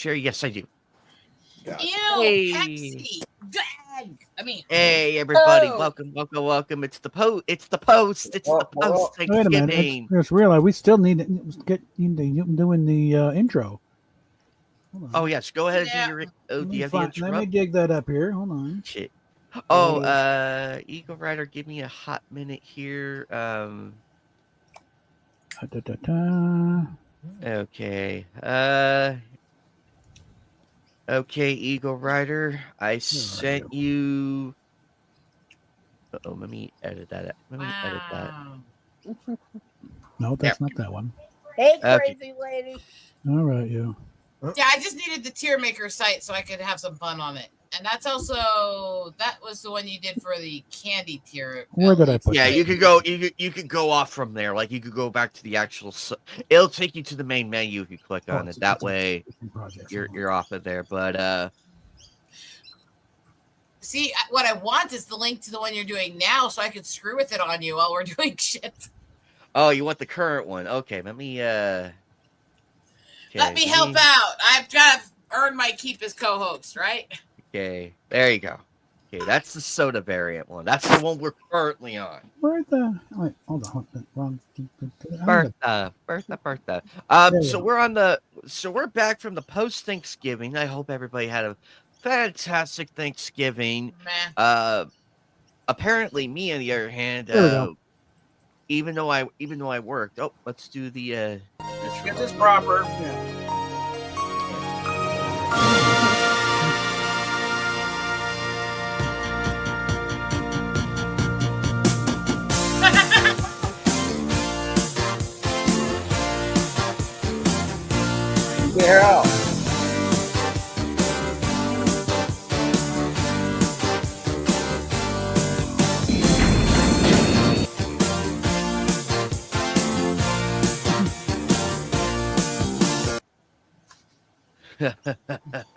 share? Yes, I do. Gotcha. Ew, Hey. Pepsi. Drag. Hey, everybody! Welcome! It's the post. It's the post. It's the post. Wait a minute. Thanksgiving. Just realize we still need to get into doing the intro. Hold on. Oh yes, go ahead and do Yeah. your. Oh, do you have the Let intro me up? dig that up here. Hold on. Shit. Oh, Eagle Rider, give me a hot minute here. Okay. Okay, Eagle Rider. I sent you. Oh, let me edit that. Edit that. No, that's not that one. Hey, crazy lady. All right, you. Yeah, I just needed the tier maker site so I could have some fun on it. And that was the one you did for the candy tier. Where did I put Yeah, that? you could go. You could go off from there. Like you could go back to the actual. It'll take you to the main menu if you click on it. That way, you're off of there. But see, what I want is the link to the one you're doing now, so I could screw with it on you while we're doing shit. Oh, you want the current one? Okay, let me. Let me help out. I've got to earn my keep as co-host, right? Okay, there you go. Okay, that's the soda variant one. That's the one we're currently on. Where the? Wait, hold on. Wrong. Bertha. So we're on the. So we're back from the post Thanksgiving. I hope everybody had a fantastic Thanksgiving. Apparently, me on the other hand, even though I worked. Oh, let's do the. Let's get this proper. Yeah.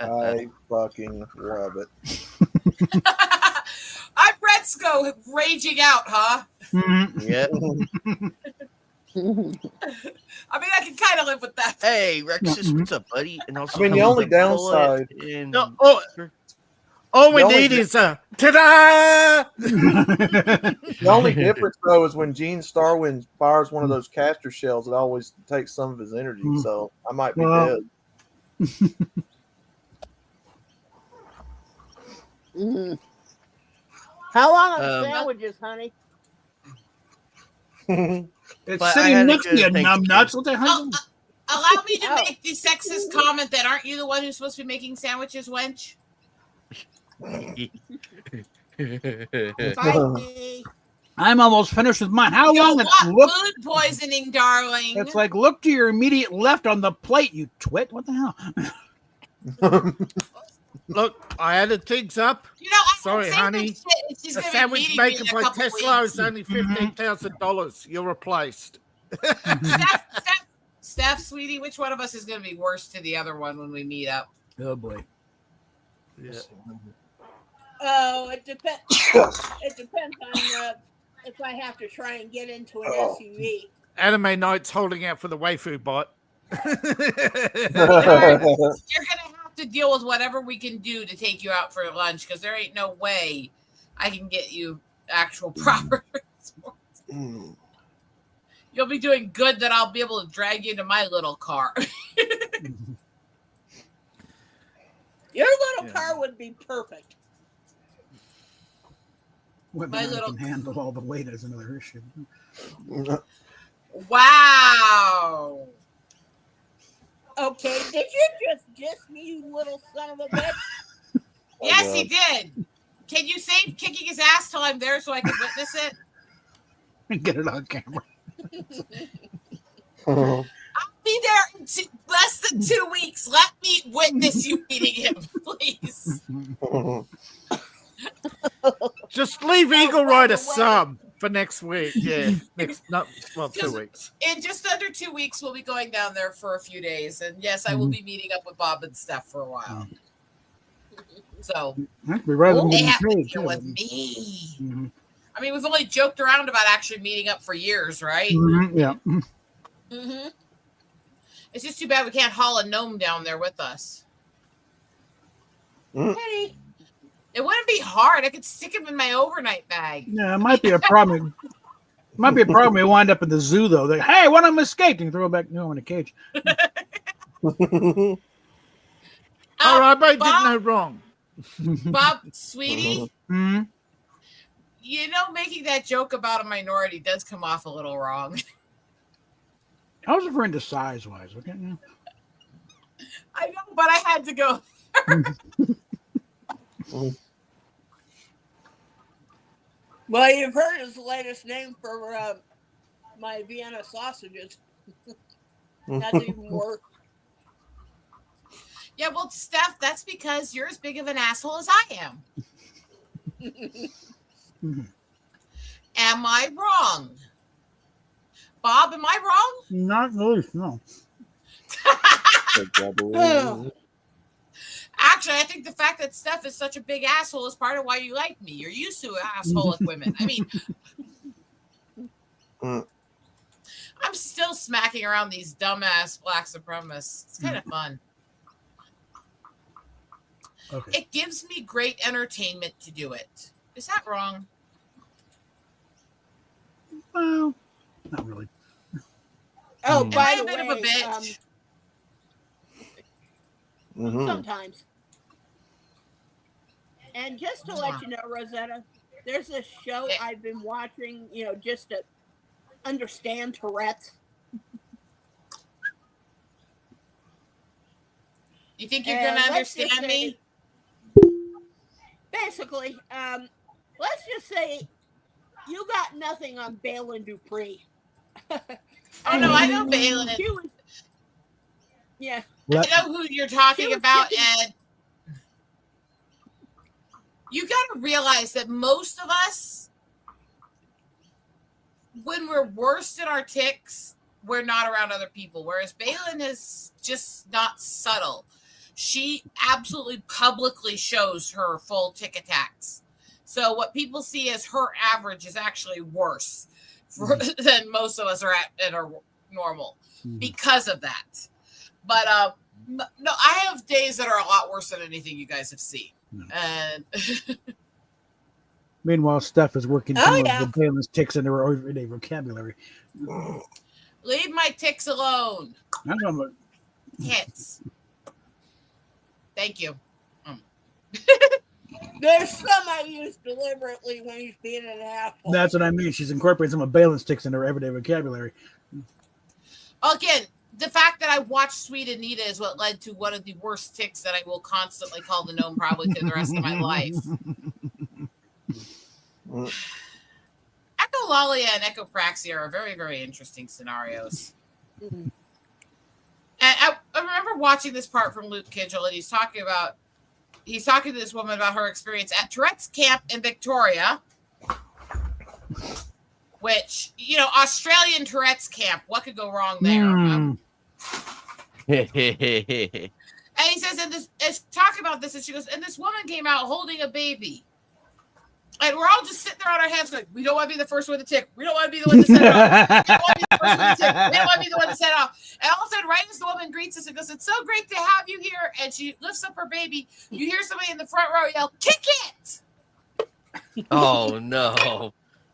I fucking love it. I'm Retzko raging out, huh? Yeah. I mean, I can kind of live with that. Hey, Rexus, what's up, buddy? And also, I mean, the only downside. All we need is a ta-da! The only difference, though, is when Gene Starwind fires one of those caster shells, it always takes some of his energy. So I might be dead. How long are the sandwiches, honey? It's sitting next to you, numb nuts. What the hell? Allow me to make the sexist comment that aren't you the one who's supposed to be making sandwiches, wench? I'm almost finished with mine. How long? Food poisoning, darling. It's like, look to your immediate left on the plate, you twit. What the hell? Look, I added things up. You know, sorry, honey. The sandwich maker by Tesla is only $15,000. You're replaced. Steph, sweetie, which one of us is going to be worse to the other one when we meet up? Oh boy. Yeah. Oh, it depends. It depends on if I have to try and get into an SUV. Anime Night's holding out for the waifu bot. You're gonna have to deal with whatever we can do to take you out for lunch, because there ain't no way I can get you actual proper sports. You'll be doing good that I'll be able to drag you into my little car. Your little car would be perfect. Whether I can handle all the weight is another issue. Wow. Okay, did you just diss me, you little son of a bitch? Yes, he did. Can you save kicking his ass till I'm there so I can witness it? And get it on camera. I'll be there in less than 2 weeks. Let me witness you beating him, please. Just leave Eagle Rider some for next week. Yeah, 2 weeks. In just under 2 weeks, we'll be going down there for a few days, and yes, I will be meeting up with Bob and Steph for a while. So they have to deal with me. I mean, we've only joked around about actually meeting up for years, right? Yeah. It's just too bad we can't haul a gnome down there with us. Penny. It wouldn't be hard. I could stick him in my overnight bag. Yeah, it might be a problem. Might be a problem. We wind up in the zoo though. Like, hey, one of them escaped and throw it back in a cage. All right, but did Bob, no wrong. Bob, sweetie, Hmm? making that joke about a minority does come off a little wrong. I was referring to size wise. Okay. Yeah. I know, but I had to go. Well, you've heard his latest name for my Vienna sausages. That's even worse. Yeah, well, Steph, that's because you're as big of an asshole as I am. Am I wrong? Bob, am I wrong? Not really. No. Actually, I think the fact that Steph is such a big asshole is part of why you like me. You're used to assholic women. I mean, I'm still smacking around these dumbass black supremacists. It's kind of fun. Okay. It gives me great entertainment to do it. Is that wrong? Well, not really. Oh, Am by I the a bit way, of a bitch? Sometimes. And just to let you know, Rosetta, there's this show I've been watching, just to understand Tourette's. You think you're going to understand me? Basically, let's just say you got nothing on Balin Dupree. Oh, no, I know Balin. Yeah. I know who you're talking about, and you got to realize that most of us, when we're worst in our ticks, we're not around other people, whereas Balin is just not subtle. She absolutely publicly shows her full tick attacks. So what people see as her average is actually worse than most of us are at our normal because of that. But no, I have days that are a lot worse than anything you guys have seen. No. And Meanwhile, Steph is working some of the Balin's ticks into her everyday vocabulary. leave my ticks alone. I don't know. Tits. Thank you. There's some I use deliberately when he's being an asshole. That's what I mean. She's incorporating some of Balin's ticks into her everyday vocabulary. Again, the fact that I watched Sweet Anita is what led to one of the worst ticks that I will constantly call the gnome probably to the rest of my life. Echolalia and echopraxia are very, very interesting scenarios. And I remember watching this part from Luke Kidgel, and he's talking to this woman about her experience at Tourette's camp in Victoria, which, Australian Tourette's camp, what could go wrong there? And he says, and talking about this, and she goes, and this woman came out holding a baby. And we're all just sitting there on our hands going, we don't want to be the first one to tick. We don't want to be the one to set it off. We don't want to be the first one to tick. We don't want to be the one to set it off. And all of a sudden, right as the woman greets us and goes, it's so great to have you here. And she lifts up her baby. You hear somebody in the front row yell, kick it! Oh, no.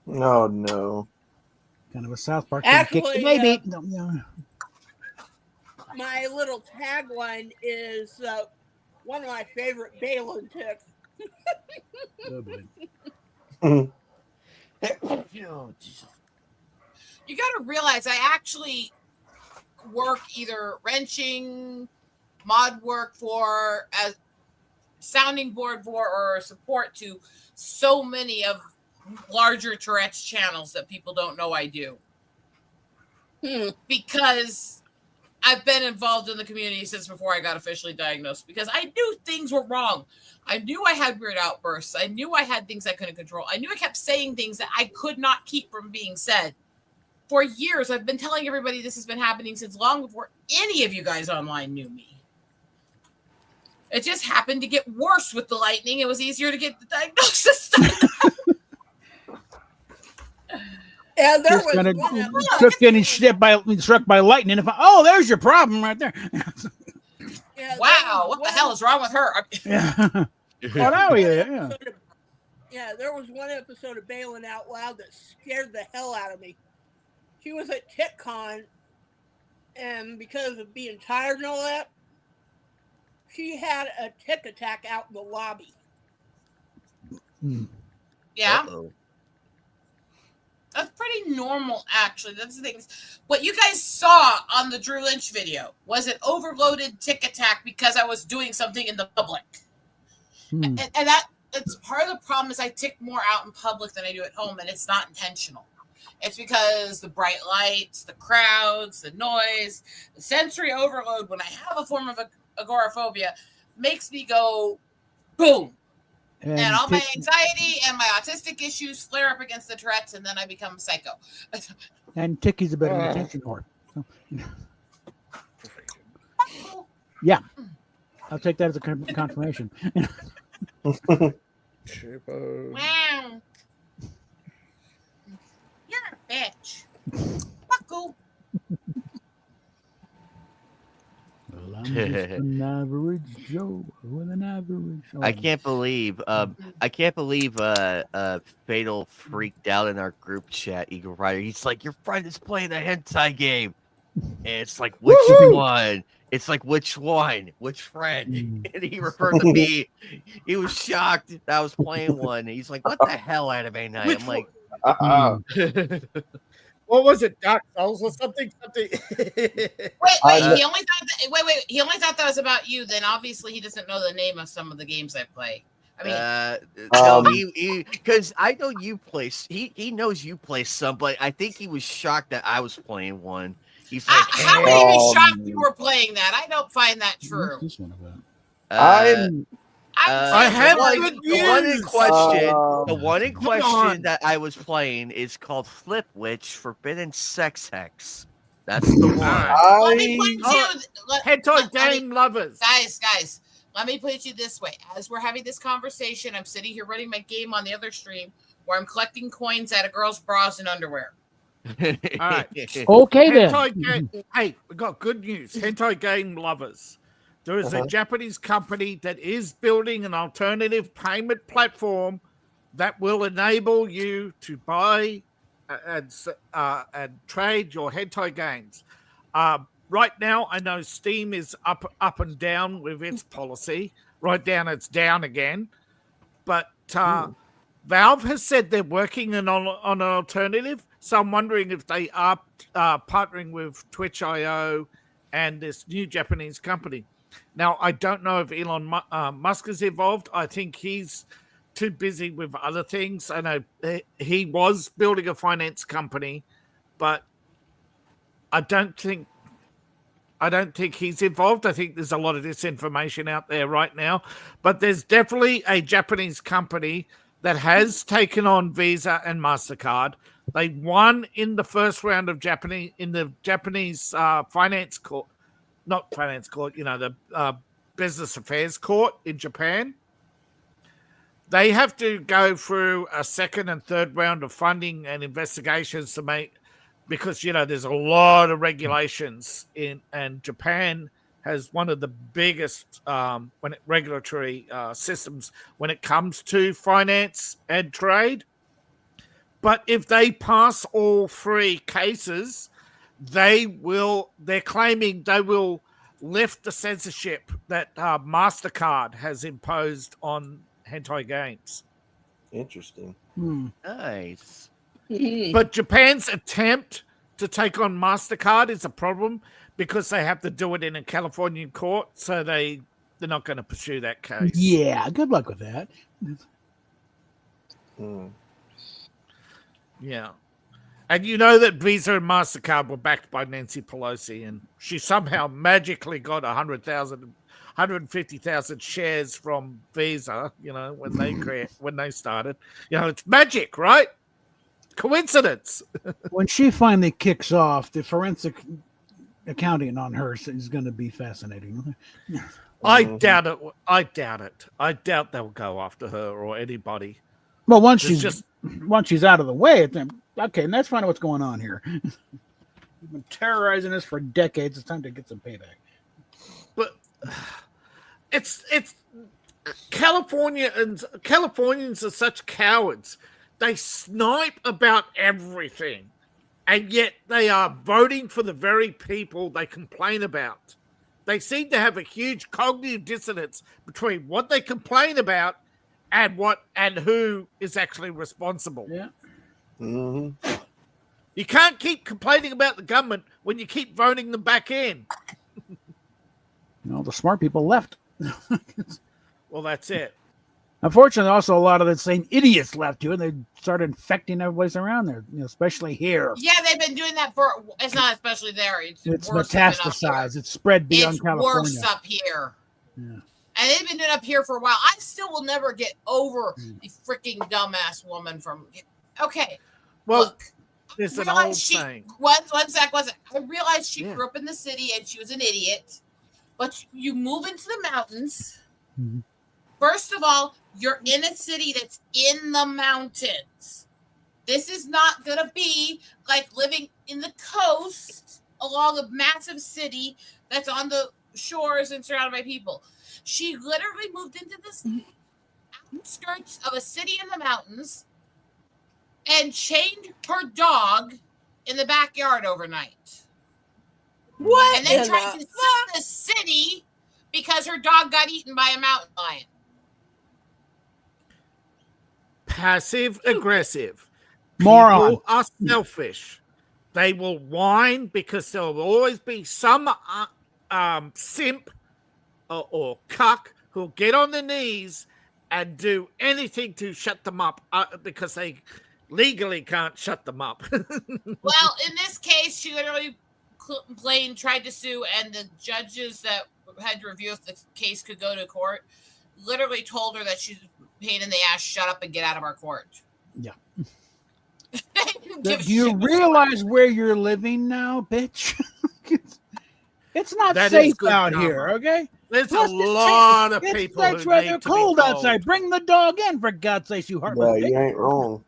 Oh, no. Kind of a South Park. Actually, kick the baby. No. My little tagline is one of my favorite Balin ticks. Oh, boy. You got to realize I actually work either wrenching, mod work for, as sounding board for, or support to so many of larger Tourette's channels that people don't know I do. Because I've been involved in the community since before I got officially diagnosed, because I knew things were wrong. I knew I had weird outbursts. I knew I had things I couldn't control. I knew I kept saying things that I could not keep from being said. For years, I've been telling everybody this has been happening since long before any of you guys online knew me. It just happened to get worse with the lightning. It was easier to get the diagnosis done. And there Just was kinda one of them. took getting struck by lightning. There's your problem right there. Yeah, Wow, what the hell is wrong with her? Yeah. Oh, now yeah. Yeah, there was one episode of Bailing Out Loud that scared the hell out of me. She was at TitCon, and because of being tired and all that, she had a tick attack out in the lobby. Yeah. Uh-oh. That's pretty normal, actually. That's the thing. What you guys saw on the Drew Lynch video was an overloaded tick attack because I was doing something in the public. And that it's part of the problem is I tick more out in public than I do at home, and it's not intentional. It's because the bright lights, the crowds, the noise, the sensory overload, when I have a form of agoraphobia, makes me go boom. And all my anxiety and my autistic issues flare up against the Tourette's, and then I become psycho. And Ticky's a better attention whore. So. Yeah. I'll take that as a confirmation. Wow. You're a bitch. Buckle. Well, I'm just an average Joe with an average. I can't believe Fatal freaked out in our group chat, Eagle Rider. He's like, your friend is playing a hentai game. And it's like, which one? It's like, which one? Which friend? And he referred to me. He was shocked that I was playing one. And he's like, what the hell, Anime Night? I'm like, what was it, Dark Souls or something? Wait, he only thought that was about you. Then obviously he doesn't know the name of some of the games I play. I mean, no, because I know you play. He knows you play some, but I think he was shocked that I was playing one. He's like, how would he be shocked you were playing that? I don't find that true. I have the one in question that I was playing is called Flip Witch Forbidden Sex Hex. That's the one. Let me put you, hentai game lovers. Guys, let me put it to you this way. As we're having this conversation, I'm sitting here running my game on the other stream where I'm collecting coins out of girls' bras and underwear. All right. Okay then. Hey, we got good news. Hentai game lovers. There is a Japanese company that is building an alternative payment platform that will enable you to buy and trade your hentai games. Right now, I know Steam is up and down with its policy. Right down, it's down again. But Valve has said they're working on an alternative. So I'm wondering if they are partnering with Twitch.io and this new Japanese company. Now, I don't know if Elon Musk is involved. I think he's too busy with other things. I know he was building a finance company, but I don't think he's involved. I think there's a lot of disinformation out there right now. But there's definitely a Japanese company that has taken on Visa and MasterCard. They won in the first round of Japanese finance court. Not finance court, the business affairs court in Japan. They have to go through a second and third round of funding and investigations to make, because, there's a lot of regulations and Japan has one of the biggest regulatory systems when it comes to finance and trade. But if they pass all three cases, they're claiming they will lift the censorship that MasterCard has imposed on hentai games. Interesting. Nice. But Japan's attempt to take on MasterCard is a problem because they have to do it in a Californian court, so they're not going to pursue that case. Yeah, good luck with that. Yeah. And you know that Visa and MasterCard were backed by Nancy Pelosi, and she somehow magically got 150,000 shares from Visa, when they started. It's magic, right? Coincidence. When she finally kicks off, the forensic accounting on her is going to be fascinating. I doubt it. I doubt they'll go after her or anybody. Well, once she's out of the way, okay, and that's finding what's going on here. We've been terrorizing us for decades. It's time to get some payback. But it's Californians are such cowards. They snipe about everything, and yet they are voting for the very people they complain about. They seem to have a huge cognitive dissonance between what they complain about and who is actually responsible. Yeah. Mm-hmm. You can't keep complaining about the government when you keep voting them back in. No, the smart people left. Well, that's it. Unfortunately, also a lot of the same idiots left too, and they started infecting everybody's around there, especially here. Yeah, they've been doing that for. It's not especially there. It's worse metastasized. It's spread beyond it's California. worse up here. Yeah. And they've been doing it up here for a while. I still will never get over the freaking dumbass woman from. Okay. Well, look, there's an old saying. One sec. I realized she grew up in the city and she was an idiot. But you move into the mountains. Mm-hmm. First of all, you're in a city that's in the mountains. This is not going to be like living in the coast along a massive city that's on the shores and surrounded by people. She literally moved into the outskirts of a city in the mountains and chained her dog in the backyard overnight. What? And then tried to sue the city because her dog got eaten by a mountain lion. Passive aggressive. Moron. People are selfish. They will whine because there will always be some simp or cuck who'll get on their knees and do anything to shut them up because they legally can't shut them up. Well, in this case, she literally tried to sue, and the judges that had to review if the case could go to court literally told her that she's a pain in the ass, shut up and get out of our court. Yeah. Do you realize where you're living now, bitch? It's not that safe out here, okay? There's a lot of people who It's rather need to cold be outside. Bring the dog in, for God's sake, you heartless Yeah, bitch. you ain't wrong.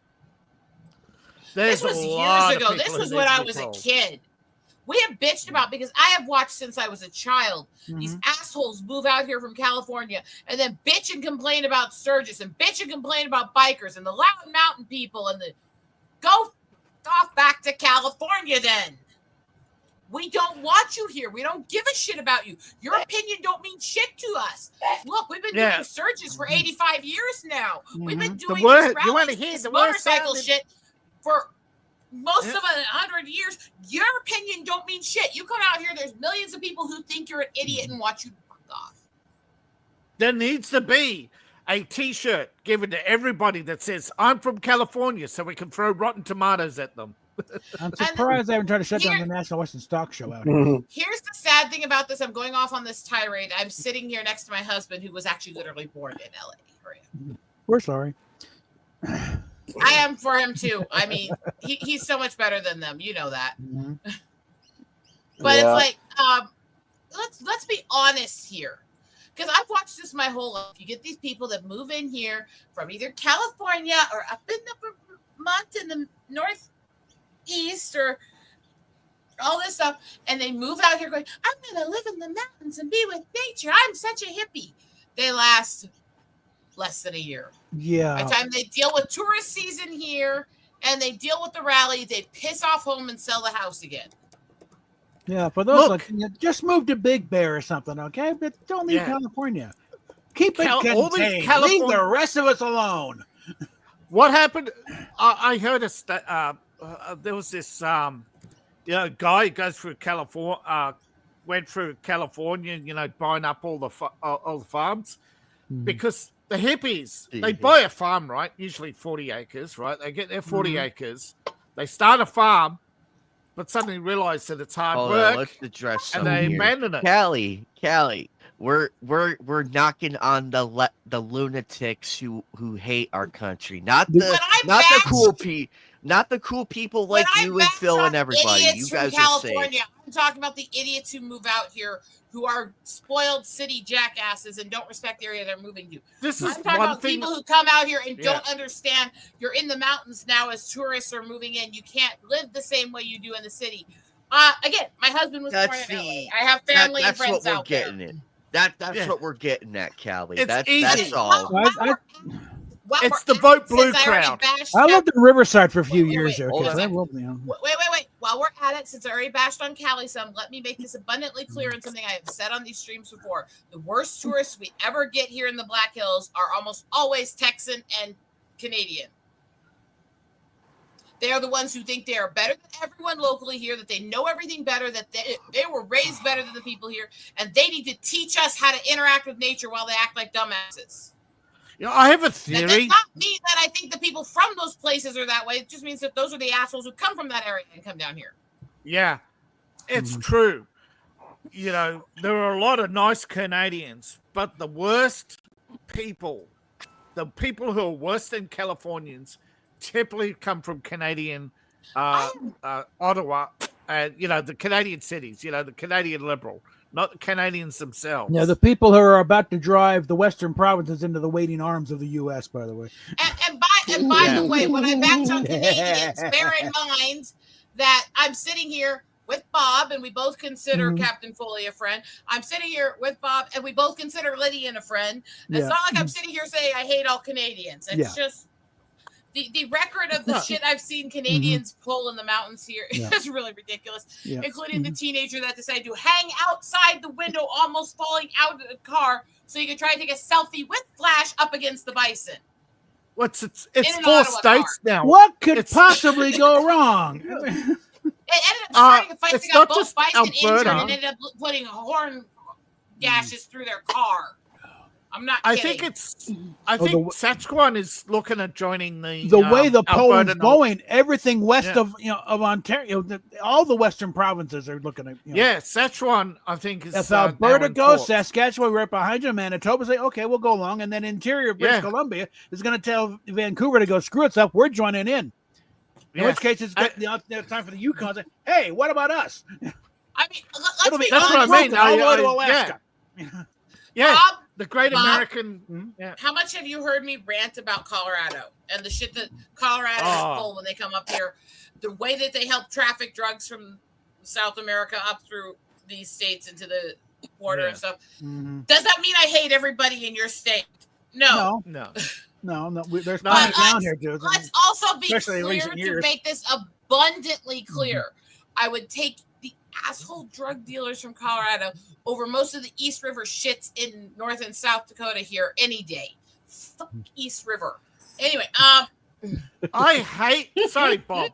This was years ago. This was when I was a kid. We have bitched about, because I have watched since I was a child, these assholes move out here from California and then bitch and complain about Sturgis and bitch and complain about bikers and the loud mountain people and the go off back to California then. We don't want you here. We don't give a shit about you. Your opinion don't mean shit to us. Look, we've been doing Sturgis for 85 years now. We've been doing this motorcycle shit for most of 100 years. Your opinion don't mean shit. You come out here, there's millions of people who think you're an idiot and watch you fuck off. There needs to be a t-shirt given to everybody that says, I'm from California, so we can throw rotten tomatoes at them. I'm surprised they haven't tried to shut down the National Western Stock Show out here. Here's the sad thing about this. I'm going off on this tirade. I'm sitting here next to my husband, who was actually literally born in LA. We're sorry. I am for him too. I mean, he's so much better than them. You know that. But it's like, let's be honest here. Because I've watched this my whole life. You get these people that move in here from either California or up in the Vermont in the northeast or all this stuff, and they move out here going, I'm going to live in the mountains and be with nature. I'm such a hippie. They last less than a year. Yeah. By the time they deal with tourist season here and they deal with the rally, they piss off home and sell the house again. Yeah, for those just move to Big Bear or something, okay? But don't leave California. Keep it contained. Leave the rest of us alone. What happened? I heard there was this guy who goes through California, went through California, buying up all the farms because the hippies, they buy a farm, right? Usually 40 acres, right? They get their 40 acres. They start a farm, but suddenly realize that it's hard work. Let's address and they abandon it. Callie, we're knocking on the lunatics who hate our country, not the cool people like you and Phil and everybody. You guys are safe. I'm talking about the idiots who move out here, who are spoiled city jackasses and don't respect the area they're moving to. I'm talking about people who come out here and don't understand. You're in the mountains now as tourists are moving in. You can't live the same way you do in the city. Again, my husband was born in LA. I have family and friends out there. That's what we're getting at, Callie. It's easy. That's all. It's the vote blue crowd. I lived in Riverside for a few years there. Wait. While we're at it, since I already bashed on Callie some, let me make this abundantly clear in something I have said on these streams before. The worst tourists we ever get here in the Black Hills are almost always Texan and Canadian. They are the ones who think they are better than everyone locally here, that they know everything better, that they were raised better than the people here, and they need to teach us how to interact with nature while they act like dumbasses. I have a theory. That does not mean that I think the people from those places are that way. It just means that those are the assholes who come from that area and come down here. Yeah, it's true. There are a lot of nice Canadians, but the worst people, the people who are worse than Californians, typically come from Canadian Ottawa, and the Canadian cities. The Canadian Liberal, not the Canadians themselves. Yeah, the people who are about to drive the Western provinces into the waiting arms of the U.S., by the way. And by the way, when I backed on Canadians, bear in mind that I'm sitting here with Bob, and we both consider Captain Foley a friend. I'm sitting here with Bob, and we both consider Lydian a friend. It's not like I'm sitting here saying I hate all Canadians. It's just the record of the shit I've seen Canadians pull in the mountains here is really ridiculous, including the teenager that decided to hang outside the window, almost falling out of the car, so you could try to take a selfie with Flash up against the bison. It's 4 states now. What could possibly go wrong? It ended up starting a fight. They got both bison Alberta. injured and ended up putting horn gashes through their car. I'm not kidding. I think Saskatchewan is looking at joining the way the poll's going. Everything west of Ontario, all the western provinces are looking at. Saskatchewan, I think is. If Alberta goes, Saskatchewan right behind you, Manitoba say, okay, we'll go along, and then interior British Columbia is going to tell Vancouver to go screw itself. We're joining in. In which case, it's time for the Yukon to say, hey, what about us? I mean, let's be that's honest. what I mean. All the way to Alaska. Bob, the great American. How much have you heard me rant about Colorado and the shit that Colorado is full when they come up here? The way that they help traffic drugs from South America up through these states into the border and stuff. Does that mean I hate everybody in your state? No. There's plenty down here, dude. Let's also be clear to make this abundantly clear. I would take the asshole drug dealers from Colorado over most of the East River shits in North and South Dakota here any day. Fuck East River. Anyway, sorry, Bob.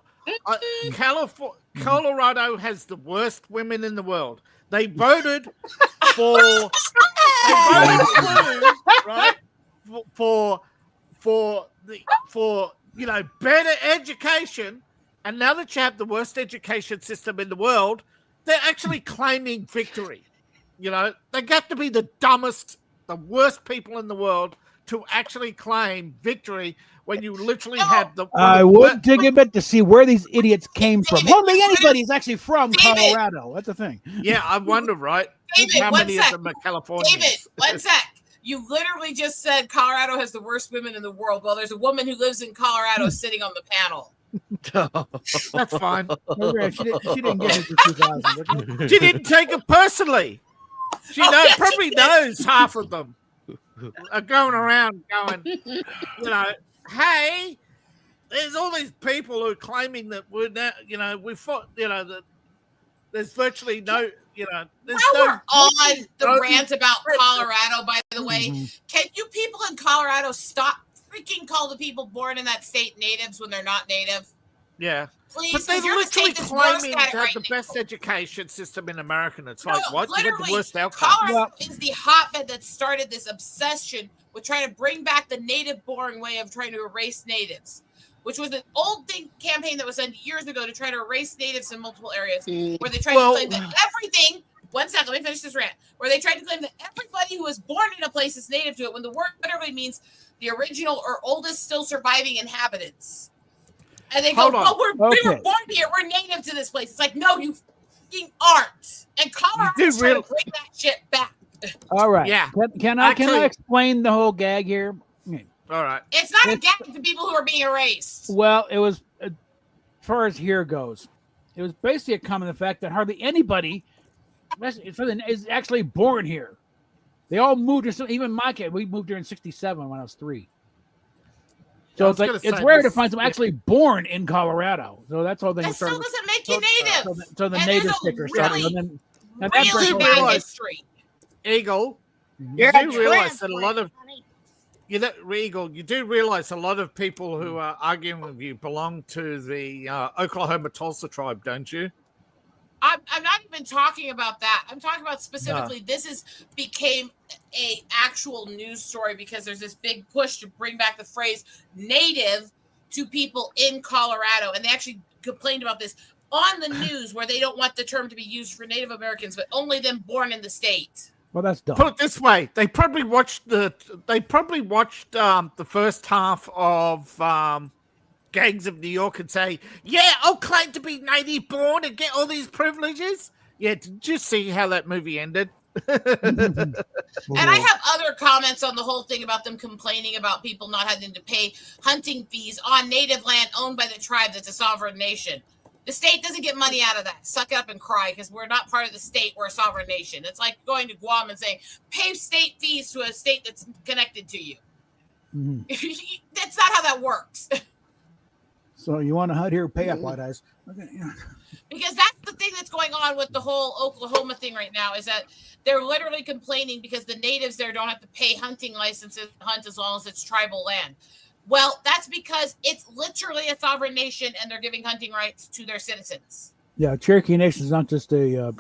Colorado has the worst women in the world. They voted for right? For better education, and now that you have the worst education system in the world, they're actually claiming victory. They have to be the dumbest, the worst people in the world to actually claim victory when you literally have the. I would dig a bit to see where these idiots came from. Hardly anybody's actually from Colorado. That's the thing. Yeah, I wonder, right? David, how many of them are Californians? David, one sec. You literally just said Colorado has the worst women in the world. Well, there's a woman who lives in Colorado sitting on the panel. That's fine. She didn't get it for 2000. She didn't take it personally. She probably knows half of them are going around going, hey, there's all these people who are claiming that we're now, we fought, that there's virtually no, there's we're on the rant about Colorado, by the way. Can you people in Colorado stop freaking call the people born in that state natives when they're not native? Yeah. Please, but they're literally claiming to have the now. best education system in America. And it's what? You get the worst outcome. Colorado is the hotbed that started this obsession with trying to bring back the native-born way of trying to erase natives, which was an old campaign that was done years ago to try to erase natives in multiple areas, where they tried to claim that everything. One second, let me finish this rant. Where they tried to claim that everybody who was born in a place is native to it, when the word literally means the original or oldest still surviving inhabitants. And they go, we were born here. We're native to this place. It's like, no, you fucking aren't. And Colorado's trying to bring that shit back. All right. Yeah. Can I explain the whole gag here? All right. It's not a gag to people who are being erased. Well, it was, as far as here goes, it was basically a comment of the fact that hardly anybody is actually born here. They all moved. Even my kid, we moved here in '67 when I was 3. So it's rare to find someone actually born in Colorado. So that's all. That still doesn't make you native. So the native sticker started, and then really bad history. Eagle, You're you do a realize that a lot transplant, of you do realize a lot of people who are arguing with you belong to the Oklahoma Tulsa tribe, don't you? I'm not even talking about that. I'm talking about specifically this became a actual news story because there's this big push to bring back the phrase native to people in Colorado. And they actually complained about this on the news where they don't want the term to be used for Native Americans, but only them born in the state. Well, that's dumb. Put it this way: they probably watched the first half of Gangs of New York and say, "Yeah, I'll claim to be native born and get all these privileges." Yeah, did you see how that movie ended? And I have other comments on the whole thing about them complaining about people not having to pay hunting fees on native land owned by the tribe that's a sovereign nation. The state doesn't get money out of that. Suck it up and cry because we're not part of the state. We're a sovereign nation. It's like going to Guam and saying, pay state fees to a state that's connected to you. That's not how that works. So you want to hide here, pay up, White Eyes. Okay. Because that's the thing that's going on with the whole Oklahoma thing right now is that they're literally complaining because the natives there don't have to pay hunting licenses to hunt as long as it's tribal land. Well, that's because it's literally a sovereign nation and they're giving hunting rights to their citizens. Yeah, Cherokee Nation is not just a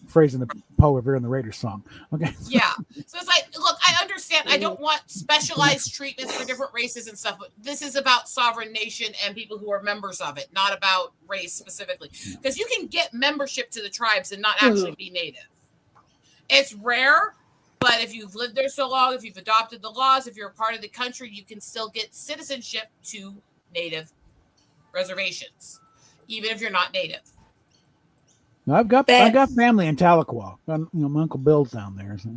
phrase in the poem here in the Raiders song. Okay. Yeah. So it's like, look, I understand. I don't want specialized treatments for different races and stuff, but this is about sovereign nation and people who are members of it, not about race specifically. Because you can get membership to the tribes and not actually be native. It's rare. But if you've lived there so long, if you've adopted the laws, if you're a part of the country, you can still get citizenship to native reservations, even if you're not native. Now, I've got family in Tahlequah. My Uncle Bill's down there. So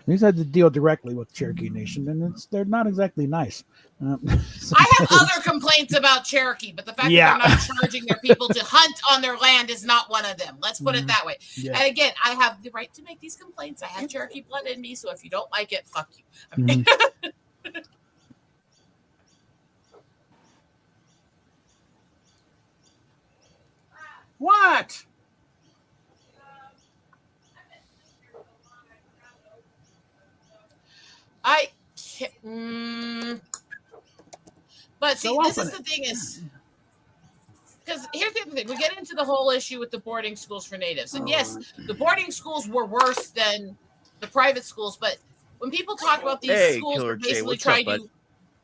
he's had to deal directly with Cherokee Nation, and they're not exactly nice. I have other complaints about Cherokee, but the fact that they're not charging their people to hunt on their land is not one of them. Let's put it that way. Yeah. And again, I have the right to make these complaints. I have Cherokee blood in me, so if you don't like it, fuck you. What? I can't. But see, this is the thing is, because here's the other thing. We get into the whole issue with the boarding schools for natives. And yes, the boarding schools were worse than the private schools. But when people talk about these schools that basically try to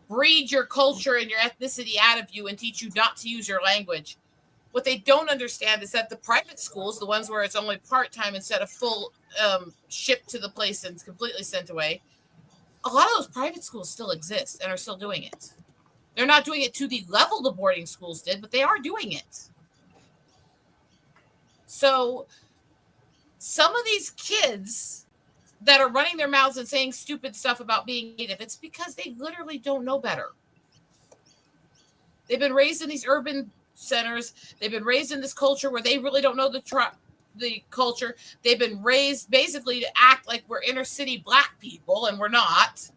breed your culture and your ethnicity out of you and teach you not to use your language, what they don't understand is that the private schools, the ones where it's only part-time instead of full shipped to the place and completely sent away, a lot of those private schools still exist and are still doing it. They're not doing it to the level the boarding schools did, but they are doing it. So some of these kids that are running their mouths and saying stupid stuff about being native, it's because they literally don't know better. They've been raised in these urban centers. They've been raised in this culture where they really don't know the culture. They've been raised basically to act like we're inner city black people, and we're not.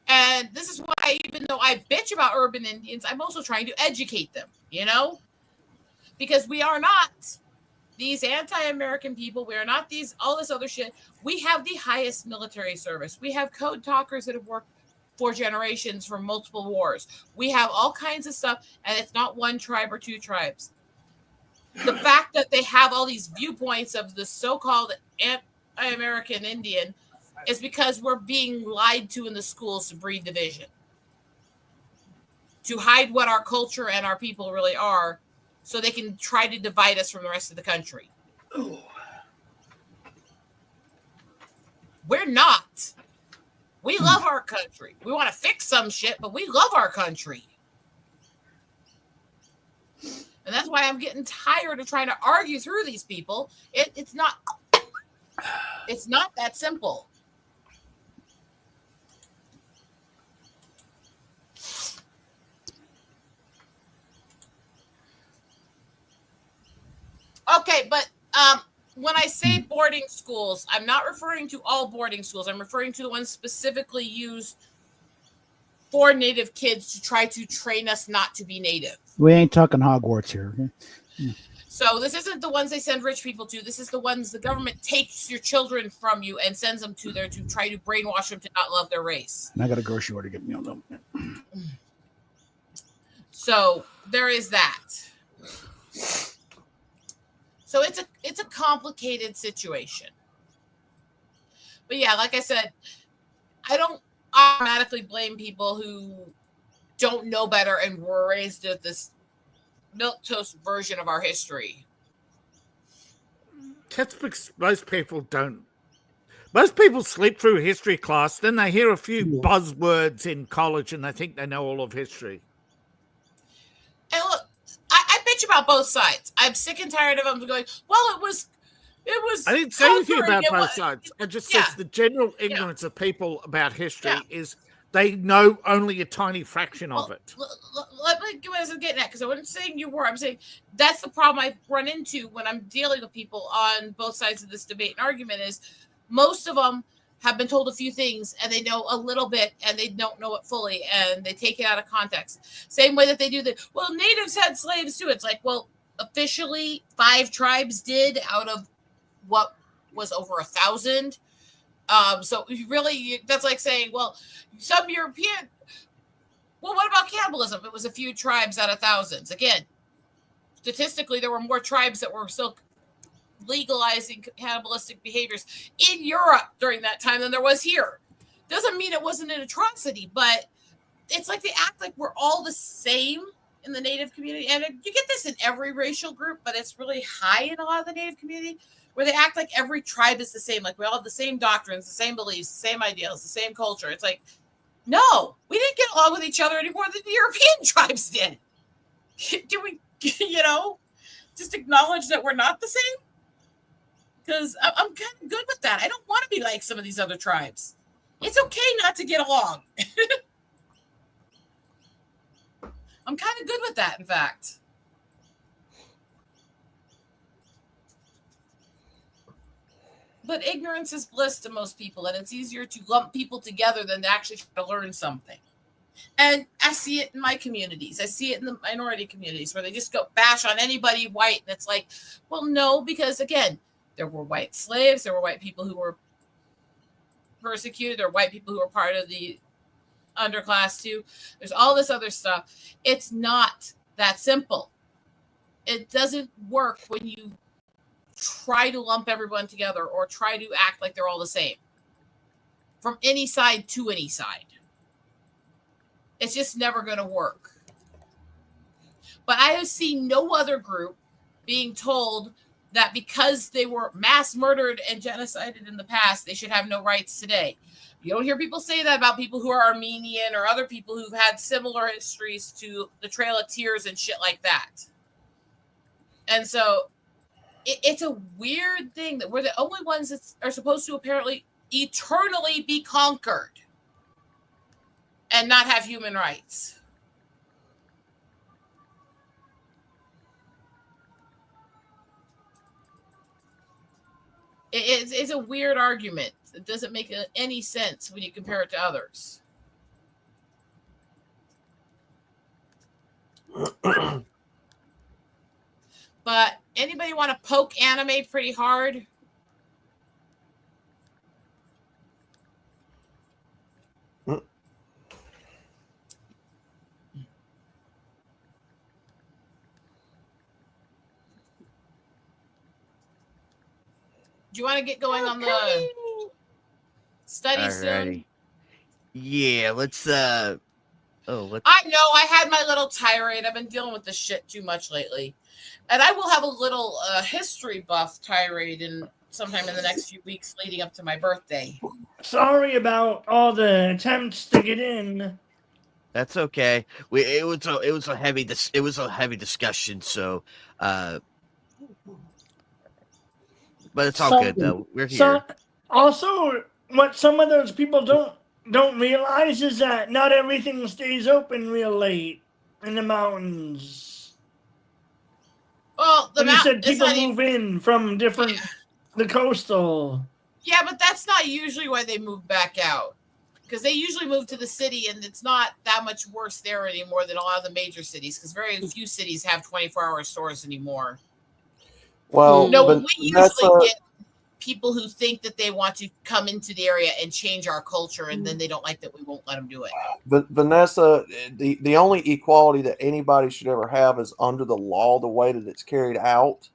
And this is why, even though I bitch about urban Indians, I'm also trying to educate them, because we are not these anti-American people. We are not all this other shit. We have the highest military service. We have code talkers that have worked for generations from multiple wars. We have all kinds of stuff, and it's not one tribe or two tribes. The fact that they have all these viewpoints of the so-called anti-American Indian is because we're being lied to in the schools to breed division, to hide what our culture and our people really are, so they can try to divide us from the rest of the country. We're not. We love our country. We want to fix some shit, but we love our country. And that's why I'm getting tired of trying to argue through these people. It's not that simple. Okay, but when I say boarding schools, I'm not referring to all boarding schools. I'm referring to the ones specifically used for Native kids to try to train us not to be Native. We ain't talking Hogwarts here. Okay? So this isn't the ones they send rich people to. This is the ones the government takes your children from you and sends them to there to try to brainwash them to not love their race. And I got a grocery order to get me on them. So there is that. So it's a complicated situation. But yeah, like I said, I don't automatically blame people who don't know better and were raised with this milquetoast version of our history. That's because most people don't. Most people sleep through history class, then they hear a few buzzwords in college and they think they know all of history. And look, I bitch about both sides. I'm sick and tired of them going, well, it was. I didn't say anything about both was, sides. I just said the general ignorance of people about history is they know only a tiny fraction of it. Let me give what I'm getting at, because I wasn't saying you were. I'm saying that's the problem I run into when I'm dealing with people on both sides of this debate and argument is most of them have been told a few things and they know a little bit and they don't know it fully and they take it out of context. Same way that they do that. Well, natives had slaves too. It's like, well, officially 5 tribes did out of what was over 1,000. So really, that's like saying, well, some European. Well, what about cannibalism? It was a few tribes out of thousands. Again, statistically, there were more tribes that were still legalizing cannibalistic behaviors in Europe during that time than there was here. Doesn't mean it wasn't an atrocity, but it's like they act like we're all the same in the Native community. And you get this in every racial group, but it's really high in a lot of the Native community, where they act like every tribe is the same. Like we all have the same doctrines, the same beliefs, the same ideals, the same culture. It's like, no, we didn't get along with each other any more than the European tribes did. Do we, just acknowledge that we're not the same? Because I'm kind of good with that. I don't want to be like some of these other tribes. It's okay not to get along. I'm kind of good with that, in fact. But ignorance is bliss to most people, and it's easier to lump people together than to actually try to learn something. And I see it in my communities. I see it in the minority communities where they just go bash on anybody white. And it's like, well, no, because again, there were white slaves. There were white people who were persecuted. There were white people who were part of the underclass too. There's all this other stuff. It's not that simple. It doesn't work when you try to lump everyone together or try to act like they're all the same from any side to any side. It's just never going to work. But I have seen no other group being told that because they were mass murdered and genocided in the past, they should have no rights today. You don't hear people say that about people who are Armenian or other people who've had similar histories to the Trail of Tears and shit like that. And so it's a weird thing that we're the only ones that are supposed to apparently eternally be conquered and not have human rights. It's a weird argument. It doesn't make any sense when you compare it to others. But anybody want to poke anime pretty hard? Do you want to get going on the study soon? Yeah, let's I know I had my little tirade. I've been dealing with this shit too much lately. And I will have a little history buff tirade sometime in the next few weeks leading up to my birthday. Sorry about all the attempts to get in. That's okay. It was a heavy discussion, so but it's all good though. We're here. So, also, what some of those people don't realize is that not everything stays open real late in the mountains. Well, you said people move in from different the coastal. Yeah, but that's not usually why they move back out. Because they usually move to the city, and it's not that much worse there anymore than a lot of the major cities. Because very few cities have 24-hour stores anymore. Well, No, but we usually Vanessa, get people who think that they want to come into the area and change our culture, and then they don't like that we won't let them do it. Vanessa, the only equality that anybody should ever have is under the law, the way that it's carried out.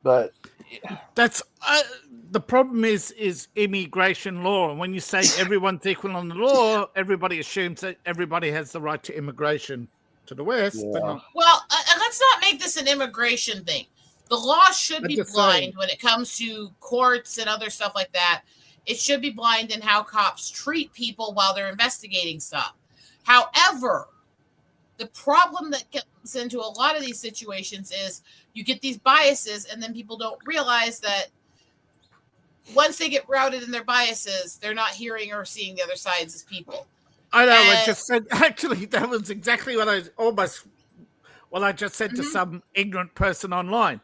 But That's the problem is immigration law. And when you say everyone's equal on the law, everybody assumes that everybody has the right to immigration to the West. Yeah. But not, Well, let's not make this an immigration thing. The law should I'm be just blind saying. when it comes to courts and other stuff like that. It should be blind in how cops treat people while they're investigating stuff. However, the problem that gets into a lot of these situations is you get these biases, and then people don't realize that once they get routed in their biases, they're not hearing or seeing the other sides as people. I know. I And- just said actually that was exactly what I just said to some ignorant person online.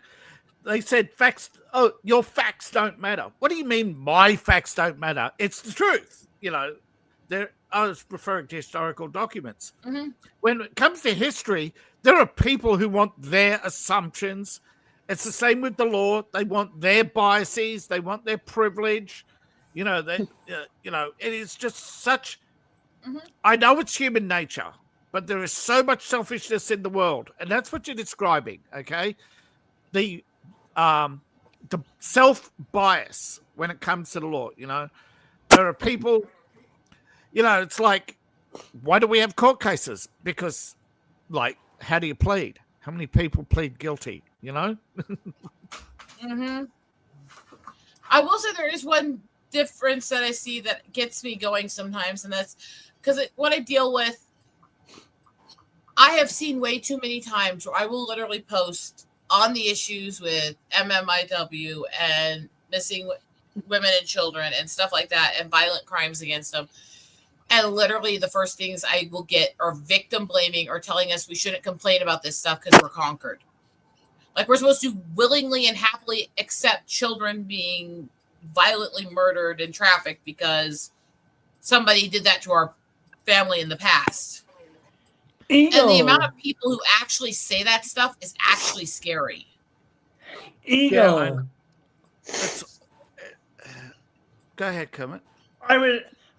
They said facts. Oh, your facts don't matter. What do you mean my facts don't matter? It's the truth. You know, I was referring to historical documents. Mhm. When it comes to history, there are people who want their assumptions. It's the same with the law. They want their biases. They want their privilege. You know, it is just such. I know it's human nature, but there is so much selfishness in the world, and that's what you're describing. Okay, the self bias when it comes to the law. You know, there are people. You know, it's like, why do we have court cases? Because, like, how do you plead? How many people plead guilty? You know. I will say there is one difference that I see that gets me going sometimes, and that's because what I deal with, I have seen way too many times where I will literally post on the issues with MMIW and missing women and children and stuff like that and violent crimes against them. And literally the first things I will get are victim blaming or telling us we shouldn't complain about this stuff because we're conquered. Like we're supposed to willingly and happily accept children being violently murdered and trafficked because somebody did that to our family in the past. Ego. And the amount of people who actually say that stuff is actually scary. Ego. Go ahead, Kermit.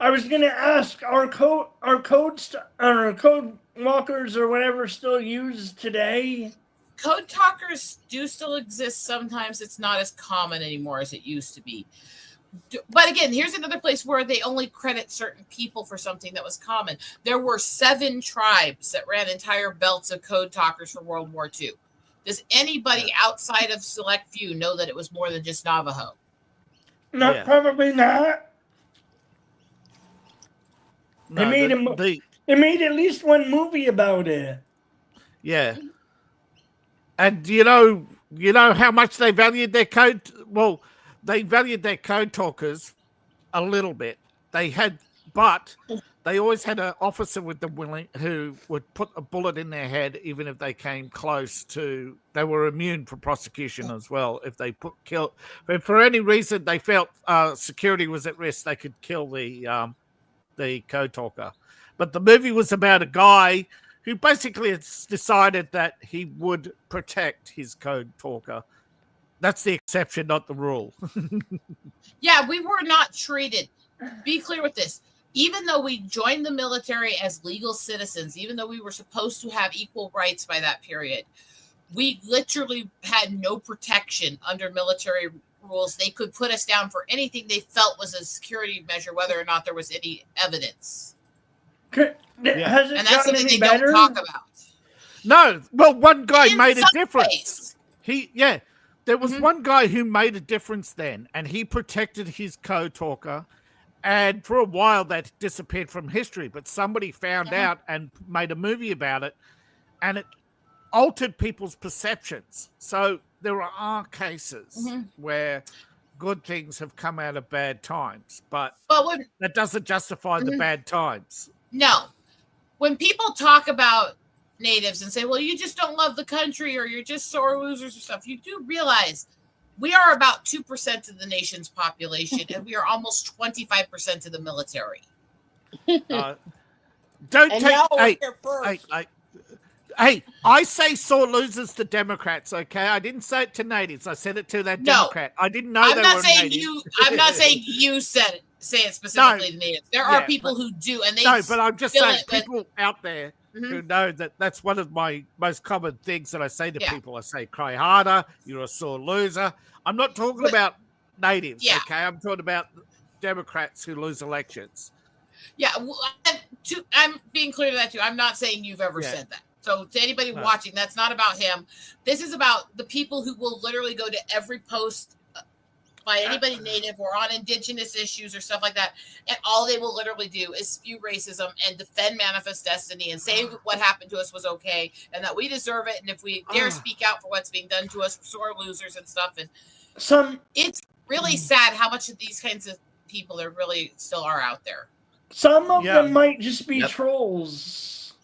I was gonna ask, are code walkers or whatever still used today? Code talkers do still exist. Sometimes it's not as common anymore as it used to be. But again, here's another place where they only credit certain people for something that was common. There were 7 tribes that ran entire belts of code talkers for World War II. Does anybody outside of select few know that it was more than just Navajo? No, probably not. No, they made at least one movie about it. Yeah. And you know how much they valued their code? Well, they valued their code talkers a little bit. But they always had an officer with them who would put a bullet in their head even if they came close to. They were immune from prosecution as well. If they but for any reason they felt security was at risk, they could kill the code talker. But the movie was about a guy who basically has decided that he would protect his code talker. That's the exception, not the rule. Yeah, we were not treated. Be clear with this. Even though we joined the military as legal citizens, even though we were supposed to have equal rights by that period, we literally had no protection under military rules. They could put us down for anything they felt was a security measure, whether or not there was any evidence. Has it And that's something they better? don't talk about. No, well, one guy made a difference. Ways. There was one guy who made a difference then, and he protected his code talker. And for a while, that disappeared from history. But somebody found out and made a movie about it, and it altered people's perceptions. So there are cases where good things have come out of bad times, but that doesn't justify the bad times. No. When people talk about natives and say, well, you just don't love the country or you're just sore losers or stuff, you do realize We are about 2% of the nation's population, and we are almost 25% of the military. Don't And take. y'all were Hey, here first. hey, I say sore losers to Democrats. Okay, I didn't say it to natives. I said it to that No. Democrat. I didn't know I'm they not were saying native. you. I'm not saying you say it specifically to natives. There are people who do, and they but I'm just fill saying it with- people out there who know that that's one of my most common things that I say to people. I say, cry harder. You're a sore loser. I'm not talking about natives. Yeah. Okay, I'm talking about Democrats who lose elections. Yeah, I'm being clear to that too. I'm not saying you've ever said that. So to anybody watching, that's not about him. This is about the people who will literally go to every post by anybody native or on indigenous issues or stuff like that, and all they will literally do is spew racism and defend manifest destiny and say what happened to us was okay and that we deserve it, and if we dare speak out for what's being done to us, we're sore losers and stuff. And it's really sad how much of these kinds of people there really still are out there. Some of them might just be trolls.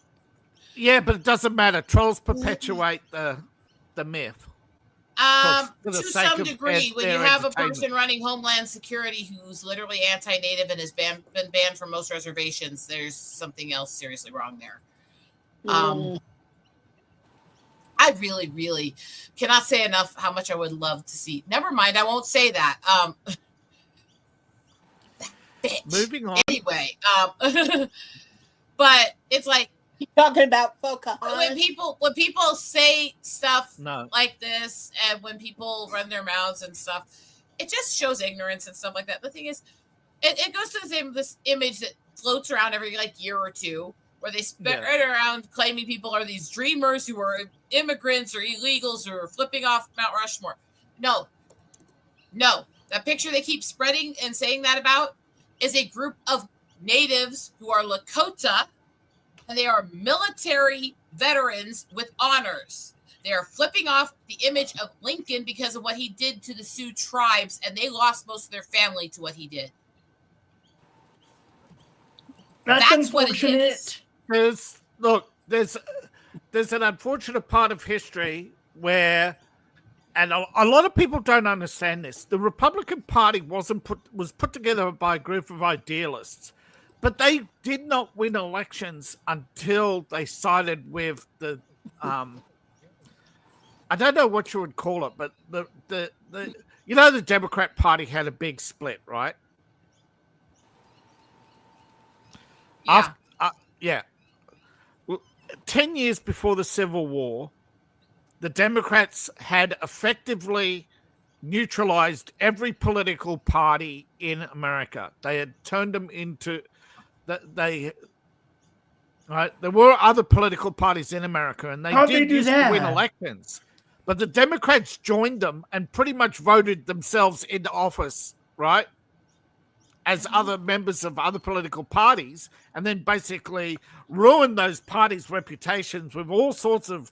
Yeah, but it doesn't matter. Trolls perpetuate the myth. To some degree, when you have a person running Homeland Security who's literally anti-native and has been banned from most reservations, there's something else seriously wrong there. I really, really cannot say enough how much I would love to see. Never mind, I won't say that. Bitch. Moving on. Anyway, but it's like you're talking about Pocahontas. When people say stuff like this, and when people run their mouths and stuff, it just shows ignorance and stuff like that. The thing is, it goes to the same this image that floats around every year or two, where they spread around claiming people are these dreamers who are immigrants or illegals who are flipping off Mount Rushmore. No, that picture they keep spreading and saying that about is a group of natives who are Lakota, and they are military veterans with honors. They are flipping off the image of Lincoln because of what he did to the Sioux tribes, and they lost most of their family to what he did. That's what it is. There's an unfortunate part of history where, and a lot of people don't understand this, the Republican Party was put together by a group of idealists, but they did not win elections until they sided with the I don't know what you would call it, but the the Democrat Party had a big split, right? Yeah. Well, 10 years before the Civil War, the Democrats had effectively neutralized every political party in America. They had turned them into there were other political parties in America, and they did used to win elections. But the Democrats joined them and pretty much voted themselves into office, right? As other members of other political parties, and then basically ruined those parties' reputations with all sorts of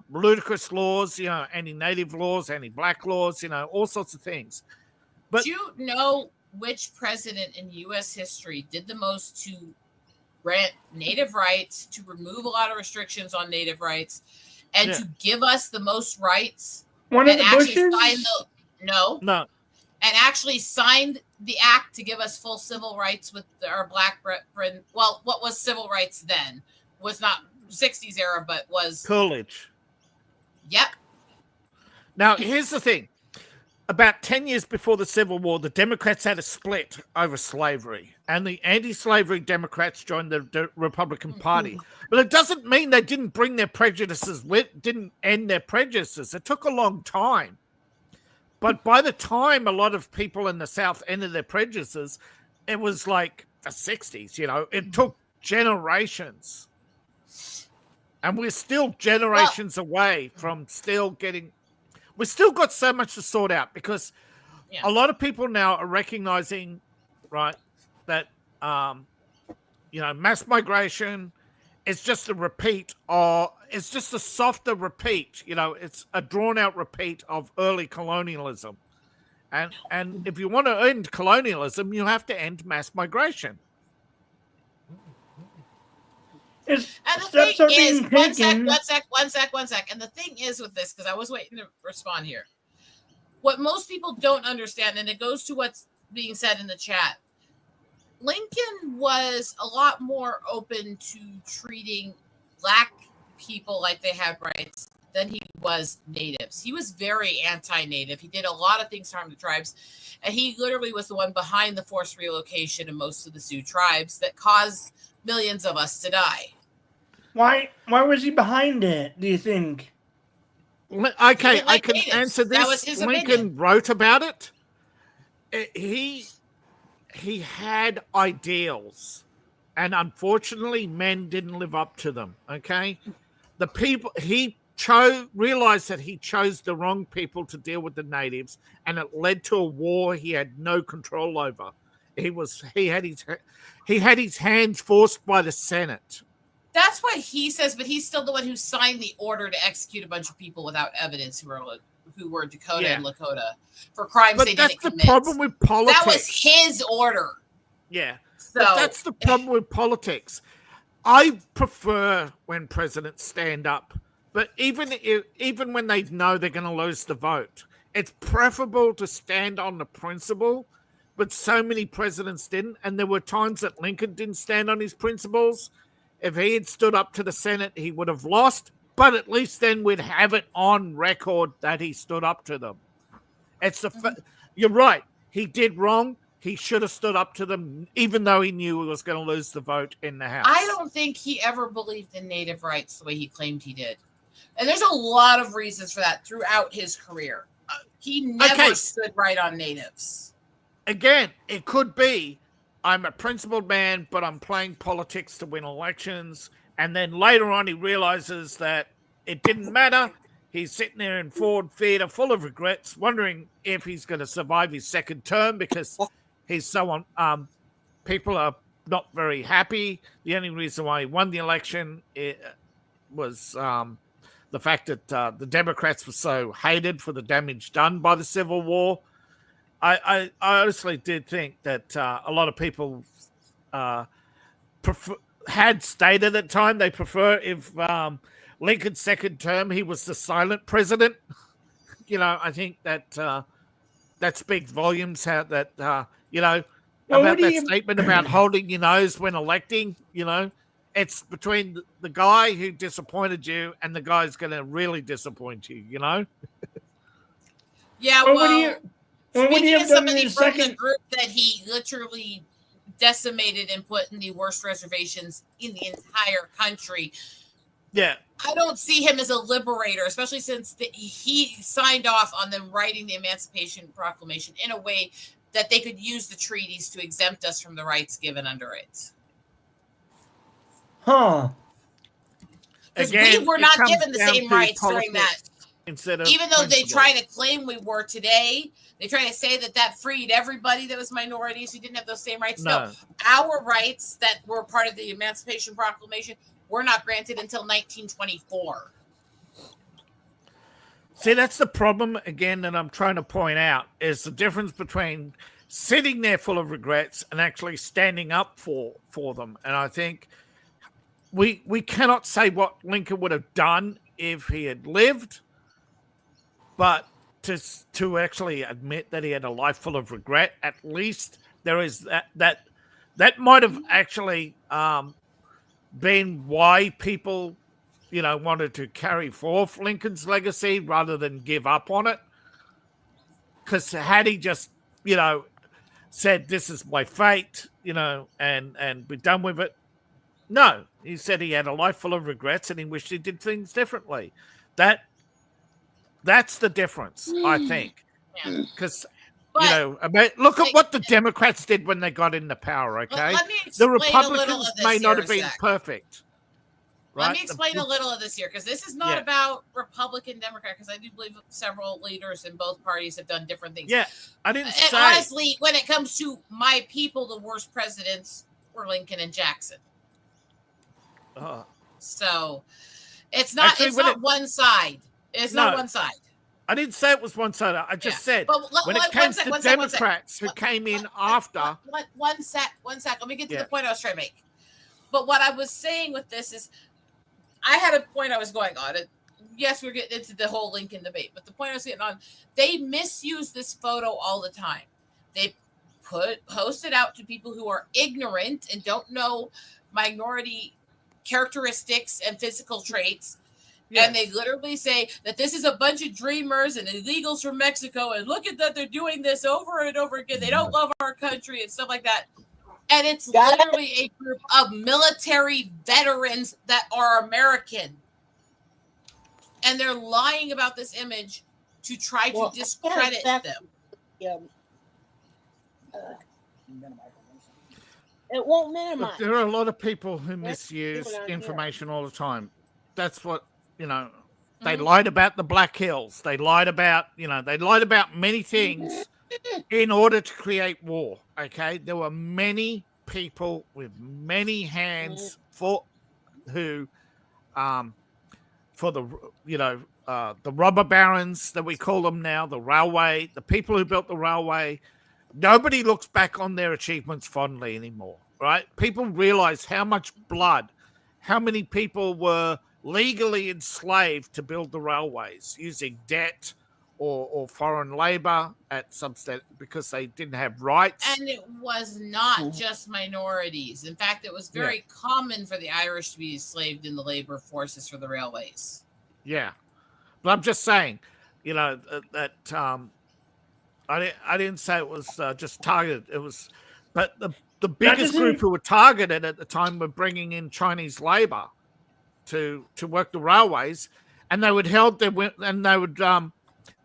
ludicrous laws, anti-native laws, anti-black laws, all sorts of things. But do you know which president in U.S. history did the most to grant native rights, to remove a lot of restrictions on native rights, and to give us the most rights? One of the Bushes? No. And actually signed the act to give us full civil rights with our black friend. Well, what was civil rights then was not 60s era, but was Coolidge. Yep. Now, here's the thing. About 10 years before the Civil War, the Democrats had a split over slavery, and the anti-slavery Democrats joined the Republican Party. But it doesn't mean they didn't bring their prejudices didn't end their prejudices. It took a long time. But by the time a lot of people in the South ended their prejudices, it was like the 60s, It took generations. And we're still generations away from still getting... We've still got so much to sort out, because a lot of people now are recognizing, right, that, mass migration is just a repeat, or it's just a softer repeat. It's a drawn-out repeat of early colonialism. And if you want to end colonialism, you have to end mass migration. And the thing is, one sec. And the thing is with this, because I was waiting to respond here. what most people don't understand, and it goes to what's being said in the chat, Lincoln was a lot more open to treating black people like they had rights than he was natives. He was very anti-native. He did a lot of things to harm the tribes, and he literally was the one behind the forced relocation of most of the Sioux tribes that caused millions of us to die. Why was he behind it, do you think? Okay, I can natives. answer this. That was his Lincoln opinion. wrote about it. He had ideals, and unfortunately, men didn't live up to them. Okay, the people he realized that he chose the wrong people to deal with the natives, and it led to a war he had no control over. He had his hands forced by the Senate. That's what he says, but he's still the one who signed the order to execute a bunch of people without evidence who were Dakota and Lakota for crimes they didn't commit. That's the problem with politics. That was his order. Yeah. So, but that's the problem with politics. I prefer when presidents stand up, but even when they know they're going to lose the vote, it's preferable to stand on the principle. But so many presidents didn't, and there were times that Lincoln didn't stand on his principles. If he had stood up to the Senate, he would have lost, but at least then we'd have it on record that he stood up to them. You're right. He did wrong. He should have stood up to them, even though he knew he was going to lose the vote in the House. I don't think he ever believed in native rights the way he claimed he did. And there's a lot of reasons for that throughout his career. He never stood right on natives. Again, it could be, I'm a principled man, but I'm playing politics to win elections. And then later on, he realizes that it didn't matter. He's sitting there in Ford Theater full of regrets, wondering if he's going to survive his second term because he's so people are not very happy. The only reason why he won the election was the fact that the Democrats were so hated for the damage done by the Civil War. I honestly did think that a lot of people had stated at the time they prefer if Lincoln's second term he was the silent president. I think that speaks volumes. How that about that statement about holding your nose when electing. It's between the guy who disappointed you and the guy who's going to really disappoint you. Yeah, speaking of somebody from the group that he literally decimated and put in the worst reservations in the entire country. Yeah. I don't see him as a liberator, especially since he signed off on them writing the Emancipation Proclamation in a way that they could use the treaties to exempt us from the rights given under it. Huh. Because we were not given the same rights during that. Even though they try to claim we were today, they try to say that freed everybody that was minorities who didn't have those same rights. No, our rights that were part of the Emancipation Proclamation were not granted until 1924. See, that's the problem, again, that I'm trying to point out, is the difference between sitting there full of regrets and actually standing up for them. And I think we cannot say what Lincoln would have done if he had lived, but to actually admit that he had a life full of regret, at least there is that might have actually been why people, wanted to carry forth Lincoln's legacy rather than give up on it. Because had he just, said, this is my fate, and be done with it. No, he said he had a life full of regrets and he wished he did things differently. That's the difference, I think. Because, look at what the Democrats did when they got into power, okay? The Republicans may not have been perfect. Right? Let me explain a little of this here, because this is not about Republican, Democrat, because I do believe several leaders in both parties have done different things. Yeah, I didn't say. Honestly, when it comes to my people, the worst presidents were Lincoln and Jackson. So it's not one side. It's not one side. I didn't say it was one side. I just said when it comes to Democrats who came in after. One sec. Let me get to the point I was trying to make. But what I was saying with this is, I had a point I was going on. yes, we're getting into the whole Lincoln debate, but the point I was getting on, they misuse this photo all the time. They post it out to people who are ignorant and don't know minority characteristics and physical traits. Yes. And they literally say that this is a bunch of dreamers and illegals from Mexico, and look at that, they're doing this over and over again. They don't love our country and stuff like that. And it's literally a group of military veterans that are American. And they're lying about this image to try to discredit them. It won't minimize. Look, there are a lot of people who misuse information all the time. That's what, they lied about the Black Hills. They lied about, they lied about many things in order to create war. Okay. There were many people with many hands for the robber barons that we call them now, the railway, the people who built the railway. Nobody looks back on their achievements fondly anymore, right? People realize how much blood, how many people were legally enslaved to build the railways using debt or foreign labor at some state because they didn't have rights. And it was not just minorities. In fact, it was very common for the Irish to be enslaved in the labor forces for the railways. Yeah. But I'm just saying, that I didn't say it was just targeted. It was, but the biggest group who were targeted at the time were bringing in Chinese labor to work the railways, and they would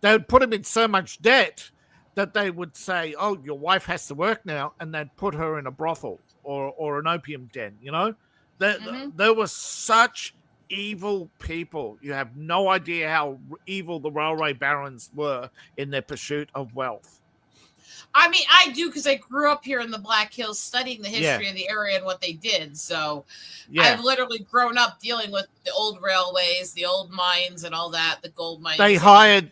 they would put them in so much debt that they would say, "Oh, your wife has to work now," and they'd put her in a brothel or an opium den. There were such evil people. You have no idea how evil the railway barons were in their pursuit of wealth. I mean, I do, because I grew up here in the Black Hills studying the history of the area and what they did. So I've literally grown up dealing with the old railways, the old mines and all that, the gold mines. They hired...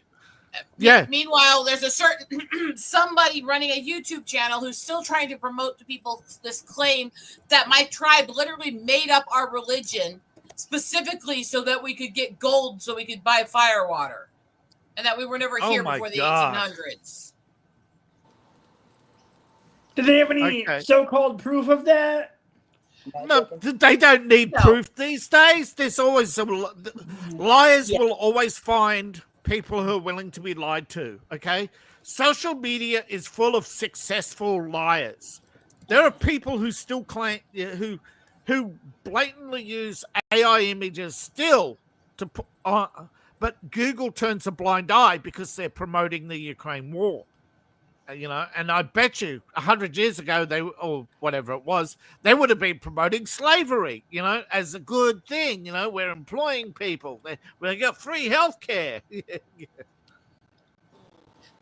Meanwhile, there's a certain somebody running a YouTube channel who's still trying to promote to people this claim that my tribe literally made up our religion specifically so that we could get gold so we could buy fire water, and that we were never here before the 1800s. Do they have any so-called proof of that? No, they don't need proof these days. There's always liars will always find people who are willing to be lied to. Okay, social media is full of successful liars. There are people who still claim who blatantly use AI images still to put on, but Google turns a blind eye because they're promoting the Ukraine war. And I bet you 100 years ago, or whatever it was, they would have been promoting slavery, as a good thing. We're employing people. We got free healthcare.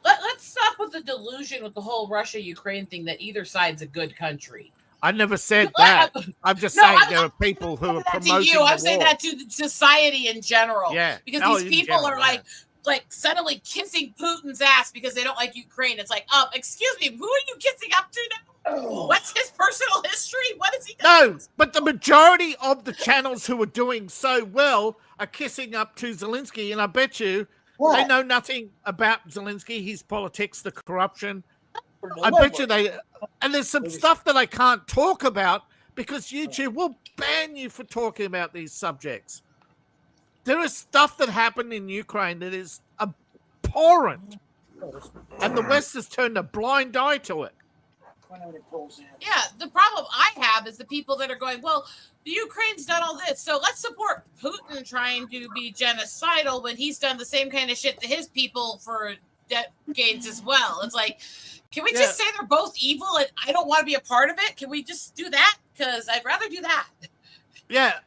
Let's stop with the delusion with the whole Russia-Ukraine thing that either side's a good country. I never said that. I'm just saying there are people who are promoting I'm saying that to society in general. Yeah. Because these people are like suddenly kissing Putin's ass because they don't like Ukraine. It's like, excuse me, who are you kissing up to now? What's his personal history? What is he doing? No, but the majority of the channels who are doing so well are kissing up to Zelensky, and I bet you they know nothing about Zelensky, his politics, the corruption. I bet you and there's some stuff that I can't talk about because YouTube will ban you for talking about these subjects. There is stuff that happened in Ukraine that is abhorrent, and the West has turned a blind eye to it. Yeah, the problem I have is the people that are going, well, the Ukraine's done all this, so let's support Putin trying to be genocidal when he's done the same kind of shit to his people for decades as well. It's like, can we just say they're both evil and I don't want to be a part of it? Can we just do that? Because I'd rather do that. Yeah.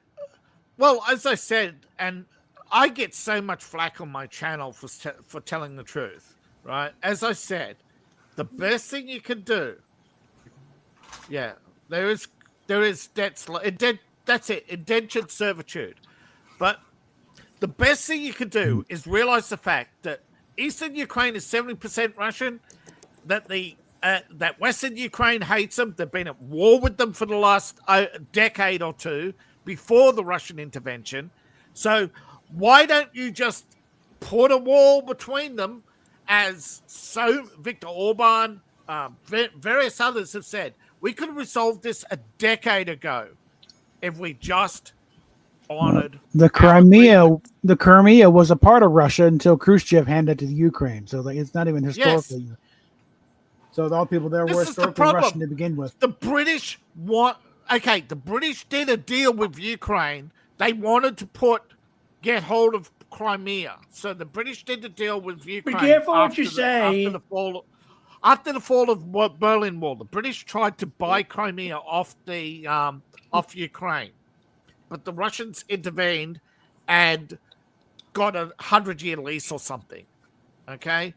Well, as I said, and I get so much flack on my channel for telling the truth, right? As I said, the best thing you can do, there is debts. That's it, indentured servitude. But the best thing you can do is realize the fact that Eastern Ukraine is 70% Russian, that that Western Ukraine hates them. They've been at war with them for the last decade or two before the Russian intervention. So Why don't you just put a wall between them, as Viktor Orban, various others have said? We could have resolved this a decade ago if we just honored the Crimea was a part of Russia until Khrushchev handed it to the Ukraine. So it's not even historically. Yes. So all people there were historically Russian to begin with. The British the British did a deal with Ukraine. They wanted to get hold of Crimea. So the British did the deal with Ukraine. Be careful what you say. After the fall of Berlin Wall, the British tried to buy Crimea off Ukraine. But the Russians intervened and got a 100-year lease or something. Okay?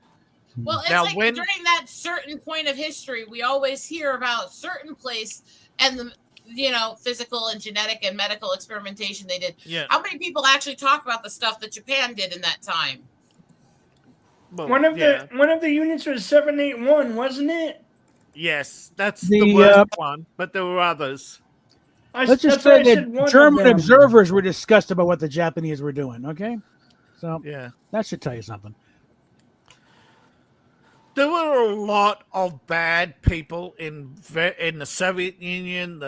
Well, it's during that certain point of history, we always hear about certain place and the physical and genetic and medical experimentation they did. Yeah. How many people actually talk about the stuff that Japan did in that time? Well, one of the units was 781, wasn't it? Yes, that's the worst one, but there were others. Let's just say that German observers were discussed about what the Japanese were doing. Okay, so that should tell you something. There were a lot of bad people in the Soviet Union,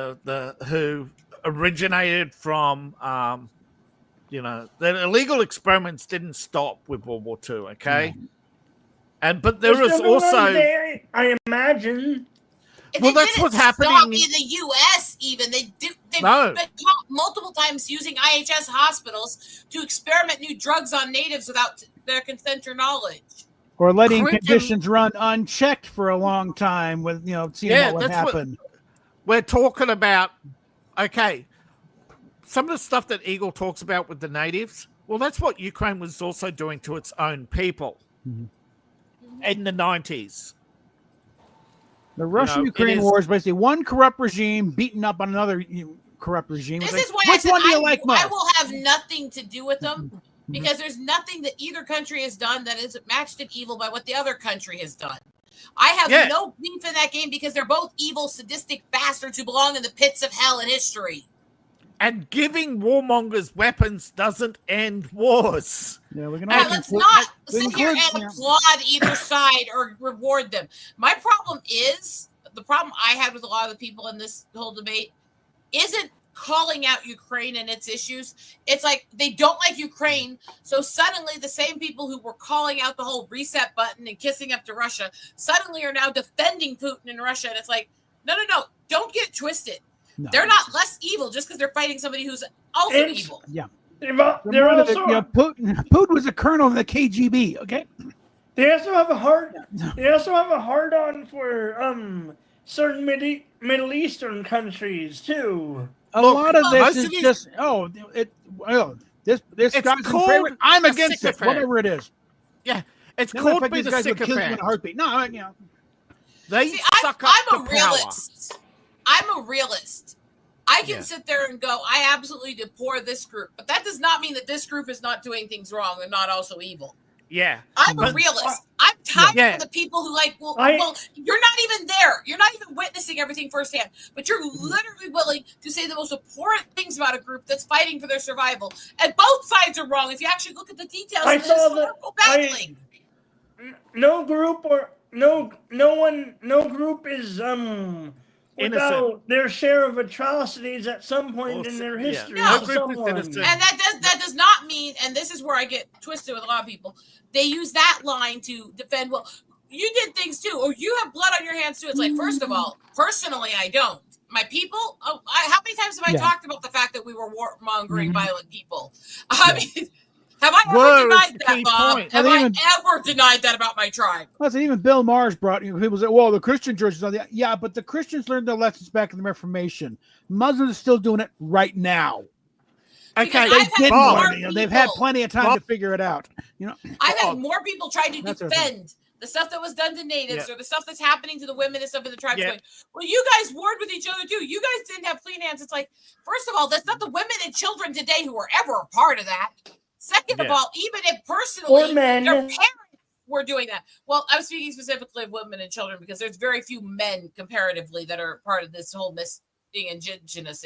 who originated from, the illegal experiments didn't stop with World War II. Okay, but there was also there, I imagine. Well, that's what's happening in the U.S. Even they've been caught multiple times using IHS hospitals to experiment new drugs on natives without their consent or knowledge. Or letting conditions run unchecked for a long time with, seeing what would happen. We're talking about, some of the stuff that Eagle talks about with the natives, well, that's what Ukraine was also doing to its own people in the 90s. The Russian-Ukraine war is basically one corrupt regime beating up on another corrupt regime. This is why I said I will have nothing to do with them. Because there's nothing that either country has done that is matched in evil by what the other country has done. I have no beef in that game because they're both evil, sadistic bastards who belong in the pits of hell in history. And giving warmongers weapons doesn't end wars. Yeah, we can let's not sit here and applaud either side or reward them. The problem I had with a lot of the people in this whole debate isn't calling out Ukraine and its issues. It's like they don't like Ukraine, so suddenly the same people who were calling out the whole reset button and kissing up to Russia suddenly are now defending Putin in Russia. And it's like, no, don't get it twisted. No, they're not less evil just because they're fighting somebody who's also evil. Yeah, Putin was a colonel in the KGB. Okay, they also have a hard on for certain Middle Eastern countries too. A lot of this is just this guy's in favor. I'm against it, whatever it is. Yeah, it's called being a sycophant. No, they suck up I'm a realist. Power. I'm a realist. I can sit there and go, I absolutely deplore this group, but that does not mean that this group is not doing things wrong and not also evil. Yeah, I'm a realist. I'm tired of the people who well, you're not even there. You're not even witnessing everything firsthand, but you're literally willing to say the most abhorrent things about a group that's fighting for their survival. And both sides are wrong if you actually look at the details of the historical battling. No group is without their share of atrocities at some point in their history. No. And that does not mean, and this is where I get twisted with a lot of people, they use that line to defend, well, you did things too, or you have blood on your hands too. It's like, first of all, personally, I don't. My people, how many times have I talked about the fact that we were warmongering violent people? I mean, have I ever denied that, Bob? Have I ever denied that about my tribe? Listen, even Bill Maher's brought people say, well, the Christian churches on the but the Christians learned their lessons back in the Reformation. Muslims are still doing it right now. Okay, they've had plenty of time to figure it out. I've had more people trying to defend the stuff that was done to natives or the stuff that's happening to the women and stuff in the tribes. Going, well, you guys warred with each other too. You guys didn't have clean hands. It's like, first of all, that's not the women and children today who were ever a part of that. Second of all, even if personally their parents were doing that. Well, I'm speaking specifically of women and children because there's very few men comparatively that are part of this whole being indigenous.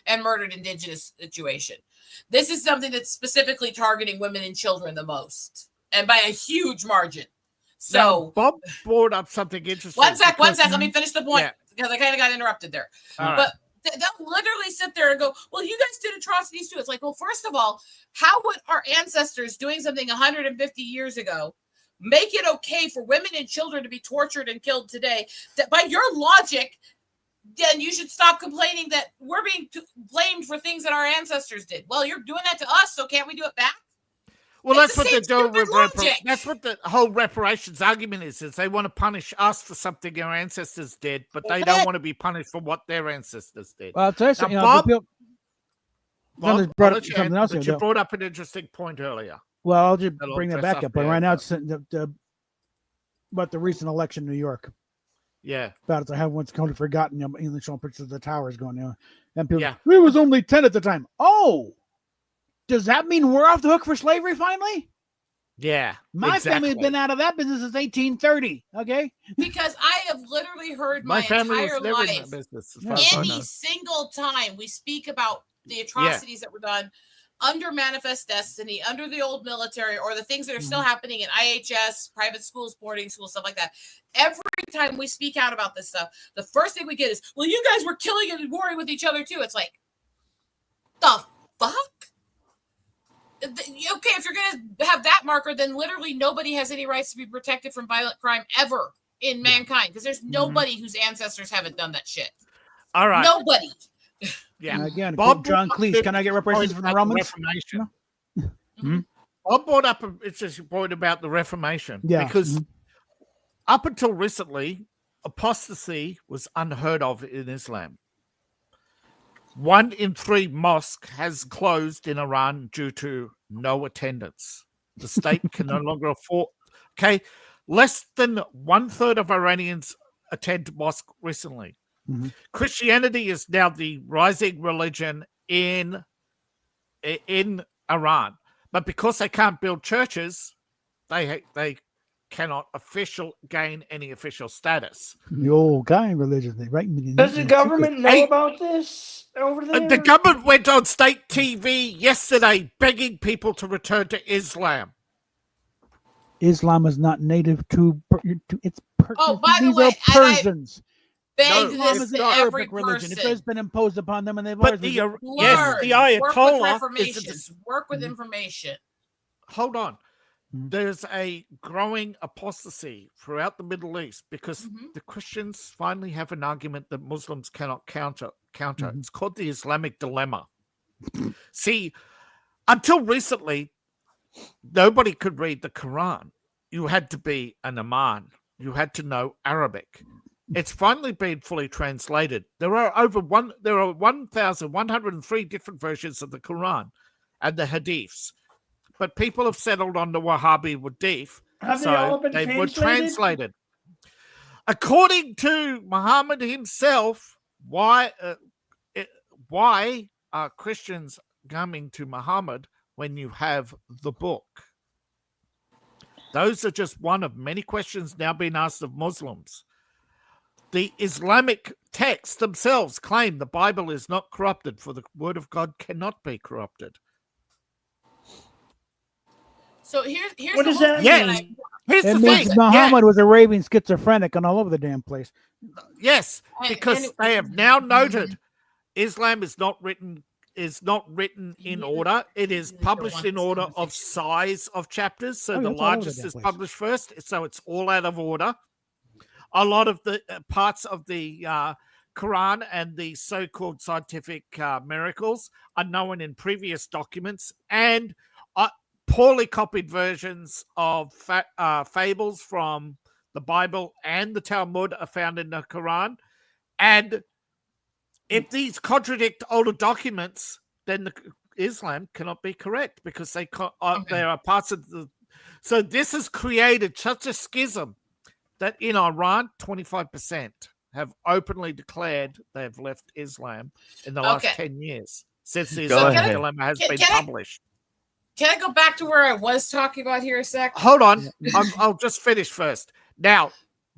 and murdered indigenous situation. This is something that's specifically targeting women and children the most, and by a huge margin. So now, Bob brought up something interesting. One sec. Let me finish the point because I kind of got interrupted there. All but they'll literally sit there and go, well, you guys did atrocities too. It's like, well, first of all, how would our ancestors doing something 150 years ago make it okay for women and children to be tortured and killed today? That by your logic, then you should stop complaining that we're being blamed for things that our ancestors did. Well, you're doing that to us, so can't we do it back? Well, that's what they're doing with that's what the whole reparations argument is they want to punish us for something our ancestors did, but they don't want to be punished for what their ancestors did. Well, I'll tell you something. Bob, you brought up an interesting point earlier. Well, I'll just bring that back up. But right now, it's about the recent election in New York. Yeah. About it. I have once totally forgotten. Showing pictures of the towers going down. And people, it was only 10 at the time. Oh, does that mean we're off the hook for slavery finally? Yeah. My family has been out of that business since 1830. Okay. Because I have literally heard my entire life, any single time we speak about the atrocities that were done under Manifest Destiny, under the old military, or the things that are still happening in IHS, private schools, boarding schools, stuff like that. Every time we speak out about this stuff, the first thing we get is, well, you guys were killing and warring with each other too. It's like, the fuck? Okay, if you're going to have that marker, then literally nobody has any rights to be protected from violent crime ever in mankind, because there's nobody whose ancestors haven't done that shit. All right. Nobody. Yeah. Again, Bob, John Cleese, can I get reparations from the Romans? Bob brought up an interesting point about the Reformation. Yeah. Because up until recently, apostasy was unheard of in Islam. 1 in 3 mosques has closed in Iran due to no attendance. The state can no longer afford. Okay, less than 1/3 of Iranians attend mosque recently. Christianity is now the rising religion in Iran, but because they can't build churches, they cannot gain any official status. The old guy religion thing, right? Does the government know about this over there? The government went on state TV yesterday begging people to return to Islam. Islam is not native to it's by the these way, are Persians. Islam is not Arabic religion. It has been imposed upon them, and they've always the Ayatollah work with information. Hold on. There's a growing apostasy throughout the Middle East because the Christians finally have an argument that Muslims cannot counter. It's called the Islamic dilemma. See, until recently, nobody could read the Quran. You had to be an imam. You had to know Arabic. It's finally been fully translated. There are 1,103 different versions of the Quran and the Hadiths. But people have settled on the Wahhabi Hadith, so they were translated. According to Muhammad himself, why are Christians coming to Muhammad when you have the book? Those are just one of many questions now being asked of Muslims. The Islamic texts themselves claim the Bible is not corrupted, for the word of God cannot be corrupted. So here's what does that mean? Here's the thing. Muhammad was a raving schizophrenic and all over the damn place. Yes, because they have now noted Islam is not written in order. It is published in order of size of chapters. So the largest is published first. So it's all out of order. A lot of the parts of the Quran and the so-called scientific miracles are known in previous documents, and poorly copied versions of fables from the Bible and the Talmud are found in the Quran. And if these contradict older documents, then Islam cannot be correct because there are parts of the. So this has created such a schism that in Iran, 25% have openly declared they have left Islam in the last 10 years since the Islamic dilemma has been published. Can I go back to where I was talking about here a sec? Hold on. I'll just finish first. Now,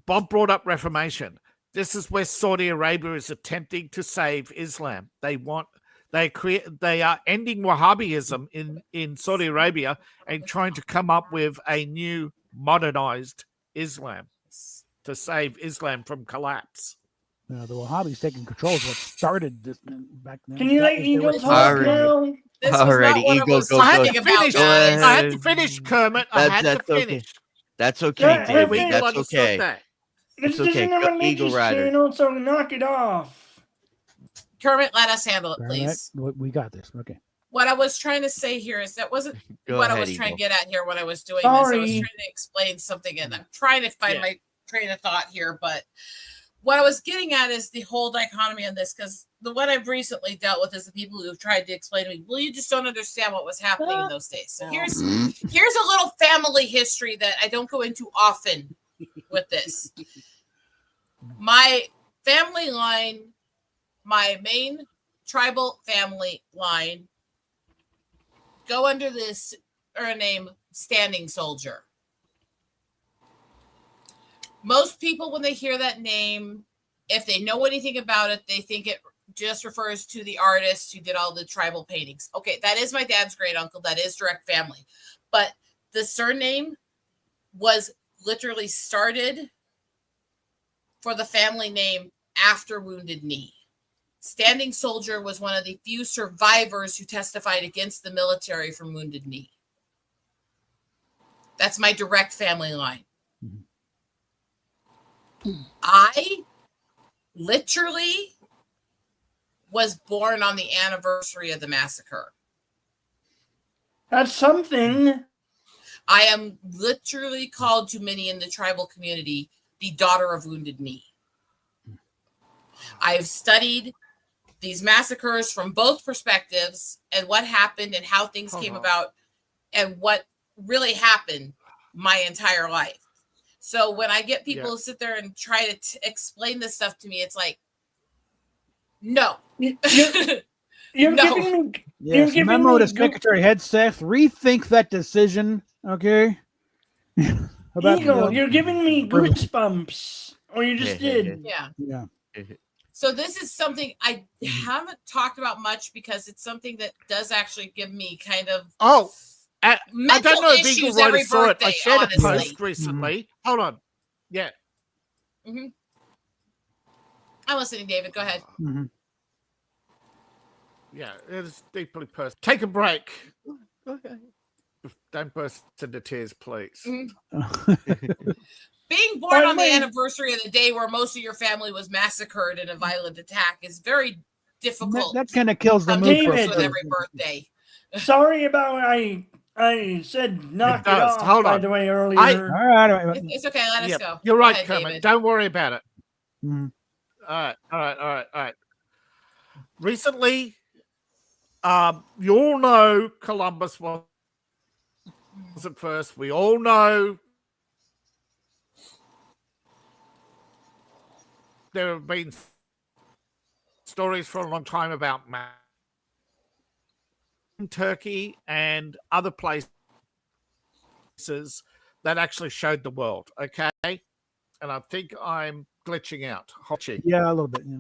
Bob brought up Reformation. This is where Saudi Arabia is attempting to save Islam. They are ending Wahhabism in Saudi Arabia and trying to come up with a new modernized Islam to save Islam from collapse. The Wahhabis taking control is what started this back then. Can you let Eagle talk Alright. now? This was Alrighty, not what Eagle, I was go, talking go. about, Go guys. I had to ahead. finish, Kermit. I had to That's okay. finish. That's okay, Yeah, David. we That's understood okay. that. This It's okay. isn't a Go, Eagle religious Rider. channel, so knock it off. Kermit, let us handle it, All please. right, we got this. Okay. What I was trying to say here is that wasn't Go what I ahead, was trying to Eagle. get at here when I was doing this. I was Sorry. trying to explain something, and I'm trying to find Yeah. my train of thought here. But what I was getting at is the whole dichotomy on this, because the one I've recently dealt with is the people who've tried to explain to me, well, you just don't understand what was happening in those days. So here's a little family history that I don't go into often with this. My family line, my main tribal family line, go under this name Standing Soldier. Most people, when they hear that name, if they know anything about it, they think it just refers to the artist who did all the tribal paintings. Okay, that is my dad's great uncle. That is direct family. But the surname was literally started for the family name after Wounded Knee. Standing Soldier was one of the few survivors who testified against the military from Wounded Knee. That's my direct family line. I literally was born on the anniversary of the massacre. That's something. I am literally called to many in the tribal community the daughter of Wounded Knee. I have studied these massacres from both perspectives and what happened and how things came about and what really happened my entire life. So when I get people who sit there and try to explain this stuff to me, it's like, no. You're No. giving me. Yes, giving memo me to good- Secretary Hegseth. Rethink that decision. Okay. About Eagle, the- you're giving me goosebumps. Or you just did. Yeah. yeah. So this is something I haven't talked about much because it's something that does actually give me kind of I mental don't know if Eagle issues every Rider saw it. birthday, I shared honestly. a post recently. Hold on. Yeah. I'm listening, David. Go ahead. Yeah, it is deeply personal. Take a break. Okay. Don't burst into tears, please. Being By born the on the way- anniversary of the day where most of your family was massacred in a violent attack is very difficult. That kind of kills the Come mood to for terms David. with every birthday. Sorry about I said knock it, does. off, Hold by on. the way, earlier. All right. It's okay. Let us Yep. go. You're Go right, ahead, Kermit. David. Don't worry about it. Mhm. All right. Recently, you all know Columbus was at first. We all know there have been stories for a long time about Turkey and other places that actually showed the world. Okay, and I think I'm glitching out. Yeah, a little bit. Yeah.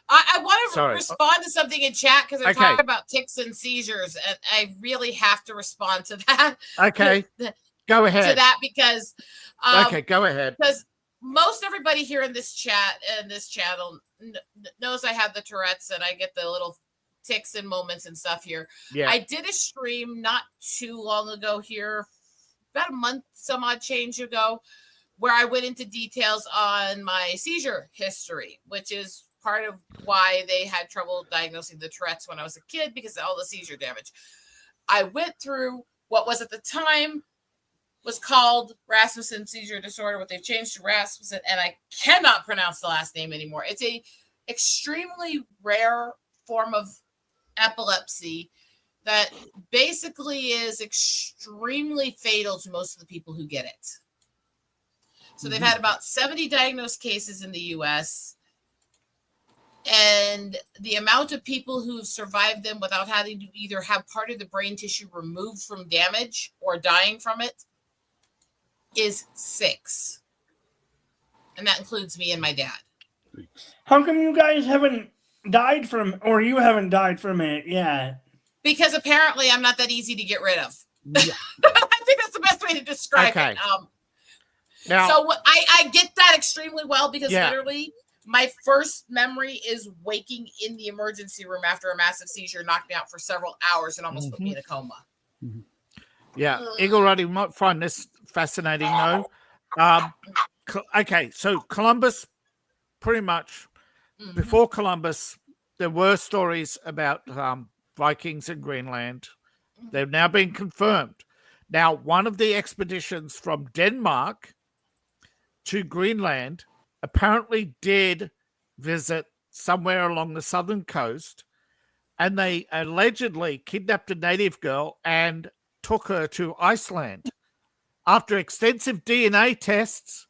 I want to Sorry. respond to something in chat because they're Okay. talking about tics and seizures, and I really have to respond to that. Okay, to go ahead. that because Okay, go ahead. because most everybody here in this chat and this channel knows I have the Tourette's and I get the little tics and moments and stuff here. Yeah. I did a stream not too long ago here, about a month, some odd change ago, where I went into details on my seizure history, which is part of why they had trouble diagnosing the Tourette's when I was a kid because of all the seizure damage. I went through what was at the time was called Rasmussen seizure disorder, what they've changed to Rasmussen, and I cannot pronounce the last name anymore. It's a extremely rare form of epilepsy that basically is extremely fatal to most of the people who get it. So they've had about 70 diagnosed cases in the US. And the amount of people who've survived them without having to either have part of the brain tissue removed from damage or dying from it is 6. And that includes me and my dad. How come you guys haven't died from, or you haven't died from it yet? Because apparently I'm not that easy to get rid of. Yeah. I think that's the best way to describe Okay. it. Now, So I get that extremely well because Yeah. literally my first memory is waking in the emergency room after a massive seizure knocked me out for several hours and almost put me in a coma. yeah, Eagle Ruddy might find this fascinating, though. Okay, so Columbus, pretty much Mhm. before Columbus, there were stories about Vikings in Greenland. They've now been confirmed. Now, one of the expeditions from Denmark to Greenland apparently did visit somewhere along the southern coast, and they allegedly kidnapped a native girl and took her to Iceland. After extensive DNA tests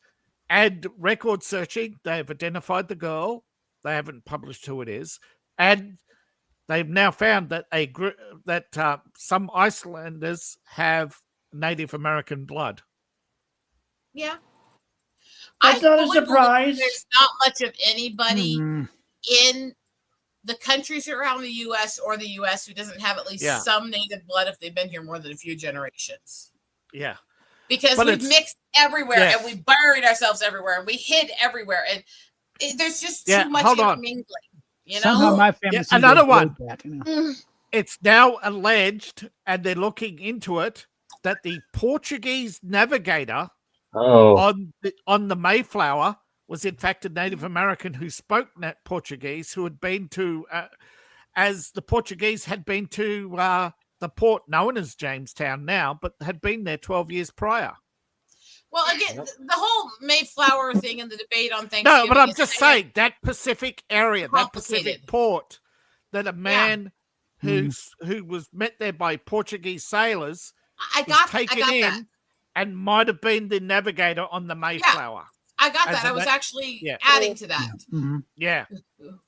and record searching, they have identified the girl. They haven't published who it is, and they've now found that some Icelanders have Native American blood. Yeah. That's not a fully believe surprise. There's not much of anybody Hmm. in the countries around the U.S. or the U.S. who doesn't have at least Yeah. some native blood if they've been here more than a few generations. Yeah, Because But we've it's- mixed everywhere Yeah. and we buried ourselves everywhere and we hid everywhere. And there's just Yeah, too much hold on. intermingling. You Somehow know? my family Yeah, seems to another avoid one. that, you know. Mm. it's now alleged, and they're looking into it, that the Portuguese navigator Oh, on the Mayflower was in fact a Native American who spoke Portuguese, who had been to, as the Portuguese had been to the port known as Jamestown now, but had been there 12 years prior. Well, again, the whole Mayflower thing and the debate on Thanksgiving. No, but I'm is just kind of saying that Pacific area, that Pacific complicated. port, that a man who was met there by Portuguese sailors I was got taken that. in and might have been the navigator on the Mayflower. I got As that. a I was ma- actually Yeah. adding to that. Hmm. Yeah,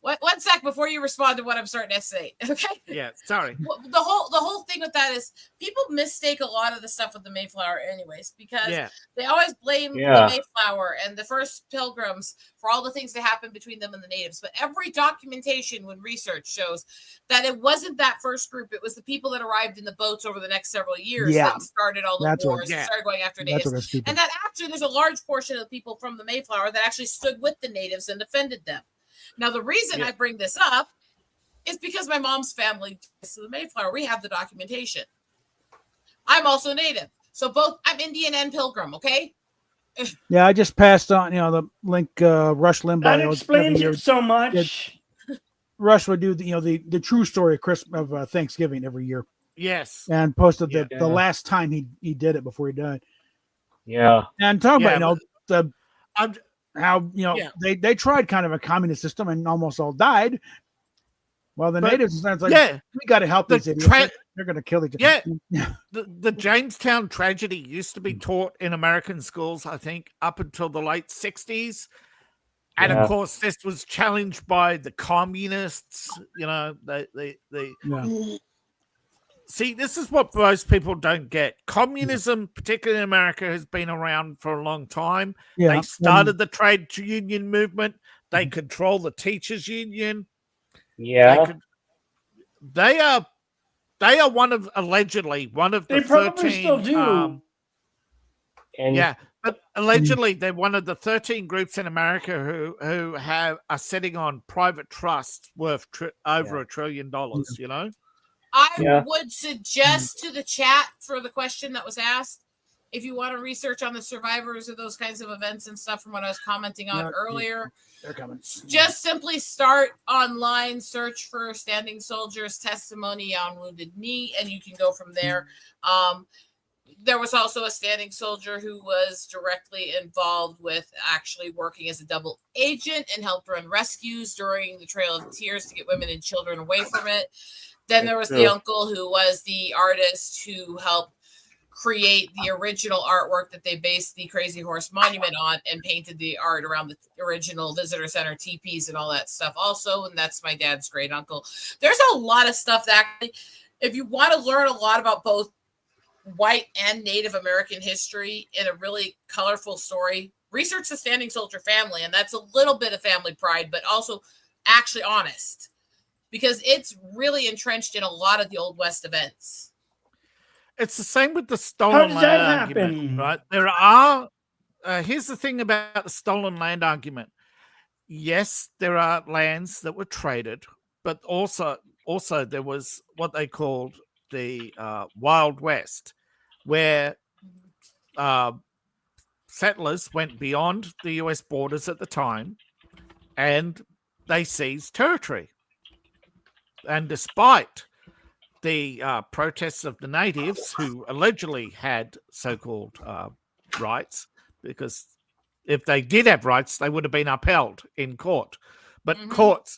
One sec before you respond to what I'm starting to say. Okay. yeah. Sorry. Well, the whole thing with that is people mistake a lot of the stuff with the Mayflower anyways because Yeah, they always blame Yeah. the Mayflower and the first pilgrims for all the things that happened between them and the natives. But every documentation when research shows that it wasn't that first group. It was the people that arrived in the boats over the next several years Yeah. that started all the That's what- wars Yeah. and started going after That's natives. what it's stupid. And that actually there's a large portion of the people from the Mayflower that actually stood with the natives and defended them. Now, the reason Yeah. I bring this up is because my mom's family ties to the Mayflower. We have the documentation. I'm also native. So both I'm Indian and Pilgrim, okay? Yeah, I just passed on, the link. Rush Limbaugh. That every explains year, it so much. Rush would do the true story of Christmas of Thanksgiving every year, yes. and posted Yeah. the last time he did it before he died. yeah. And talk Yeah, about I'm, how Yeah. they tried kind of a communist system and almost all died. Well, the But- natives, it's like, yeah, we got to help the these idiots. tra- They're going to kill each other. Yeah. the Jamestown tragedy used to be taught in American schools, I think, up until the late 60s. And Yeah. of course, this was challenged by the communists. They Yeah. see, this is what most people don't get. Communism, particularly in America, has been around for a long time. Yeah. They started the trade union movement. They control the teachers' union. Yeah. They are allegedly one of the They probably 13 still do. And yeah, but allegedly they're one of the 13 groups in America who are sitting on private trusts worth over $1 trillion. I Yeah. would suggest to the chat for the question that was asked, if you want to research on the survivors of those kinds of events and stuff from what I was commenting on Yeah. earlier, They're coming. just simply start online, search for Standing Soldier's testimony on Wounded Knee, and you can go from there. There was also a standing soldier who was directly involved with actually working as a double agent and helped run rescues during the Trail of Tears to get women and children away from it. Then there was the uncle who was the artist who helped create the original artwork that they based the Crazy Horse Monument on and painted the art around the original visitor center teepees and all that stuff also. And that's my dad's great uncle. There's a lot of stuff that actually, if you want to learn a lot about both white and Native American history in a really colorful story, Research the Standing Soldier family, and that's a little bit of family pride, but also actually honest, because it's really entrenched in a lot of the Old West events. It's the same with the How stolen does that land argument, happen? right? There are. Here's the thing about the stolen land argument. Yes, there are lands that were traded, but also there was what they called the Wild West, where settlers went beyond the US borders at the time and they seized territory. And despite the protests of the natives who allegedly had so-called rights, because if they did have rights, they would have been upheld in court. But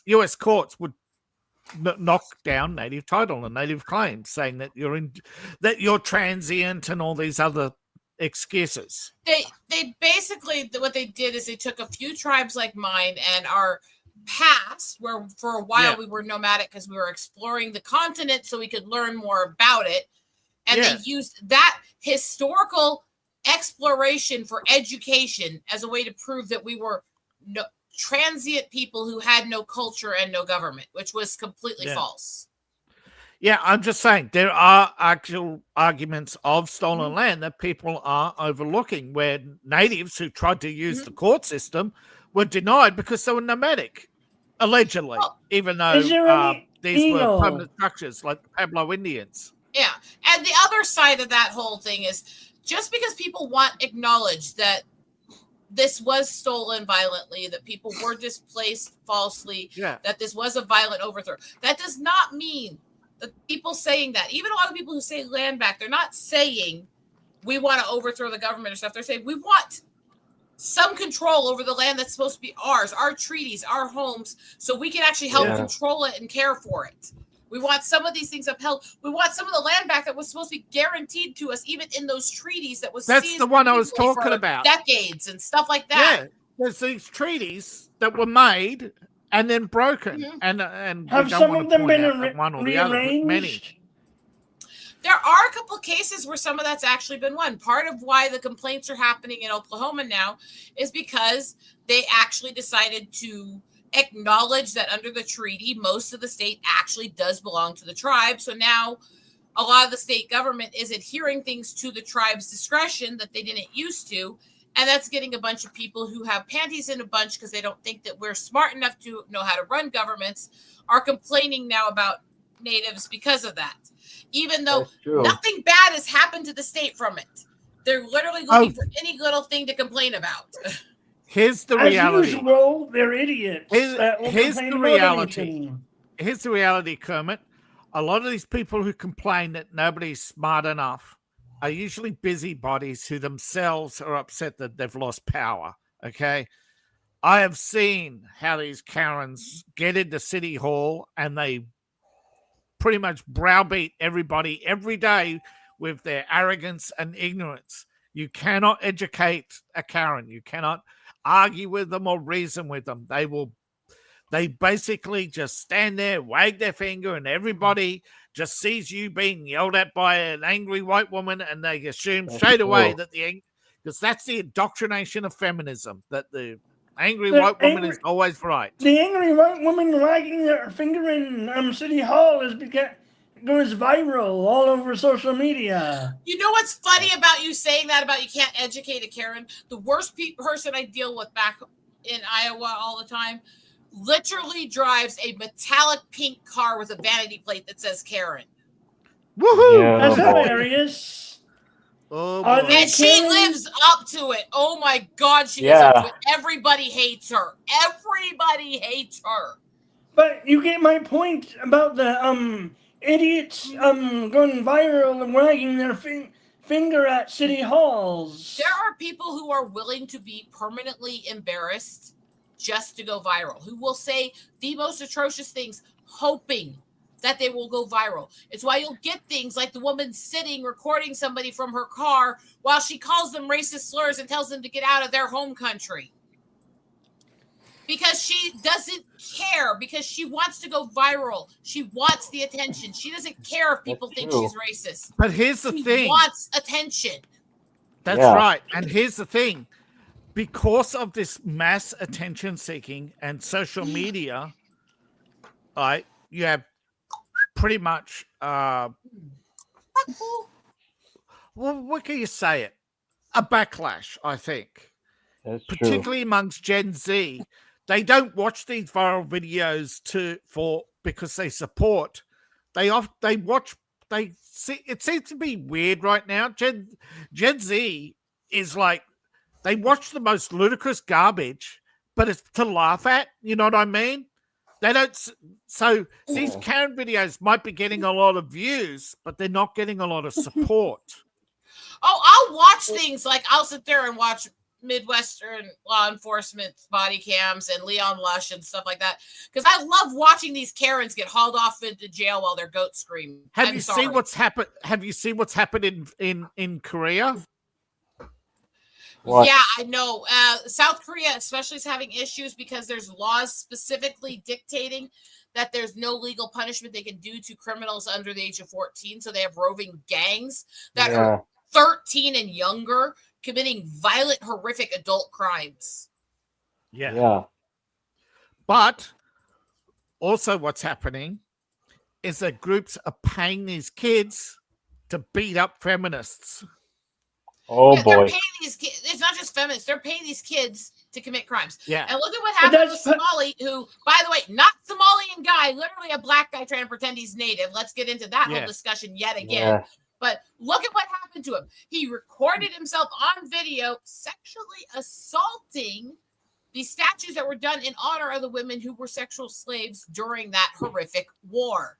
US courts would knock down native title and native claims, saying that you're transient and all these other excuses. They basically, what they did is they took a few tribes like mine and our past, where for a while we were nomadic because we were exploring the continent so we could learn more about it, and they used that historical exploration for education as a way to prove that we were transient people who had no culture and no government, which was completely false. Yeah, I'm just saying there are actual arguments of stolen land that people are overlooking, where natives who tried to use the court system were denied because they were nomadic, allegedly, even though these were permanent structures like the Pueblo Indians. Yeah, and the other side of that whole thing is just because people want acknowledge that this was stolen violently, that people were displaced falsely, that this was a violent overthrow, that does not mean the people saying that, even a lot of people who say land back, they're not saying we want to overthrow the government or stuff. They're saying we want some control over the land that's supposed to be ours, our treaties, our homes, so we can actually help control it and care for it. We want some of these things upheld. We want some of the land back that was supposed to be guaranteed to us, even in those treaties that was. That's the one I was talking about. Decades and stuff like that. Yeah, there's these treaties that were made and then broken, and have some of them been rearranged? Many. There are a couple of cases where some of that's actually been won. Part of why the complaints are happening in Oklahoma now is because they actually decided to acknowledge that under the treaty, most of the state actually does belong to the tribe. So now a lot of the state government is adhering things to the tribe's discretion that they didn't used to. And that's getting a bunch of people who have panties in a bunch because they don't think that we're smart enough to know how to run governments are complaining now about natives because of that. Even though nothing bad has happened to the state from it. They're literally looking for any little thing to complain about. Here's the reality. As usual, they're idiots. Here's the reality. Here's the reality, Kermit. A lot of these people who complain that nobody's smart enough are usually busybodies who themselves are upset that they've lost power. Okay. I have seen how these Karens get into City Hall and they pretty much browbeat everybody every day with their arrogance and ignorance. You cannot educate a Karen. You cannot argue with them or reason with them. They basically just stand there, wag their finger, and everybody just sees you being yelled at by an angry white woman, and they assume straight away that because that's the indoctrination of feminism, that the angry white woman is always right. The angry white woman wagging their finger in City Hall goes viral all over social media. You know what's funny about you saying that about you can't educate a Karen? The worst person I deal with back in Iowa all the time literally drives a metallic pink car with a vanity plate that says Karen. Woohoo! Yeah, That's hilarious. And she lives up to it. Oh my God, she lives up to it. Everybody hates her. Everybody hates her. But you get my point about the idiots going viral and wagging their finger at city halls. There are people who are willing to be permanently embarrassed just to go viral, who will say the most atrocious things, hoping that they will go viral. It's why you'll get things like the woman sitting, recording somebody from her car while she calls them racist slurs and tells them to get out of their home country. Because she doesn't care, because she wants to go viral. She wants the attention. She doesn't care if people think she's racist. But here's the thing. She wants attention. That's right. And here's the thing. because of this mass attention seeking and social media, right? You have pretty much, well, what can you say it? A backlash, I think. That's true. Particularly amongst Gen Z. They don't watch these viral videos because they support. They see it seems to be weird right now. Gen Z is like they watch the most ludicrous garbage, but it's to laugh at. You know what I mean? They don't. So these Karen videos might be getting a lot of views, but they're not getting a lot of support. Oh, I'll watch things like I'll sit there and watch Midwestern law enforcement body cams and Leon Lush and stuff like that because I love watching these Karens get hauled off into jail while their goats scream. Have you seen what's happened? Have you seen what's happened in Korea? What? Yeah, I know. South Korea especially is having issues because there's laws specifically dictating that there's no legal punishment they can do to criminals under the age of 14. So they have roving gangs that are 13 and younger committing violent, horrific adult crimes. Yeah. But also what's happening is that groups are paying these kids to beat up feminists. Oh, They're boy. paying these kids. It's not just feminists. They're paying these kids to commit crimes. Yeah. And look at what happened with Somali, who, by the way, not Somalian guy, literally a black guy trying to pretend he's native. Let's get into that whole discussion yet again. Yeah. But look at what happened to him. He recorded himself on video sexually assaulting the statues that were done in honor of the women who were sexual slaves during that horrific war.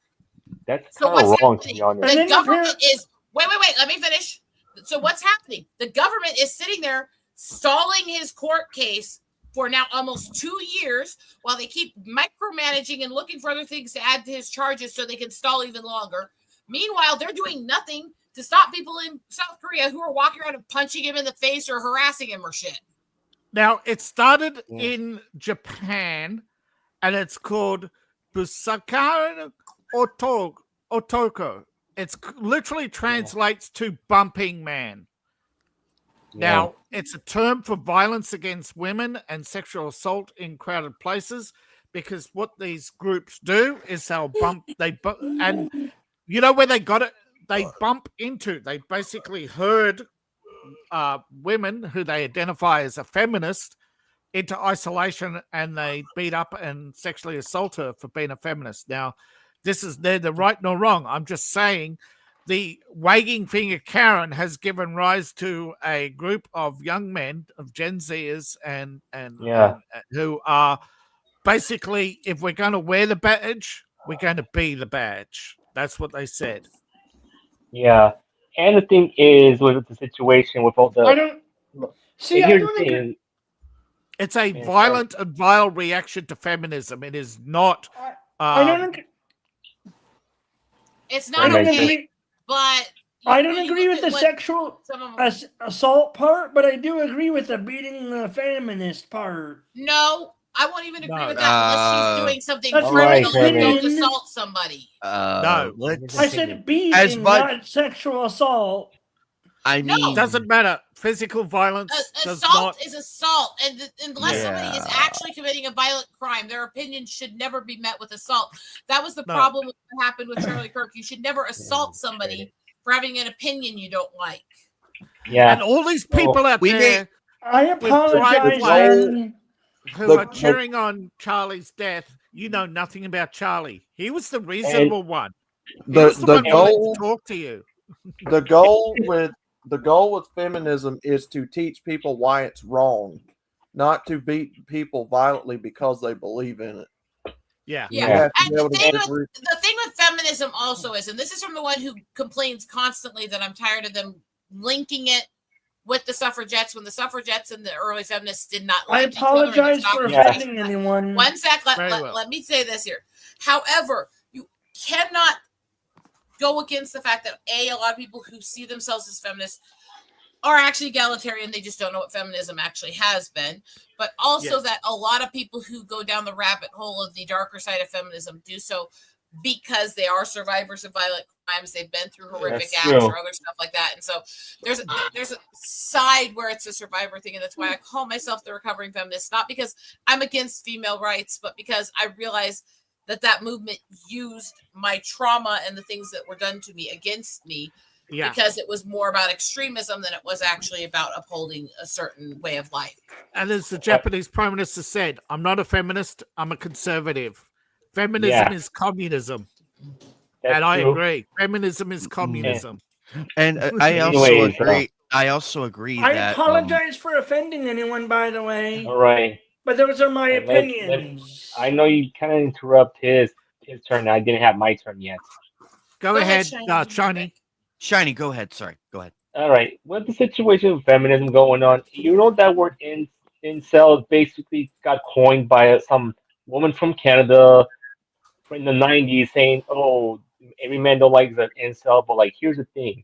That's So kind of what's wrong, happening? to be honest. The government is wait, let me finish. So what's happening? The government is sitting there stalling his court case for now almost 2 years while they keep micromanaging and looking for other things to add to his charges so they can stall even longer. Meanwhile, they're doing nothing to stop people in South Korea who are walking around and punching him in the face or harassing him or shit. Now, it started in Japan, and it's called Busakan Otoko. It literally translates to bumping man. Now, it's a term for violence against women and sexual assault in crowded places because what these groups do is they'll and you know where they got it? They bump into, they basically herd women who they identify as a feminist into isolation and they beat up and sexually assault her for being a feminist. Now, this is neither right nor wrong. I'm just saying the wagging finger Karen has given rise to a group of young men, of Gen Zers and who are basically, if we're going to wear the badge, we're going to be the badge. That's what they said. Yeah. And the thing is, with the situation with all the... I don't agree. It's a violent and vile reaction to feminism. It is not... I don't agree. It's not okay, but... I don't agree with the sexual assault part, but I do agree with the beating the feminist part. No, I won't even agree with that unless she's doing something criminal and don't assault somebody. No. I said beating, not sexual assault. I mean, it doesn't matter. Physical violence assault is assault, and unless somebody is actually committing a violent crime, their opinion should never be met with assault. That was the problem with what happened with Charlie Kirk. You should never assault somebody for having an opinion you don't like. Yeah, and all these people out there, I apologize, who are cheering on Charlie's death. You know nothing about Charlie. He was the reasonable one. The goal to talk to you. The goal with feminism is to teach people why it's wrong, not to beat people violently because they believe in it. Yeah. And the thing with feminism also is, and this is from the one who complains constantly that I'm tired of them linking it with the suffragettes when the suffragettes and the early feminists did not like each other. I apologize for offending anyone. One sec, let me say this here. However, you cannot go against the fact that a lot of people who see themselves as feminists are actually egalitarian. They just don't know what feminism actually has been. But also that a lot of people who go down the rabbit hole of the darker side of feminism do so because they are survivors of violent crimes. They've been through horrific That's acts true. or other stuff like that. And so there's a side where it's a survivor thing. And that's why I call myself the recovering feminist, not because I'm against female rights, but because I realize that movement used my trauma and the things that were done to me against me. Yeah. Because it was more about extremism than it was actually about upholding a certain way of life. And as the Japanese Prime Minister said, I'm not a feminist, I'm a conservative. Feminism is communism. That's and I true. agree. Feminism is communism. And I also Anyways, agree. I also agree I that apologize for offending anyone, by the way. All right. But those are my And opinions. I know you kind of interrupt his turn. I didn't have my turn yet. Go ahead, Shiny. Shiny, go ahead. Sorry, go ahead. All right. With the situation of feminism going on, you know that word incel basically got coined by some woman from Canada in the 90s saying, oh, every man don't like the incel. But like, here's the thing.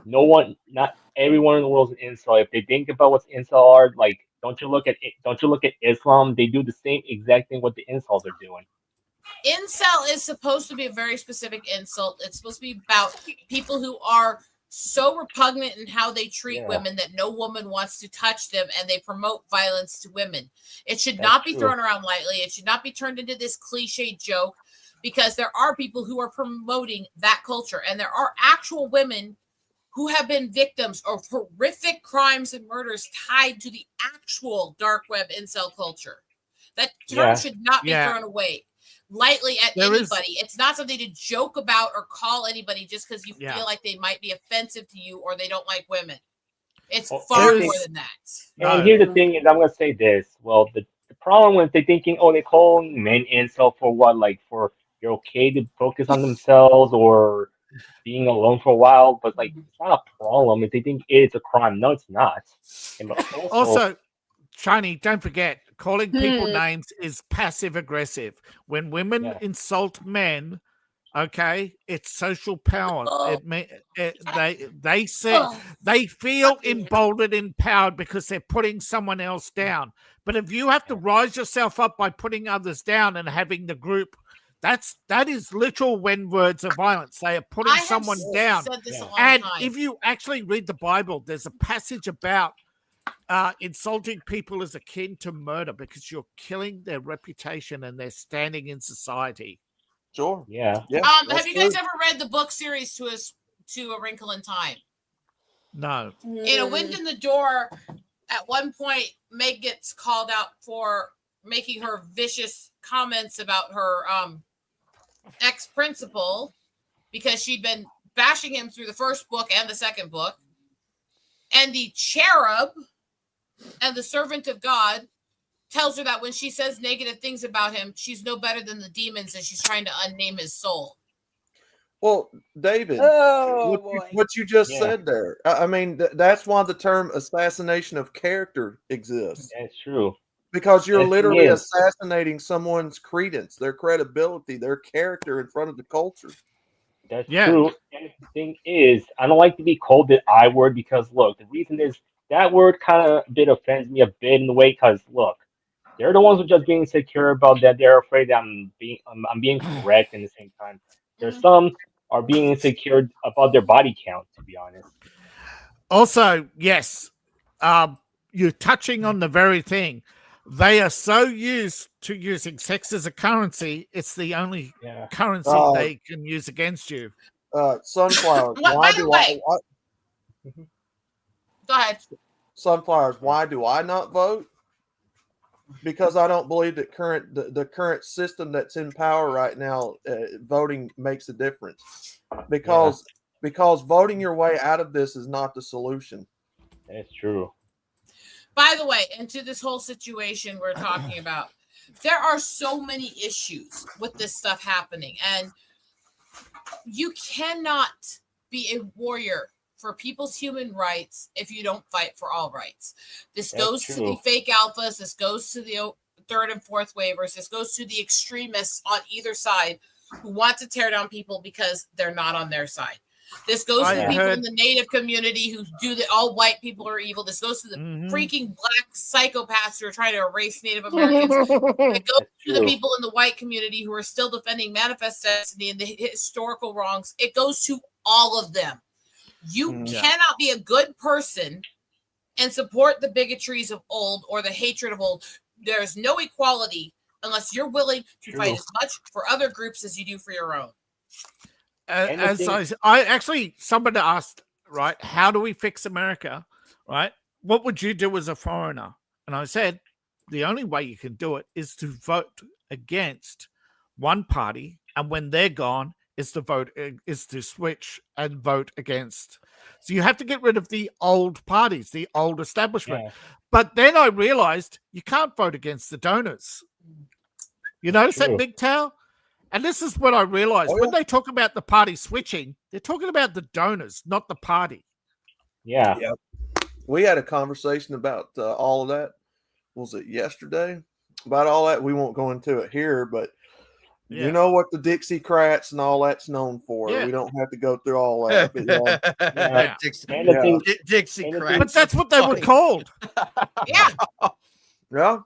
Not everyone in the world is an incel. If they think about what incel are, like, don't you look at Islam? They do the same exact thing what the incels are doing. Incel is supposed to be a very specific insult. It's supposed to be about people who are so repugnant in how they treat women that no woman wants to touch them, and they promote violence to women. It should not be thrown around lightly. It should not be turned into this cliche joke, because there are people who are promoting that culture, and there are actual women who have been victims of horrific crimes and murders tied to the actual dark web incel culture. That term should not be thrown away lightly at anybody. It's not something to joke about or call anybody just because you feel like they might be offensive to you or they don't like women. It's far more than that. And here's the thing is, I'm going to say this. Well, the problem with they thinking, oh, they call men incel for what? Like, for you're okay to focus on themselves or being alone for a while, but like, it's not a problem if they think it's a crime. No, it's not. And also, Shiny, don't forget, calling people names is passive aggressive. When women insult men, okay, it's social power. They feel emboldened, empowered because they're putting someone else down. But if you have to rise yourself up by putting others down and having the group, that is literal when words of violence. They are putting someone down. And if you actually read the Bible, there's a passage about insulting people is akin to murder because you're killing their reputation and their standing in society. Sure. Yeah. Have you guys ever read the book series to A Wrinkle in Time? No. In A Wind in the Door, at one point, Meg gets called out for making her vicious comments about her ex-principal because she'd been bashing him through the first book and the second book. And the cherub and the servant of God tells her that when she says negative things about him, she's no better than the demons and she's trying to unname his soul. Well, David, what you just said there, I mean, that's why the term assassination of character exists. That's true. Because you're literally assassinating someone's credence, their credibility, their character in front of the culture. That's true. And the thing is, I don't like to be called the I word because, look, the reason is that word kind of offends me a bit in the way because, look, they're the ones who are just being insecure about that. They're afraid that I'm being correct in the same time. There's some are being insecure about their body count, to be honest. Also, yes, you're touching on the very thing. They are so used to using sex as a currency, it's the only currency they can use against you. Sunflowers. Go ahead. Sunflowers, why do I not vote? Because I don't believe that the current system that's in power right now, voting makes a difference. Because voting your way out of this is not the solution. That's true. By the way, into this whole situation we're talking about, there are so many issues with this stuff happening, and you cannot be a warrior for people's human rights if you don't fight for all rights. This goes to the fake alphas. This goes to the third and fourth waivers. This goes to the extremists on either side who want to tear down people because they're not on their side. This goes to the people heard- in the Native community who do that. All white people are evil. This goes to the freaking black psychopaths who are trying to erase Native Americans. It goes to the people in the white community who are still defending manifest destiny and the historical wrongs. It goes to all of them. You cannot be a good person and support the bigotries of old or the hatred of old. There's no equality unless you're willing to fight as much for other groups as you do for your own. I actually, somebody asked, right, how do we fix America, right? What would you do as a foreigner? And I said, the only way you can do it is to vote against one party, and when they're gone, is to switch and vote against. So you have to get rid of the old parties, the old establishment. Yeah. But then I realized you can't vote against the donors. You notice that, Big Tao? And this is what I realized. When they talk about the party switching, they're talking about the donors, not the party. Yeah. Yep. We had a conversation about all of that. Was it yesterday? About all that. We won't go into it here, but you know what the Dixiecrats and all that's known for. Yeah. We don't have to go through all that. But, Yeah. Dixiecrats. But that's what they were called. Yeah. Yeah.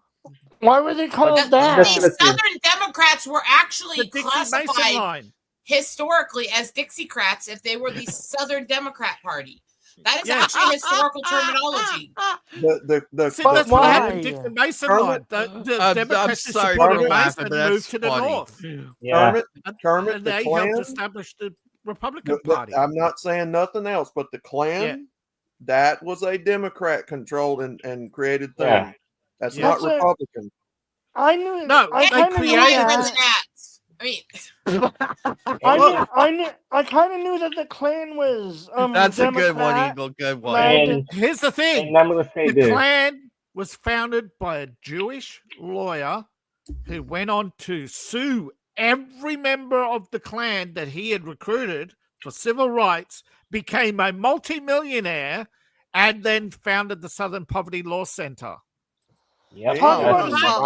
Why were they called that? These Southern Democrats were actually The Dixie Mason classified line. historically as Dixiecrats if they were the Southern Democrat Party. That is actually historical terminology. See, that's what happened. why? Dixie Mason Kermit? line. The I'm Democrats who sorry supported for laughing, Mason but that's moved to the funny. north. Yeah. Kermit, And the they Klan. helped establish the Republican Party. I'm not saying nothing else, but the Klan, that was a Democrat controlled and created thing. Yeah. That's Yeah. not Republican. I knew. No, I they kind of knew created that. I mean, I kind of knew that the Klan was. That's a good one, Democrat. Eagle. Good one. Right. And, Here's the thing. and I'm going to say The this. Klan was founded by a Jewish lawyer who went on to sue every member of the Klan that he had recruited for civil rights, became a multimillionaire, and then founded the Southern Poverty Law Center. Yep. Talk that's about- the Talk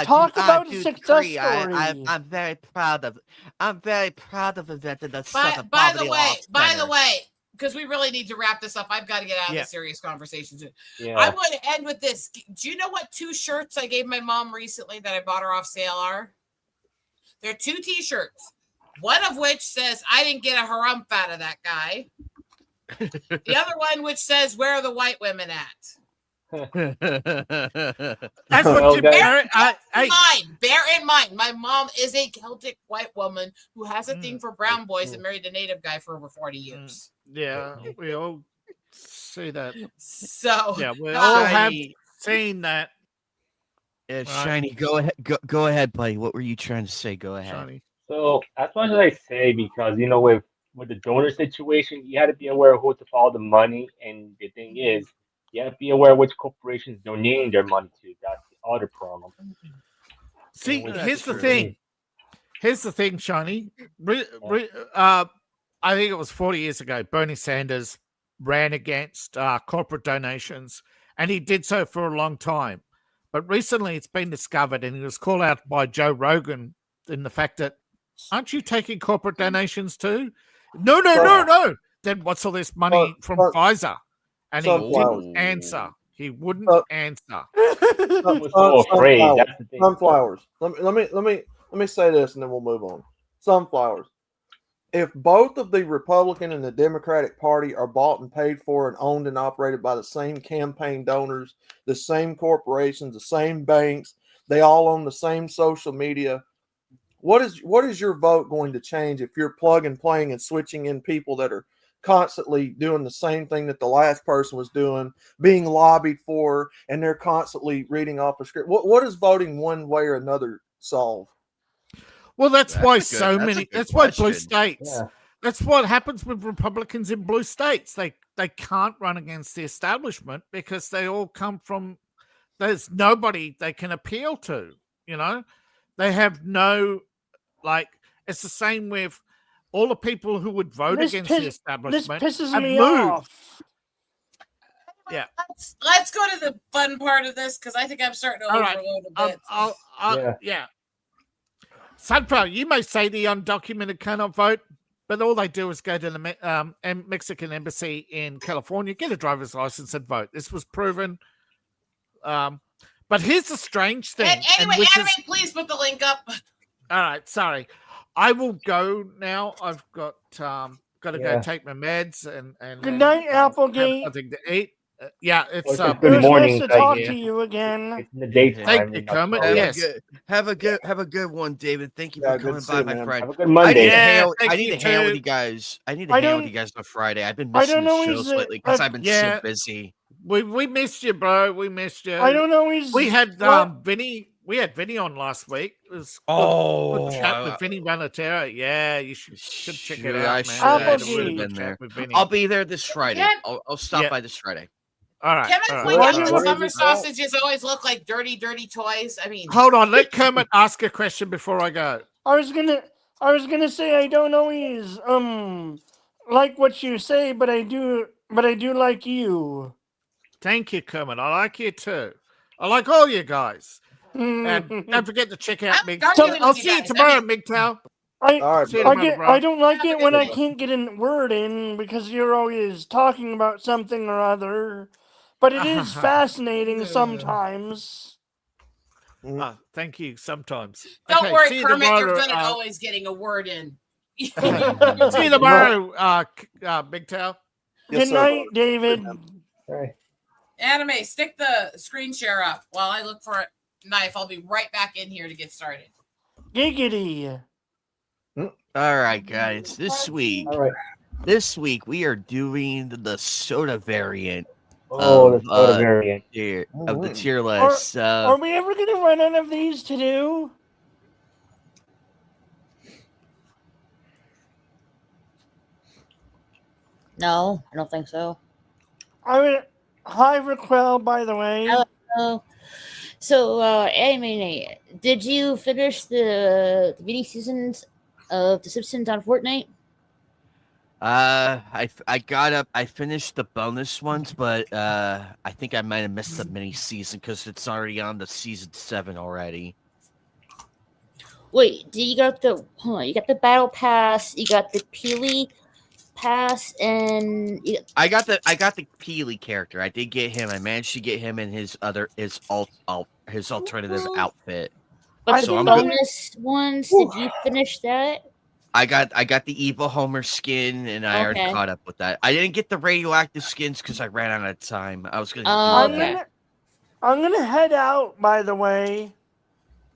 problem. Talk about a success story. I'm very proud of. I'm very proud of inventing the by Southern the Poverty way, Law by Center. the way, because we really need to wrap this up. I've got to get out of Yeah. the serious conversation soon. Yeah. I'm going to end with this. Do you know what 2 shirts I gave my mom recently that I bought her off sale are? They're 2 T-shirts. One of which says, "I didn't get a harump out of that guy." The other one which says, "Where are the white women at?" That's Well, what you that- Bear in mind, my mom is a Celtic white woman who has a thing for brown boys and married a native guy for over 40 years. Yeah, we all see that. So Yeah, we all have Shiny. seen that. Yeah, Right. Shiny, go ahead. Go ahead, buddy. What were you trying to say? Go ahead. Johnny. So as much as I say, because with the donor situation, you had to be aware of who to follow the money, and the thing is, you have to be aware of which corporations donating their money to. That's the other problem. See, Well, here's that's the true. thing. Here's the thing, Shiny. I think it was 40 years ago, Bernie Sanders ran against corporate donations, and he did so for a long time. But recently it's been discovered, and he was called out by Joe Rogan in the fact that, aren't you taking corporate donations too? No. Then what's all this money from Pfizer? And he Sunflowers. didn't answer. He wouldn't answer. I was so afraid. That's the thing. Sunflowers. Let me say this, and then we'll move on. Sunflowers. If both of the Republican and the Democratic Party are bought and paid for and owned and operated by the same campaign donors, the same corporations, the same banks, they all own the same social media, what is your vote going to change if you're plug and playing and switching in people that are constantly doing the same thing that the last person was doing, being lobbied for, and they're constantly reading off a script? What does voting one way or another solve? Well, that's That's why a good- so that's a many. good That's why blue question. states. Yeah. That's what happens with Republicans in blue states. They can't run against the establishment because they all come from. There's nobody they can appeal to. You know, they have no like. It's the same with all the people who would vote This against piss- the This establishment. pisses have me moved. off. Yeah. Let's go to the fun part of this because I think I'm starting to All right. overload a bit. Yeah. Sunflower, you may say the undocumented cannot vote, but all they do is go to the Mexican embassy in California, get a driver's license, and vote. This was proven. But here's the strange thing. Anyway, Anime, please put the link up. All right, sorry. I will go now. I've got to go take my meds and Good night, have Applegate. something to eat. Yeah, it's Well, it's It good was morning. nice to talk here. to you again. It's in the daytime. Thank you, not Kermit. tomorrow. Yes. Have a good one, David. Thank you Yeah, for good coming to see by, you, my man. friend. Have a good Monday. thank I need you to hang out with too. you guys. I need to I hang out don't- with you guys on Friday. I've been I missing don't the always, shows lately because I've been yeah. so busy. We missed you, bro. We missed you. I don't always. We had What? Vinny. We had Vinny on last week. It was good, Oh, good chat with Vinny Vanatera. Yeah, you should check it out, I man. should have Applegate. been there. With Vinny. I'll be there this Friday. Yeah. I'll stop Yeah. by this Friday. All right. Can all I right. point Why out do that you- summer sausages always look like dirty, dirty toys? I mean, Hold on. Let Kermit ask a question before I go. I was gonna say I don't always like what you say, but I do like you. Thank you, Kermit. I like you too. I like all you guys. And don't forget to check out I'm Mig. arguing I'll with see you you guys. tomorrow, I mean- MGTOW. All right, See you brother. tomorrow, bro. I don't like Have a it good when I day. can't get a word in because you're always talking about something or other. But it is fascinating sometimes. Thank you. Sometimes. don't Okay, worry, see you Kermit. You're tomorrow, good at always getting a word in. see you tomorrow, Big Tao. Yes, Good sir. night, David. All right. Anime, stick the screen share up while I look for a knife. I'll be right back in here to get started. Giggity. All right, guys. This week All right. we are doing the soda variant Oh, the soda uh, variant. of the tier Are, list. are we ever gonna run out of these to do? No, I don't think so. Hi, Raquel, by the way. Hello. So, Anime, did you finish the mini seasons of The Simpsons on Fortnite? I got up. I finished the bonus ones, but I think I might have missed the mini season because it's already on the season 7 already. Wait, you got the you got the battle pass, you got the Peely pass, and I got the Peely character. I did get him. I managed to get him in his alternative outfit. but I the think bonus ones, did you finish that? I got the evil Homer skin, and I already Okay. caught up with that. I didn't get the radioactive skins because I ran out of time. I was gonna. Oh, do okay. that. I'm gonna head out, by the way.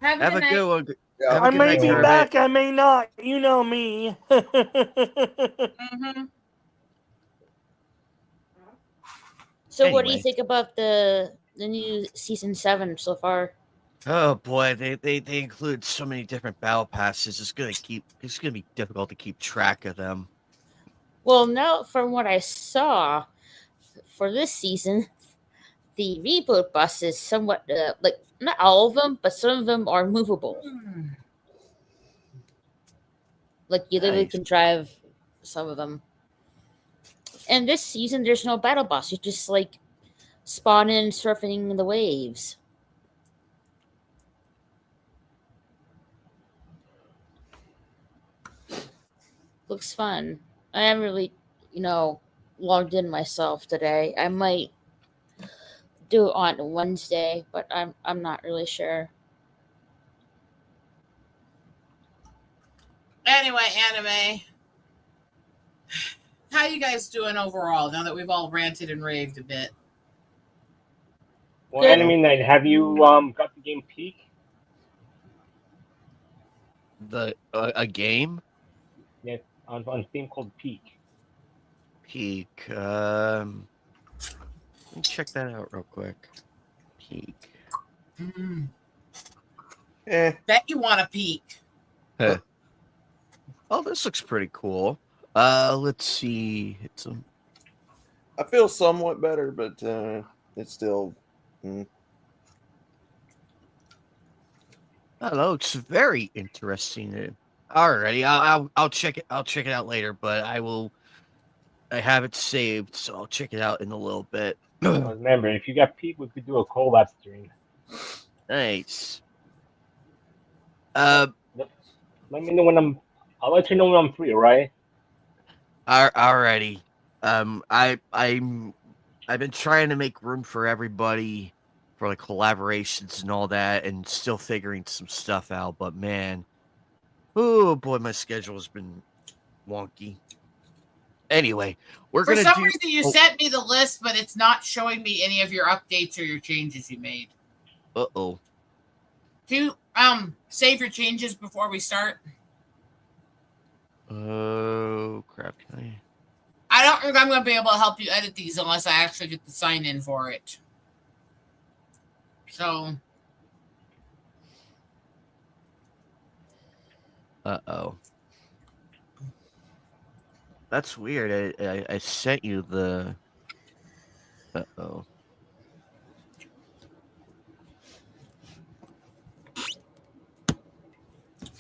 Have Have a night. good one. Yeah. Have a I good may night, be Kermit. back, I may not. You know me. Mhm. So, what do you Anyway. think about the new season 7 so far? Oh boy, they include so many different battle passes. It's gonna be difficult to keep track of them. Well, now from what I saw for this season, the reboot bus is somewhat like not all of them, but some of them are movable. Like you literally Nice. can drive some of them. And this season, there's no battle boss. You just like spawn in surfing the waves. Looks fun. I haven't really, logged in myself today. I might do it on Wednesday, but I'm not really sure. Anyway, Anime, how you guys doing overall now that we've all ranted and raved a bit? Well, Good. Enemy Night, have you got the game Peak? A game Yes, on Steam called Peak. peak. Let me check that out real quick. Peak. Bet you want to peek. Oh, this looks pretty cool. Let's see. I feel somewhat better, but it's still. Oh, that looks very interesting. Alrighty, I'll check it. I'll check it out later, but I have it saved, so I'll check it out in a little bit. Remember, if you got Peak, we could do a collab stream. Nice. Let me know when I'll let you know when I'm free, all right? Alrighty. I've been trying to make room for everybody for like collaborations and all that, and still figuring some stuff out. But man, oh boy, my schedule has been wonky. Anyway, we're For gonna some do. reason, you sent me the list, but it's not showing me any of your updates or your changes you made. Oh. Do you, save your changes before we start? Oh crap! Can I don't think I'm going to be able to help you edit these unless I actually get the sign in for it. So. Oh. That's weird. I sent you the. Oh.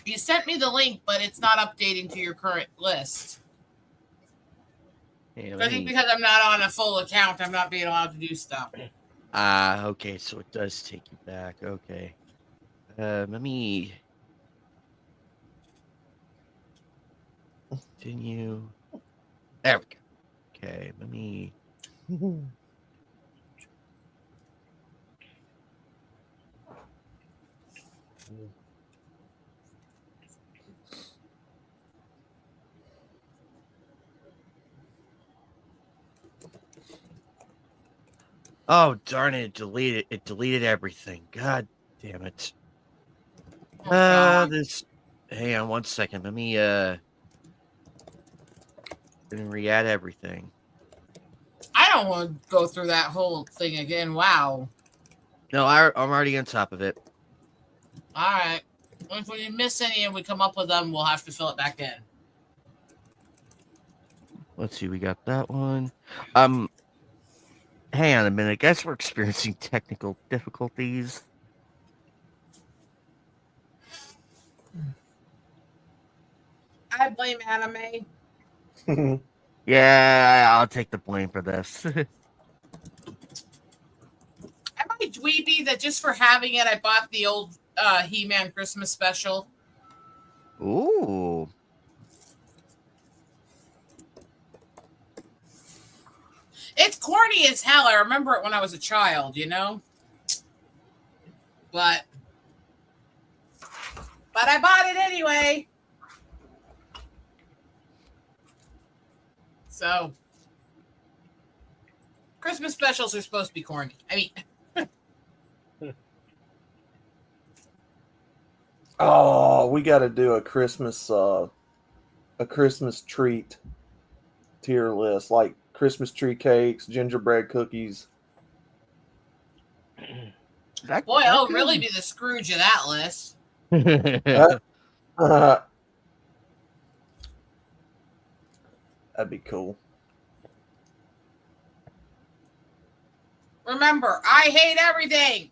You sent me the link, but it's not updating to your current list. Yeah, I think because I'm not on a full account, I'm not being allowed to do stuff. Okay, so it does take you back. Okay. Let me continue. There we go. Okay, let me. Oh darn it! It deleted everything. God damn it. This. Hang on 1 second. Let me re-add everything. I don't want to go through that whole thing again. Wow. No, I'm already on top of it. All right. If we miss any and we come up with them, we'll have to fill it back in. Let's see. We got that one. Hang on a minute. I guess we're experiencing technical difficulties. I blame anime. Yeah, I'll take the blame for this. Am I dweeby that just for having it, I bought the old He-Man Christmas special? Ooh. It's corny as hell. I remember it when I was a child, you know? But I bought it anyway. So, Christmas specials are supposed to be corny. I mean, Oh, we got to do a Christmas treat tier list, like Christmas tree cakes, gingerbread cookies. boy, I'll really be the Scrooge of that list. That'd be cool. Remember, I hate everything.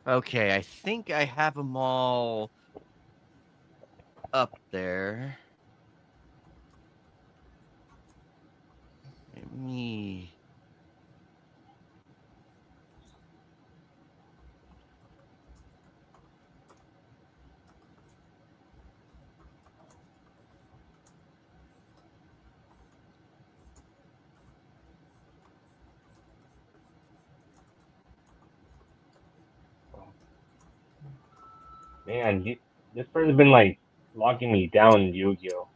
Okay, I think I have them all up there. Let me. Man, this person's been like locking me down in Yu-Gi-Oh.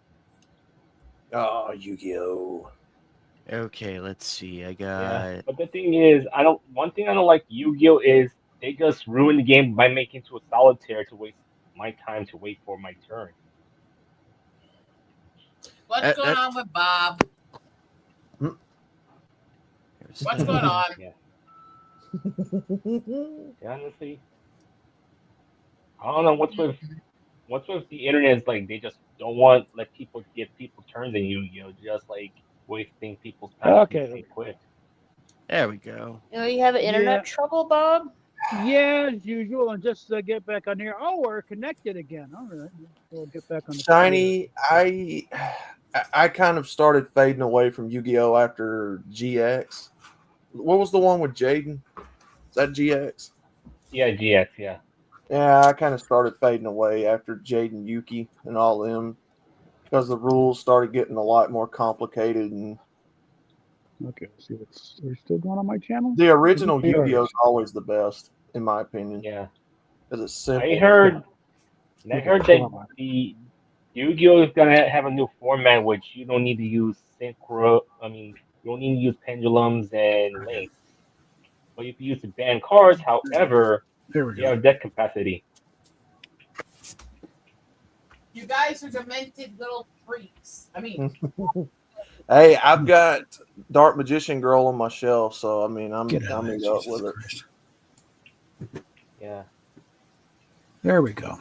Oh, Yu-Gi-Oh. Okay, let's see. I got. Yeah, but the thing is, One thing I don't like Yu-Gi-Oh is they just ruin the game by making it to a solitaire to waste my time to wait for my turn. What's going on with Bob? What's going on? Yeah. Honestly, I don't know what's with the internet is like they just don't want let people get people turns in Yu-Gi-Oh, just like wasting people's time so Okay. they quit. There we go. You have internet Yeah. trouble, Bob? Yeah, as usual. And just get back on here. Oh, we're connected again. All right. We'll get back on the Shiny, I kind of started fading away from Yu-Gi-Oh after GX. What was the one with Jaden? Is that GX? Yeah, GX, yeah. Yeah, I kind of started fading away after Jaden Yuki and all them because the rules started getting a lot more complicated, and Okay, let's see what's they're still going on my channel. the original There it Yu-Gi-Oh is is. always the best, in my opinion, Yeah. because it's simple. I heard Okay, that hold on. the Yu-Gi-Oh is gonna have a new format which you don't need to use synchro. I mean, you don't need to use pendulums and links, but if you use the banned cards, however, There we you go. have deck capacity. You guys are demented little freaks. I mean, Hey, I've got Dark Magician Girl on my shelf, so I mean, I'm Get out of eat there, up Jesus with it. Christ. Yeah. There we go.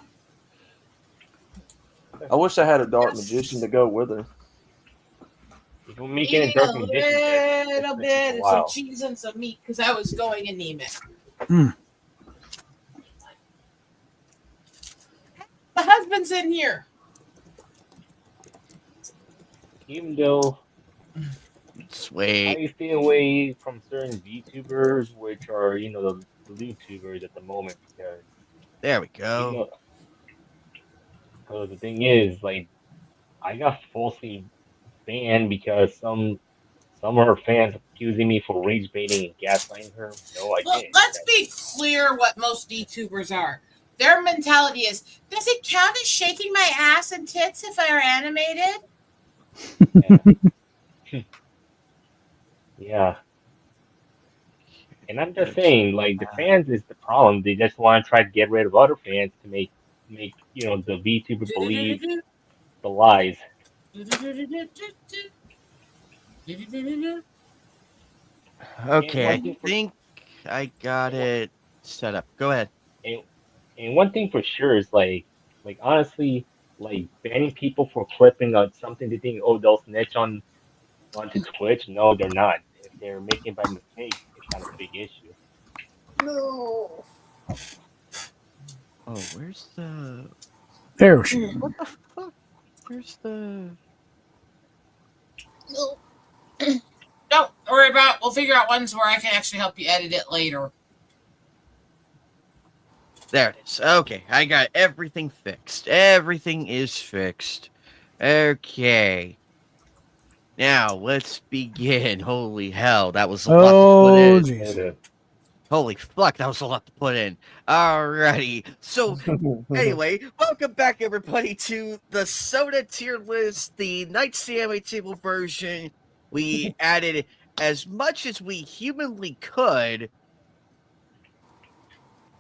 I wish I had a Dark Magician to go with her. If you're making a eating dark a magician deck, little it's gonna take bit a of some while. cheese and some meat because I was going anemic. Mm. My husband's in here. Even though Sweet. I stay away from certain VTubers, which are the YouTubers at the moment, because There we even go. because the thing is, like, I got falsely banned because some of her fans accusing me for rage baiting and gaslighting her. No, I Look, didn't. let's be clear what most VTubers are. Their mentality is, does it count as shaking my ass and tits if I are animated? Yeah. Yeah. And I'm just saying, like, the fans is the problem. They just want to try to get rid of other fans to make the VTuber believe the lies. And Okay, one I thing for think I got and one, it set up. Go ahead. and, and one thing for sure is like honestly, like banning people for clipping on something they think, oh, they'll snitch onto Twitch. No, they're not. If they're making by mistake, it's not a big issue. No. Oh, where's the There she is. what the fuck? Where's the No. Don't worry about it. We'll figure out ones where I can actually help you edit it later. There it is. Okay, I got everything fixed. Everything is fixed. Okay. Now let's begin. Holy hell, that was a lot to put Oh, in. jeez. Holy fuck, that was a lot to put in. Alrighty. So anyway, welcome back everybody to the soda tier list, the Night CMA table version. We added as much as we humanly could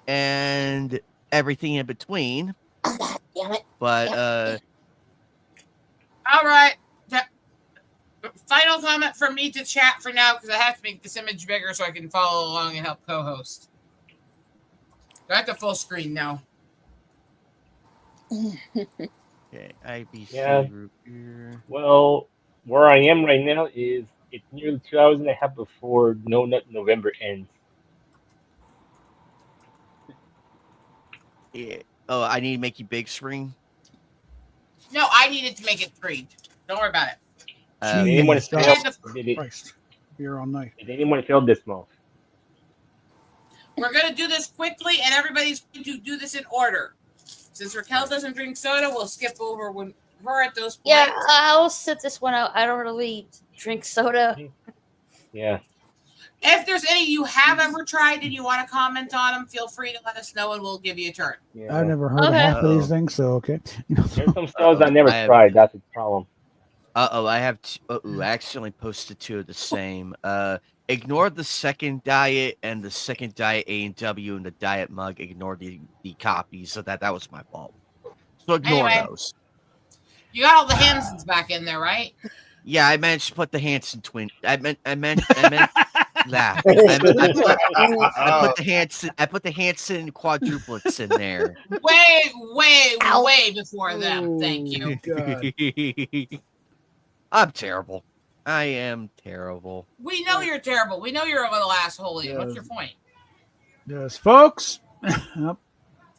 and everything in between. Damn it. But All right. Final comment from me to chat for now because I have to make this image bigger so I can follow along and help co-host. Got the full screen now. okay, IBC Yeah. root beer. Well, where I am right now is it's nearly 2 hours and a half before November ends. Yeah. Oh, I need to make you big screen. No, I needed to make it 3. Don't worry about it. Did anyone fail? Christ. Here all night. Did anyone fail this month? We're going to do this quickly, and everybody's going to do this in order. Since Raquel doesn't drink soda, we'll skip over when her at those points. Yeah, I'll sit this one out. I don't really drink soda. Yeah. If there's any you have ever tried and you want to comment on them, feel free to let us know, and we'll give you a turn. Yeah. I've never heard of half of these things, so okay. There's some spells I never tried. That's the problem. I have. I accidentally posted 2 of the same. Ignore the second diet and the second diet A&W and the diet mug. Ignore the copies. So that was my fault. So ignore those. You got all the Hansons back in there, right? Yeah, I managed to put the Hanson twin. I meant Laugh. I put the Hanson quadruplets in there. Way before them. Thank you. God. I'm terrible. I am terrible. We know you're terrible. We know you're a little asshole. Yeah. What's your point? Yes, folks. Yep.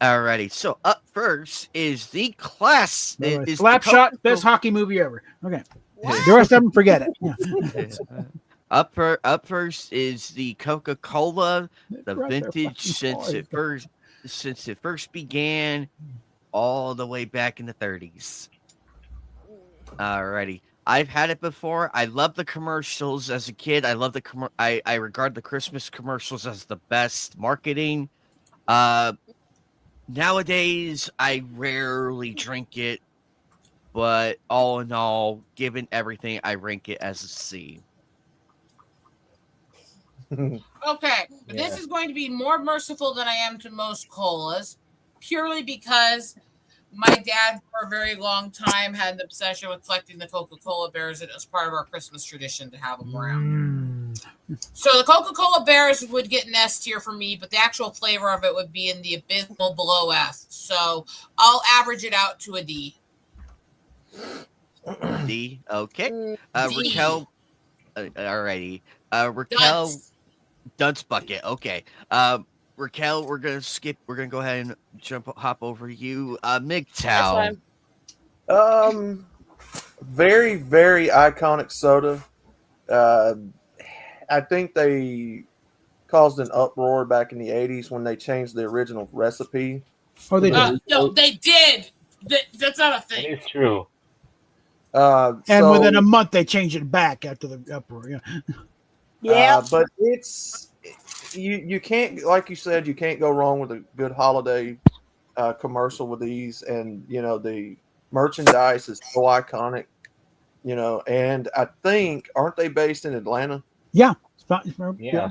Alrighty, so up first is the class. Is the Slapshot, best hockey movie ever. Okay. What? The rest of them, forget it. Yeah. Up first is the Coca-Cola, the Right there, vintage fucking since it first began, all the way back in the 30s. Alrighty, I've had it before. I love the commercials as a kid. I love I regard the Christmas commercials as the best marketing. Nowadays, I rarely drink it, but all in all, given everything, I rank it as a C. Okay, this is going to be more merciful than I am to most colas, purely because my dad, for a very long time, had an obsession with collecting the Coca-Cola bears, and it was part of our Christmas tradition to have them around. So the Coca-Cola bears would get an S tier for me, but the actual flavor of it would be in the abysmal below F. So I'll average it out to a D. D. Okay. D. Raquel. Alrighty. Raquel. Dunce bucket. Okay. Raquel, we're gonna skip. We're gonna go ahead and hop over you. MGTOW. Very, very iconic soda. I think they caused an uproar back in the 80s when they changed the original recipe. Oh, they did. No, they did. That's not a thing. It's true. And within a month, they changed it back after the uproar. Yeah. Yeah. But it's you can't, like you said, you can't go wrong with a good holiday commercial with these, and the merchandise is so iconic. And I think, aren't they based in Atlanta? Yeah. Yeah.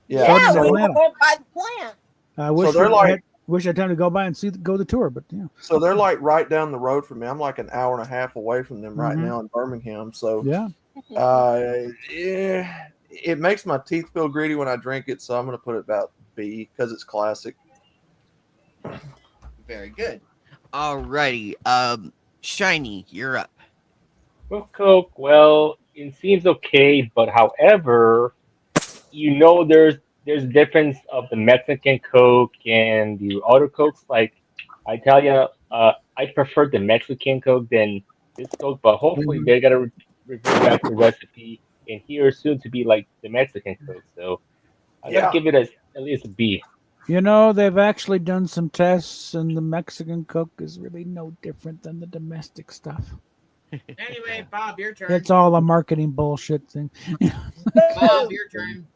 Yeah, So, we were by the plant. I wish they're wish I had time to go by and go the tour, but yeah. so they're like right down the road from me. I'm like an hour and a half away from them right now in Birmingham. So Yeah. yeah, it makes my teeth feel greedy when I drink it. So I'm going to put it about B because it's classic. Very good. Alrighty. Shiny, you're up. Well, Coke, well, it seems okay, but however, there's a difference of the Mexican Coke and the other Cokes. Like, I tell you, I prefer the Mexican Coke than this Coke, but hopefully they gotta revert back the recipe and here soon to be like the Mexican Coke. So I gotta give it at least a B. They've actually done some tests, and the Mexican Coke is really no different than the domestic stuff. Anyway, Bob, your turn. It's all a marketing bullshit thing. Bob, your turn.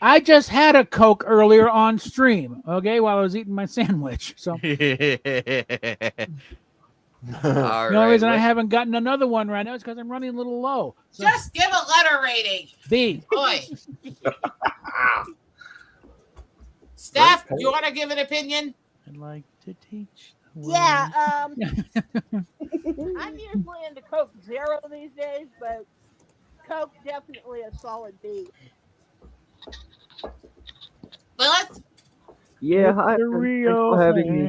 I just had a Coke earlier on stream, okay, while I was eating my sandwich. So the only reason I haven't gotten another one right now is because I'm running a little low. So, Just give a letter rating. B. Boy. Steph, do you want to give an opinion? I'd like to teach. Yeah. I'm usually into Coke Zero these days, but Coke definitely a solid B. Lilith? Yeah, hi. The Thanks real for having me.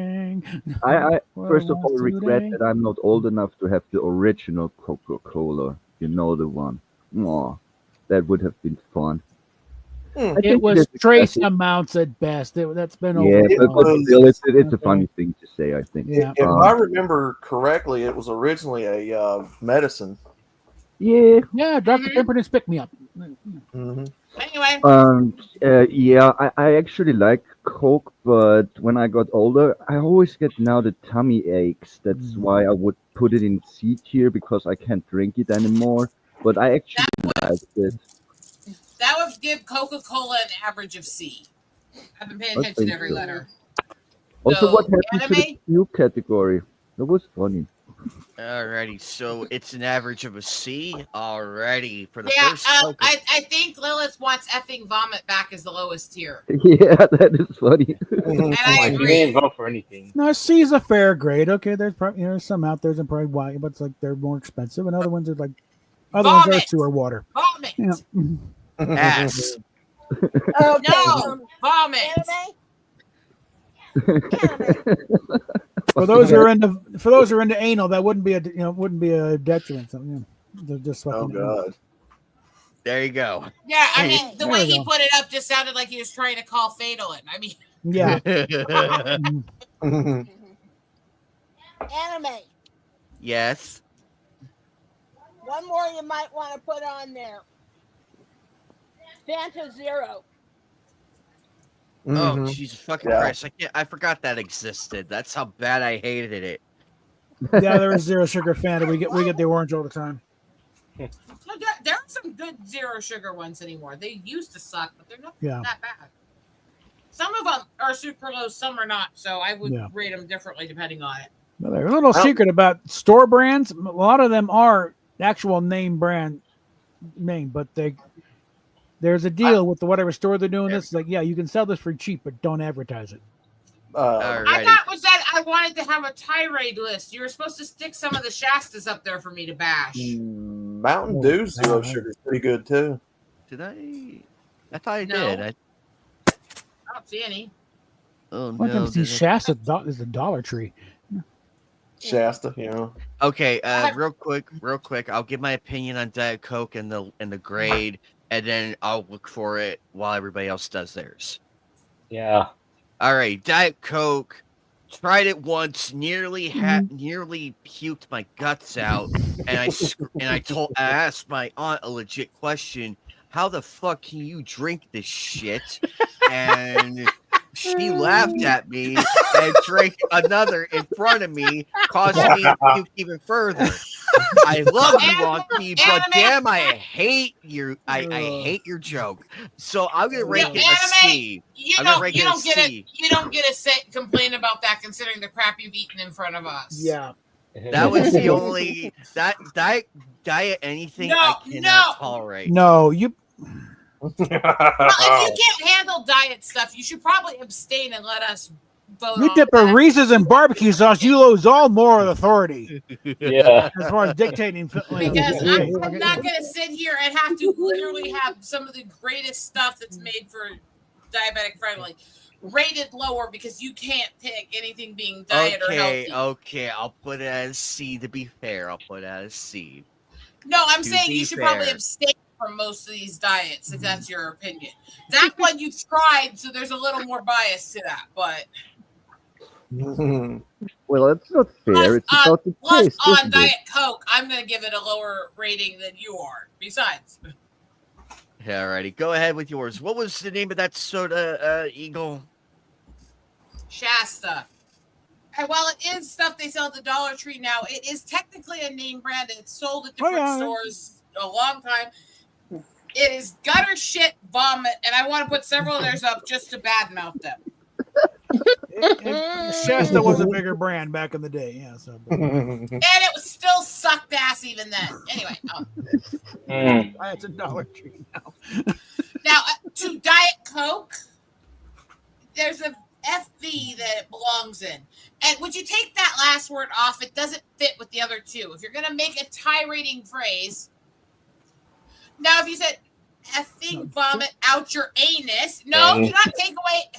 thing. I What first of I all want regret today. that I'm not old enough to have the original Coca-Cola. You know the one. Aw, that would have been fun. I It think was is trace classic. amounts at best. That's been Yeah, over. but still, it's a funny thing to say, I think. Yeah. If I remember correctly, it was originally a medicine. Yeah. Yeah, Dr. Pemberton's pick me up. Mm-hmm. Anyway. Yeah, I actually like Coke, but when I got older, I always get now the tummy aches. That's why I would put it in C tier, because I can't drink it anymore. But I actually like it. That would give Coca-Cola an average of C. I've been paying I attention to think every so. letter. Also, So, what happened to the anime? new category? That was funny. Alrighty, so it's an average of a C. Alrighty, for the Yeah, first I think Lilith wants effing vomit back as the lowest tier. Yeah, that is funny. And I You agree. didn't vote for anything. No, C is a fair grade. Okay, there's probably some out there that probably why, but it's like they're more expensive, and other ones are like ones are Vomit! sewer water. Vomit! Yeah. ass. Okay, No, vomit. For those who are into anal, that wouldn't be a detriment. So, they're just Oh fucking. God. There you go. Yeah, I mean, the There way we he go. put it up just sounded like he was trying to call fatal it. I mean, Yeah. Anime. Yes. One more you might want to put on there. Fanta Zero. Oh, Mhm. Jesus fucking Yeah. Christ! I forgot that existed. That's how bad I hated it. Yeah, there is zero sugar Fanta. We get the orange all the time. no, there are some good zero sugar ones anymore. They used to suck, but they're not that bad. Some of them are sucralose, some are not. So I would rate them differently depending on it. Well, there's a little secret about store brands. A lot of them are actual name, but there's a deal with whatever store they're doing this. Like, yeah, you can sell this for cheap, but don't advertise it. I thought was that I wanted to have a tirade list. You were supposed to stick some of the Shastas up there for me to bash. Mountain Dew zero sugar is pretty good too. Did I? I thought I No. did. I don't see any. Oh One no! time see Shasta is the Dollar Tree. Shasta, Okay, real quick. I'll give my opinion on Diet Coke and the grade, and then I'll look for it while everybody else does theirs. Yeah. All right, Diet Coke. Tried it once, nearly puked my guts out, and I asked my aunt a legit question: how the fuck can you drink this shit? And she laughed at me and drank another in front of me, causing me to puke even further. I love you, Auntie, but damn, I hate your joke. So I'm gonna rank it a C. You don't get a set complain about that considering the crap you've eaten in front of us. Yeah. That was the only diet anything I cannot tolerate. No, you. Well, if you can't handle diet stuff, you should probably abstain and let us vote. You dip a Reese's in barbecue sauce, you lose all moral authority. Yeah. As far as dictating. Because I'm not going to sit here and have to literally have some of the greatest stuff that's made for diabetic friendly rated lower because you can't pick anything being diet or healthy. Okay, I'll put it as C. To be fair, I'll put it as C. No, I'm saying you should probably abstain from most of these diets if that's your opinion. That one you tried, so there's a little more bias to that, but well, that's not fair. It's about the taste. On Diet Coke, I'm going to give it a lower rating than you are. Besides, alrighty, go ahead with yours. What was the name of that soda, Eagle? Shasta. And while it is stuff they sell at the Dollar Tree now, it is technically a name brand. It's sold at different stores a long time. It is gutter shit vomit, and I want to put several of theirs up just to badmouth them. Shasta was a bigger brand back in the day, yeah. So, and it was still sucked ass even then. Anyway, it's a Dollar Tree now. Now to Diet Coke, there's a FV that it belongs in, and would you take that last word off? It doesn't fit with the other two. If you're gonna make a tirading phrase. Now, if you said effing vomit out your anus, no, do not take away.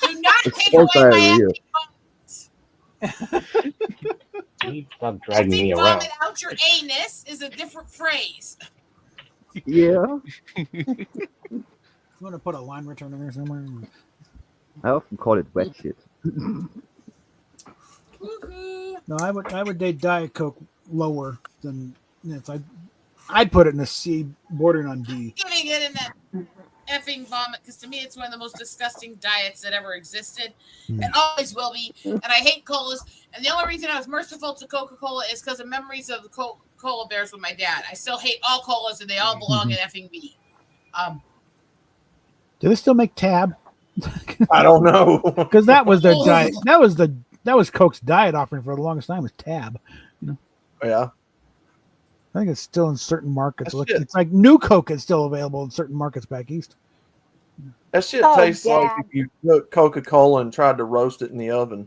Do not take away my effing vomit. Stop dragging me around. Vomit out your anus is a different phrase. Yeah. You want to put a line return in there somewhere? I often call it wet shit. No, I would date Diet Coke lower than I'd put it in a C, bordering on D. Giving it in that effing vomit because to me it's one of the most disgusting diets that ever existed and always will be. And I hate colas. And the only reason I was merciful to Coca-Cola is because of memories of the Cola Bears with my dad. I still hate all colas and they all belong in effing B. Do they still make Tab? I don't know because that was their diet. That was Coke's diet offering for the longest time was Tab. Yeah. I think it's still in certain markets. It's like New Coke is still available in certain markets back east. That shit tastes like if you took Coca-Cola and tried to roast it in the oven.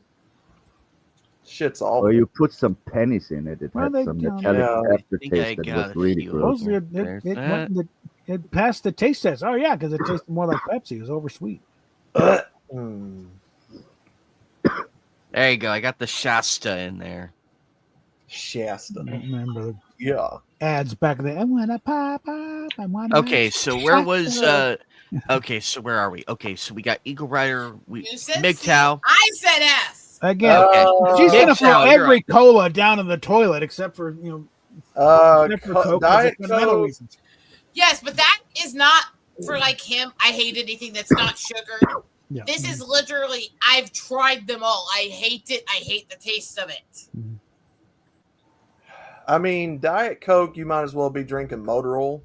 Shit's awful. Or you put some pennies in it. It had some metallic aftertaste that was really gross. it passed the taste test. Oh yeah, because it tasted more like Pepsi. It was oversweet. Mm. There you go. I got the Shasta in there. Shasta. Remember the Yeah. ads back then? I want to pop up. I want to. Okay, so where was okay, so where are we? Okay, so we got Eagle Rider, You said MGTOW. C. I said F. Again? Okay. She's gonna MGTOW, throw you're every cola down in the toilet except for except for Coke, 'cause Diet of fundamental Coke. reasons. Yes, but that is not for like him. I hate anything that's not sugared. Yeah. This is literally, I've tried them all. I hate it. I hate the taste of it. I mean, Diet Coke, you might as well be drinking motor oil.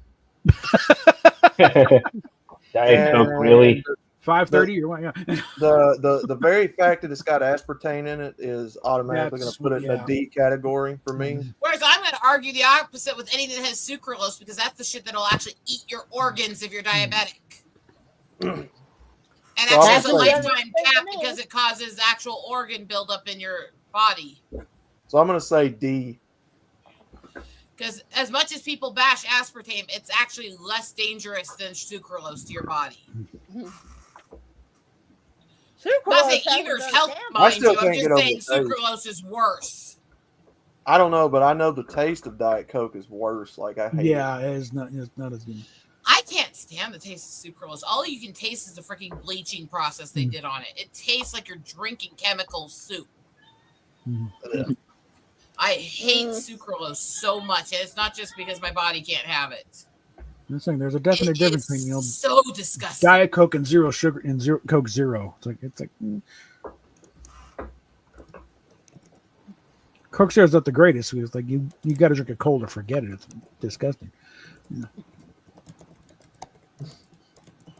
Diet Coke, really? 5:30 or what? Yeah. The very fact that it's got aspartame in it is automatically going That's- to put it in yeah. a D category for me. Whereas I'm going to argue the opposite with anything that has sucralose, because that's the shit that'll actually eat your organs if you're diabetic. And So actually I'm has a gonna say- lifetime cap because it causes actual organ buildup in your body. So I'm going to say D. Because as much as people bash aspartame, it's actually less dangerous than sucralose to your body. I'm not saying either's health, mind still you. I'm can't just get over saying the taste. sucralose is worse. I don't know, but I know the taste of Diet Coke is worse. Like, I hate Yeah, it's not as good. I can't stand the taste of sucralose. All you can taste is the freaking bleaching process they did on it. It tastes like you're drinking chemical soup. it. I hate sucralose so much, and it's not just because my body can't have it. I'm saying there's a definite It difference is between so disgusting. Diet Coke and zero sugar and zero Coke Zero. It's like Coke Zero is not the greatest. It's like you got to drink a cold to forget it. It's disgusting.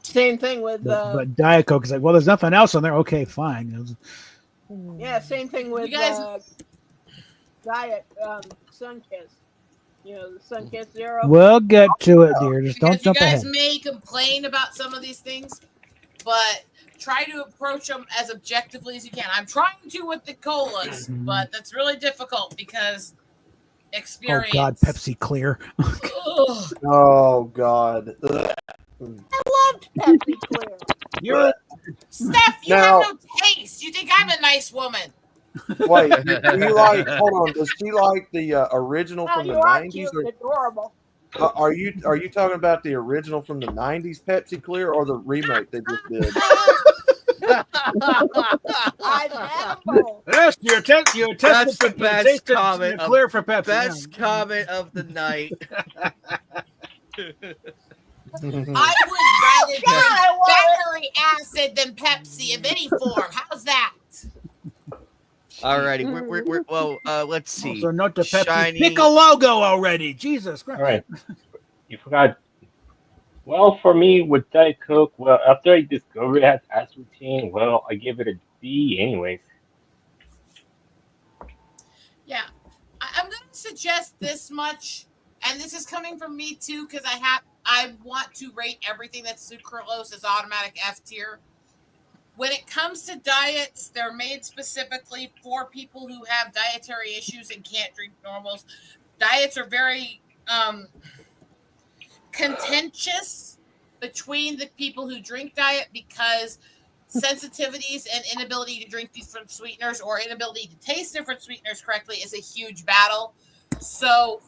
Same thing with But Diet Coke is like, well, there's nothing else on there. Okay, fine. yeah, same thing with You guys- Diet Sunkiss. You know, the Sunkiss Zero. We'll get to it, dear. Just don't Because you jump guys ahead. may complain about some of these things, but try to approach them as objectively as you can. I'm trying to with the colas, but that's really difficult because Oh experience. God, Pepsi Clear. Ugh. Oh, God. Ugh. I loved Pepsi Clear. You're Steph, you Now- have no taste. You think I'm a nice woman? Wait, do you like, hold on, does she like the original Oh, from the you are 90s? cute Or and adorable. are you talking about the original from the 90s Pepsi Clear or the remake they just did? I've had them both. yes, you're testing. That's the best comment of- Clear for Pepsi. Best yeah. comment of the night. I would rather drink I want battery acid than Pepsi of any form. How's that? Alrighty, we're well. Let's see. Also, note to Pepsi. Shiny. Pick a logo already. Jesus Christ. All right. You forgot. Well, for me, with Diet Coke, well, after I discovered it has aspartame, well, I give it a D anyways. Yeah, I'm going to suggest this much, and this is coming from me too, because I want to rate everything that's sucralose as automatic F tier. When it comes to diets, they're made specifically for people who have dietary issues and can't drink normals. Diets are very contentious between the people who drink diet because sensitivities and inability to drink different sweeteners or inability to taste different sweeteners correctly is a huge battle. So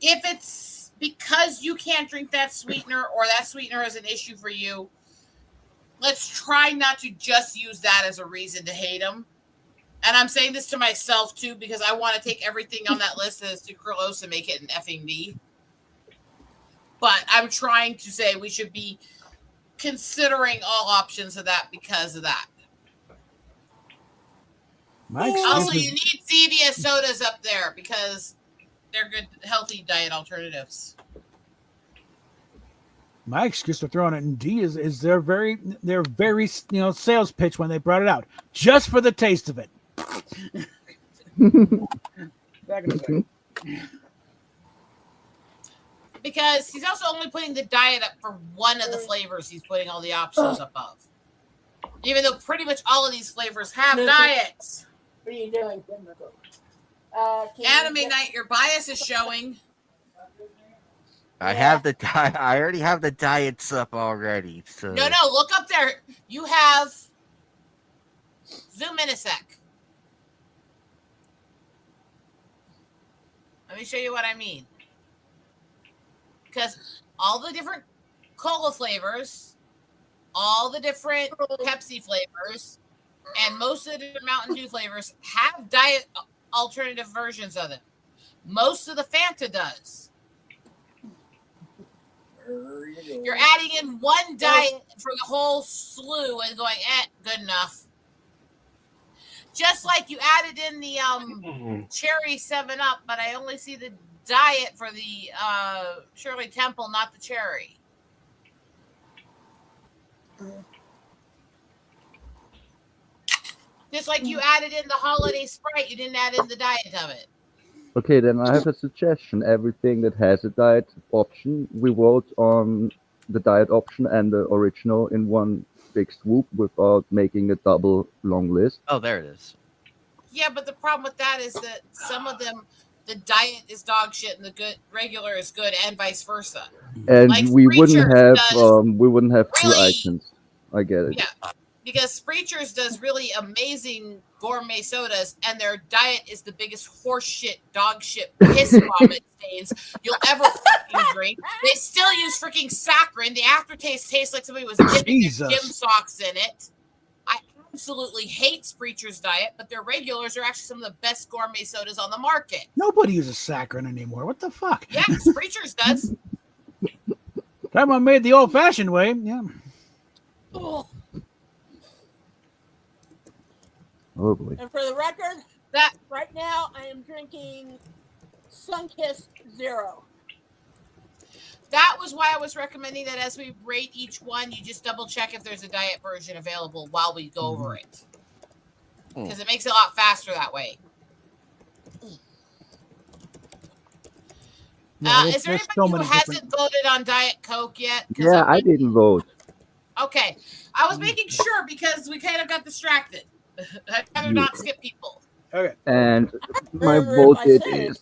if it's because you can't drink that sweetener or that sweetener is an issue for you, let's try not to just use that as a reason to hate them. And I'm saying this to myself too, because I want to take everything on that list that is sucralose and make it an effing D. But I'm trying to say we should be considering all options of that because of that. Also, you need Zevia sodas up there because they're good, healthy diet alternatives. My excuse for throwing it in D is their very sales pitch when they brought it out, just for the taste of it. Back in the day. Because he's also only putting the diet up for one of the flavors he's putting all the options up of. Even though pretty much all of these flavors have diets. What are you doing, Kimberly? Anime Night, your bias is showing. I have the diet. I already have the diet stuff already. So No, look up there. You have zoom in a sec. Let me show you what I mean. Because all the different cola flavors, all the different Pepsi flavors, and most of the different Mountain Dew flavors have diet alternative versions of them. Most of the Fanta does. You're adding in one diet for the whole slew and going, good enough. Just like you added in the cherry 7-Up, but I only see the diet for the Shirley Temple, not the cherry. Just like you added in the holiday Sprite, you didn't add in the diet of it. Okay, then I have a suggestion. Everything that has a diet option, we vote on the diet option and the original in one big swoop without making a double long list. Oh, there it is. Yeah, but the problem with that is that some of them, the diet is dog shit and the good regular is good, and vice versa. And like we wouldn't Spreechers have two really- items. I get it. Yeah, because Spreechers does really amazing gourmet sodas, and their diet is the biggest horse shit, dog shit, piss vomit stains you'll ever fucking drink. They still use freaking saccharin. The aftertaste tastes like somebody was dipping their gym socks in it. I absolutely hate Spreechers diet, but their regulars are actually some of the best gourmet sodas on the market. Nobody uses saccharin anymore. What the fuck? Yeah, Spreechers does. Time I made the old-fashioned way. Yeah. Ugh. Oh boy. And for the record, that right now I am drinking Sunkist Zero. That was why I was recommending that as we rate each one, you just double check if there's a diet version available while we go over it. Because it makes it a lot faster that way. Is there anybody who hasn't voted on Diet Coke yet? Yeah, I didn't vote. Okay. I was making sure because we kind of got distracted. I'd rather not skip people. Okay. And my vote is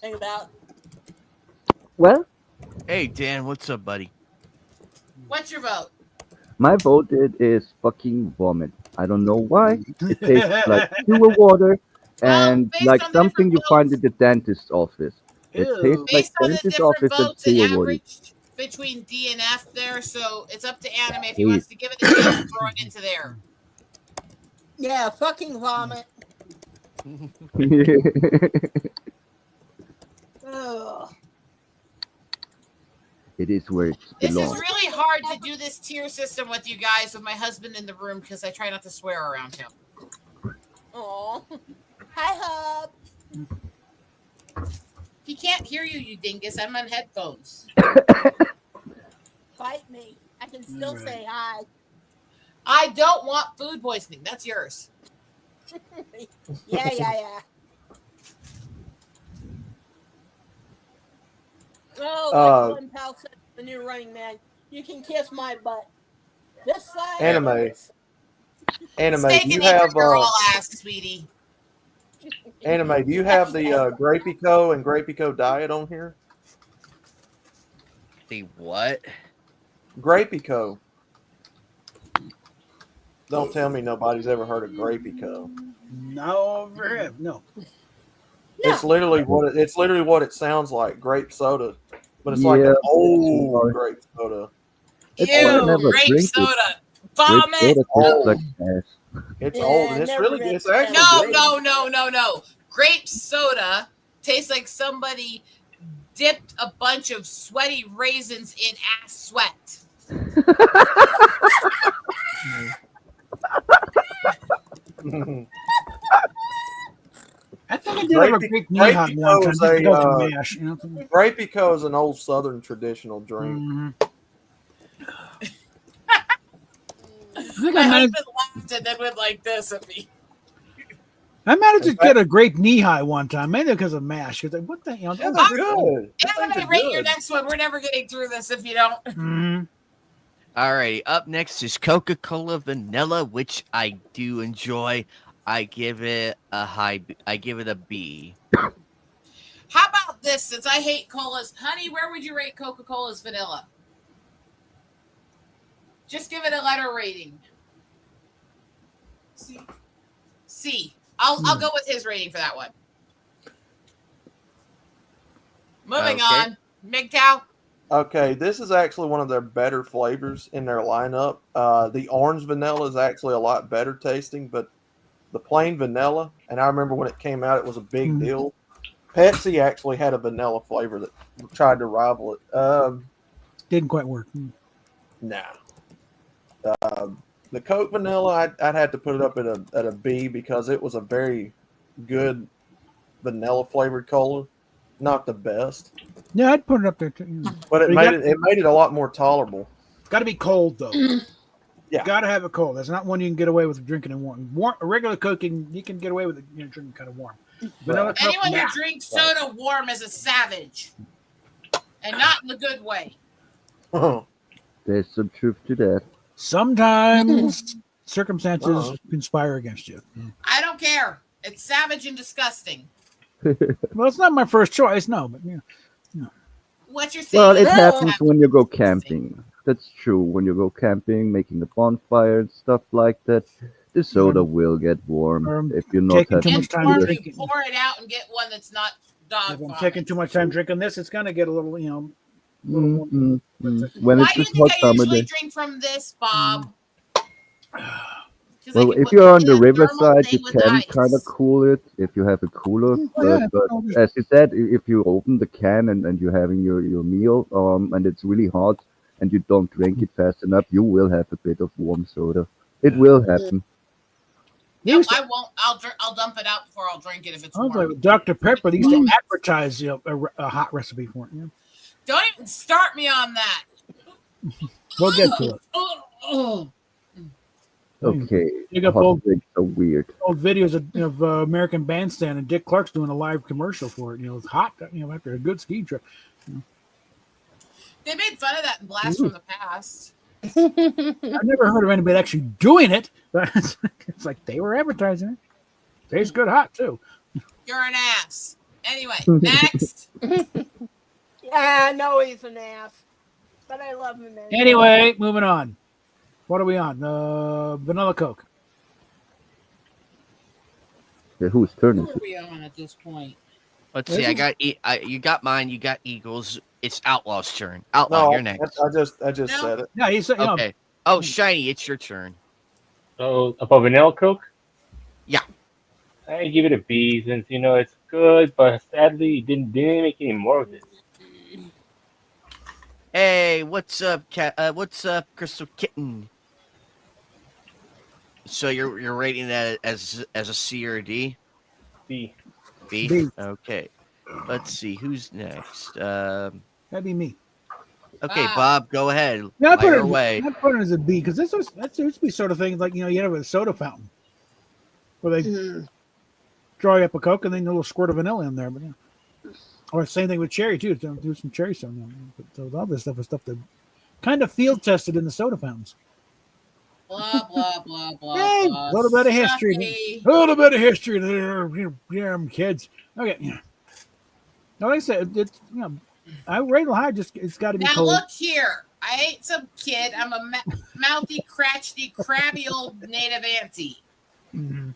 well. Hey Dan, what's up, buddy? What's your vote? My vote is fucking vomit. I don't know why. It tastes like sewer water and like something you find at the dentist's office. It tastes Based like on the dentist's different office and votes, it sewer water. averaged between D and F there, so it's up to Anime if he wants to give it a chance to throw it into there. Yeah, fucking vomit. Ugh. It is where it This is belongs. really hard to do this tier system with you guys with my husband in the room because I try not to swear around him. Aw. Hi, Hub. He can't hear you, you dingus. I'm on headphones. Fight me. I can still say hi. I don't want food poisoning. That's yours. Yeah. Oh, like one pal said, the new Running Man, you can kiss my butt. This side. Anime. Steak Do you and have girl ass, sweetie. Anime? Do you have the Grapeco and Grapeco diet on here? The what? Grapeco. Don't tell me nobody's ever heard of Grapeco. No. It's literally what it sounds like, grape soda, but it's like Yeah. an old grape soda. It's why I never Grape drink it. soda. Grape Vomit. soda tastes Oh. like ass. It's Yeah, old and it's never really been it's actually No. Grape soda tastes like somebody dipped a bunch of sweaty raisins in ass sweat. good. I think I did have a Greek knee high one time. is Just to go to a, mash, you know? Grapeco is an old Southern traditional drink. Mhm. I think My I managed, husband laughed and then went like this at me. I managed to get a grape knee high one time, mainly because of mash. Because what the hell? Yeah, they're good. Anime, rate your next one. We're never getting through this if you don't. Mhm. Alrighty, up next is Coca-Cola Vanilla, which I do enjoy. I give it a B. How about this since I hate colas. Honey, where would you rate Coca-Cola's vanilla? Just give it a letter rating. C. I'll go with his rating for that one. Moving on. MGTOW. Okay, this is actually one of their better flavors in their lineup. The orange vanilla is actually a lot better tasting, but the plain vanilla, and I remember when it came out, it was a big deal. Pepsi actually had a vanilla flavor that tried to rival it. Didn't quite work. Nah. The Coke vanilla, I'd have to put it up at a B because it was a very good vanilla flavored cola. Not the best, Yeah, I'd put it up there too. but it made it a lot more tolerable. Got to be cold though. Yeah, got to have it cold. That's not one you can get away with drinking and warm. A regular Coke, you can get away with it, drinking kind of warm. Vanilla Coke, Anyone who drinks soda warm is a savage, and not in the good way. There's some truth to that. Sometimes circumstances conspire against you. I don't care. It's savage and disgusting. Well, it's not my first choice, no, but yeah. What you're saying? Well, it happens when you go camping. That's true. When you go camping, making the bonfire and stuff like that, the soda will get warm if you're not taking too much time Or drinking. you pour it out and get one that's not dog If I'm vomit. taking too much time drinking this, it's gonna get a little, When Why it's do you just think hot I summer usually day. drink from this, Bob? 'Cause I Well, can if put you're on it the in a thermal riverside, you thing with can ice. kind of cool it if you have a cooler. yeah. But as you said, if you open the can and you're having your meal, and it's really hot, and you don't drink it fast enough, you will have a bit of warm soda. It will happen. No, I won't. I'll dump it out before I'll drink it if it's I was warm. like Dr. Pepper. They used to advertise, a hot recipe for it. Yeah. Don't even start me on that. We'll get to it. Okay, You got hot both drinks are weird. old videos of American Bandstand and Dick Clark's doing a live commercial for it. It's hot, after a good ski trip. They made fun of that in Blast from the Past. I've never heard of anybody actually doing it, but it's like they were advertising it. Tastes good hot too. You're an ass. Anyway, next. Yeah, I know he's an ass, but I love him anyway. Anyway, moving on. What are we on? Vanilla Coke. Yeah, whose turn Who is are it? we on at this point? Let's see. You got mine. You got Eagles. It's Outlaw's turn. Outlaw, no, you're next. I just No. said it. Yeah, he said. Okay. Oh, Shiny, it's your turn. So above vanilla Coke? Yeah. I give it a B since it's good, but sadly it didn't make any more of it. Hey, what's up, cat? What's up, Crystal Kitten? So you're rating that as a C or a D? B. B. B. Okay. Let's see who's next. That'd be me. Okay, Bob, go ahead. Yeah, I put Fire it. away. I put it as a B because that used to be sort of thing like you have a soda fountain where they draw you up a Coke and then a little squirt of vanilla in there. But or same thing with cherry too. Do some cherry soda. But all this stuff is stuff that kind of field tested in the soda fountains. Blah, blah, blah, blah, Hey, blah. a little bit of history. Sucky. A little bit of history there, kids. Okay. Now, like I said, it's I rate it high. Just it's got to be Now cold. look here. I ain't some kid. I'm a mouthy, crotchety, crabby old native auntie. Mm-hmm.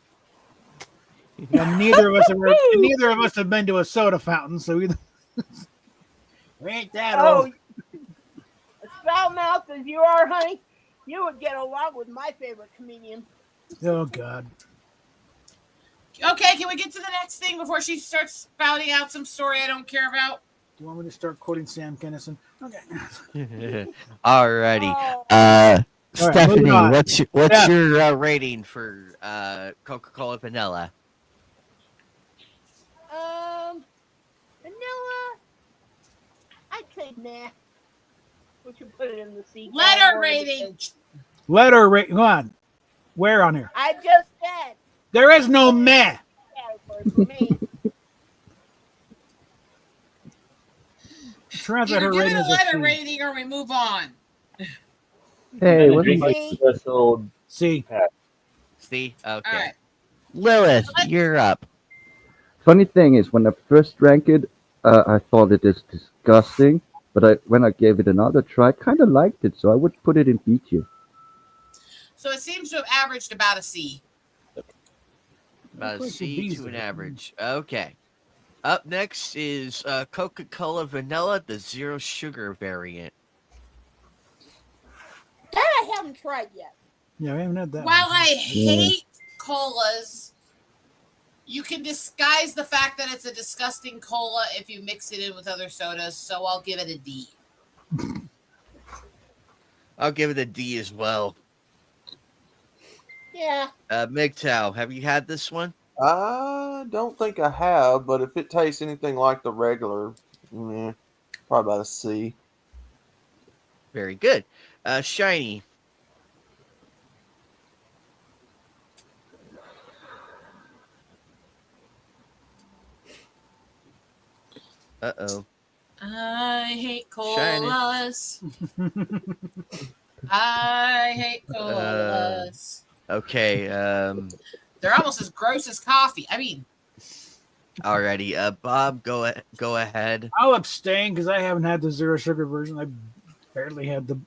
And neither of us have been to a soda fountain, so we ain't that old. A spout mouth as you are, honey, you would get along with my favorite comedian. Oh God. Okay, can we get to the next thing before she starts spouting out some story I don't care about? Do you want me to start quoting Sam Kinison? Okay. Alrighty. Oh, Stephanie, moving on. what's your rating for Coca-Cola Vanilla? vanilla. I'd say nah. We should put it in the C. Letter category rating. because Letter rate. Go on. Where on here? I just said There is no meh. category for me. Turns out Either her give it rating a is a letter C. rating or we move on. Hey, what's Drink my like this old C. See? Okay. All right. Lilith, you're up. funny thing is when I first drank it, I thought it is disgusting, but when I gave it another try, I kind of liked it, so I would put it in B tier. So it seems to have averaged about a C. About a Place the C B's to an there. average. Okay. Up next is Coca-Cola Vanilla, the zero sugar variant. That I haven't tried yet. Yeah, we haven't had that. While one. I hate colas, you can disguise the fact that it's a disgusting cola if you mix it in with other sodas, so I'll give it a D. I'll give it a D as well. Yeah. MGTOW, have you had this one? I don't think I have, but if it tastes anything like the regular, probably about a C. Very good. Shiny. Uh-oh. I hate Shiny. colas. I hate colas. Okay. They're almost as gross as coffee. I mean, Alrighty. Bob, go ahead. I'll abstain because I haven't had the zero sugar version. I barely had the,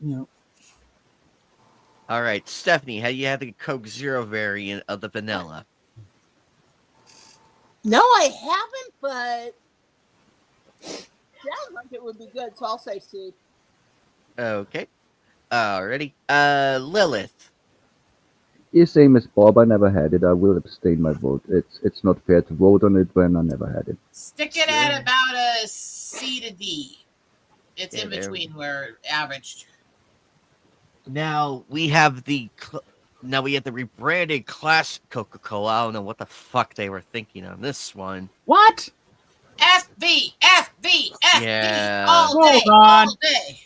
All right, Stephanie, have you had the Coke Zero variant of the vanilla? No, I haven't, but sounds like it would be good, so I'll say C. Okay. Alrighty. Lilith. Yeah, same as Bob. I never had it. I will abstain my vote. It's not fair to vote on it when I never had it. stick it at about a C to D. It's Yeah, in there- between where averaged. Now we have the rebranded classic Coca-Cola. I don't know what the fuck they were thinking on this one. What? FV, FV, FV, Yeah. all day, Hold on. all day.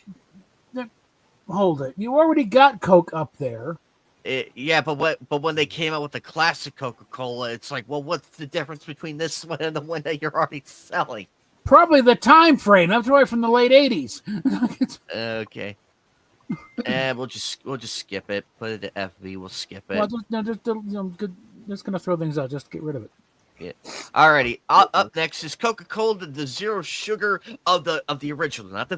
Hold it. You already got Coke up there. Yeah, but when they came out with the classic Coca-Cola, it's like, well, what's the difference between this one and the one that you're already selling? Probably the time frame. That's right from the late 80s. Okay. And we'll just skip it. Put it to FV. We'll skip it. Well, just gonna throw things out. Just get rid of it. Alrighty. Up next is Coca-Cola, the zero sugar of the original, not the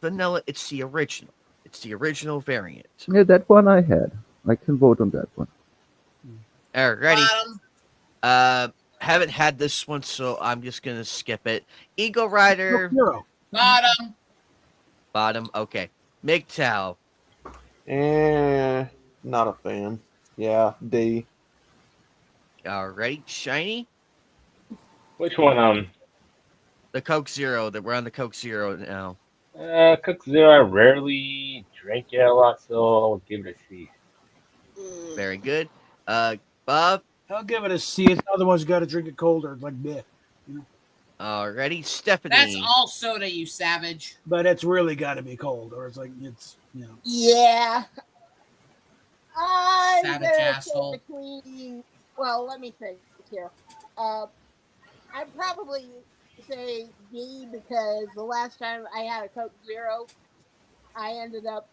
vanilla. It's the original. It's the original variant. Yeah, that one I had. I can vote on that one. Alrighty. Bottom, Haven't had this one, so I'm just gonna skip it. Eagle Rider, Zero. bottom. bottom. Okay. MGTOW. Not a fan. Yeah, D. Alrighty. Shiny. Which one? The Coke Zero. That we're on the Coke Zero now. Coke Zero. I rarely drink it a lot, so I'll give it a C. Very good. Bob. I'll give it a C. It's the other one's got to drink it colder, like bleh. Alrighty. Stephanie. That's all soda, you savage. But it's really got to be cold, or it's like it's Yeah. I'm Savage gonna say asshole. between. Well, let me think here. I'd probably say D because the last time I had a Coke Zero, I ended up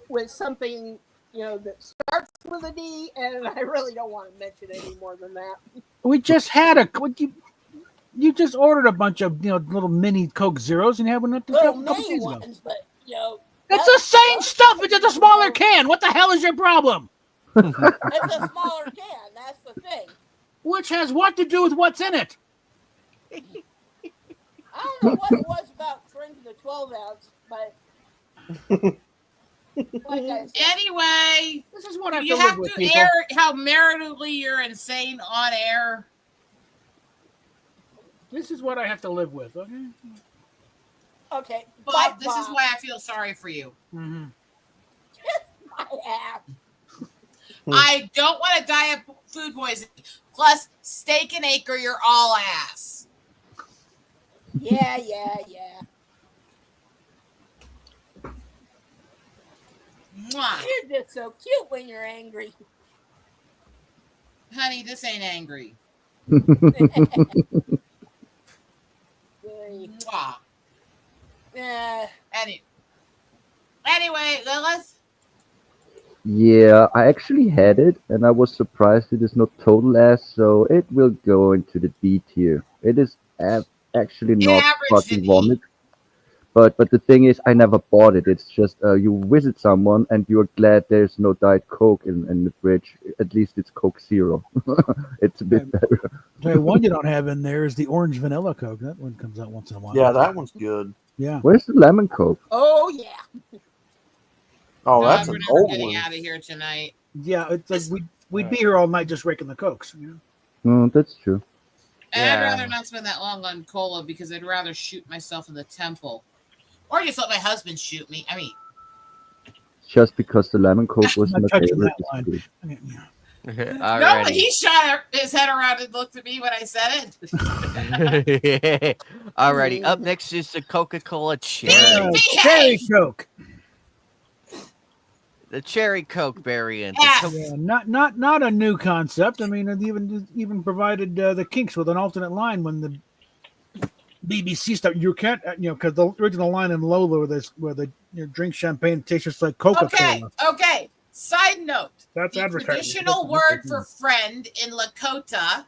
with something that starts with a D, and I really don't want to mention any more than that. We just had you just ordered a bunch of little mini Coke Zeros and you had one up to Little a couple mini days ago. ones, but It's the same stuff. It's just a smaller can. What the hell is your problem? it's a smaller can. That's the thing. Which has what to do with what's in it? I don't know what it was about drinking the 12 ounce, but like I said, Anyway, This is what I have you to live have with, to people. air how maritally you're insane on air. This is what I have to live with. Okay. okay, Bob, this is why I feel sorry for you. Mm-hmm. I have. I don't want to die of food poisoning. Plus, steak and acre, you're all ass. Yeah. Mwah. You're just so cute when you're angry. Honey, this ain't angry. Mwah. Anyway, Lilith. Yeah, I actually had it, and I was surprised it is not total ass, so it will go into the D tier. It is actually It not averaged an fucking E. vomit. But the thing is, I never bought it. It's just you visit someone and you're glad there's no Diet Coke in the fridge. At least it's Coke Zero. It's a bit better. The one you don't have in there is the orange vanilla Coke. That one comes out once in a while. Yeah, that one's good. Yeah. Where's the lemon Coke? Oh yeah. Oh, No, that's we're an never old getting one. out of here tonight. Yeah, it's like we'd be here all night just raking the Cokes. You know? No, that's true. And I'd Yeah. rather not spend that long on cola because I'd rather shoot myself in the temple. Or just let my husband shoot me. I mean, Just because the lemon Coke was I'm my not touching favorite. that line. It's good. Okay, yeah. no, but Alrighty. he shot his head around and looked at me when I said it. Alrighty. Up next is the Coca-Cola Cherry. Cherry Coke. The Cherry Coke variant. Yeah. The Yeah, not a new concept. I mean, it even provided the Kinks with an alternate line when the BBC started. You can't, because the original line in Lola where they drink champagne, it tastes just like Coca-Cola. Okay. Side note. That's The advertising. traditional word for friend in Lakota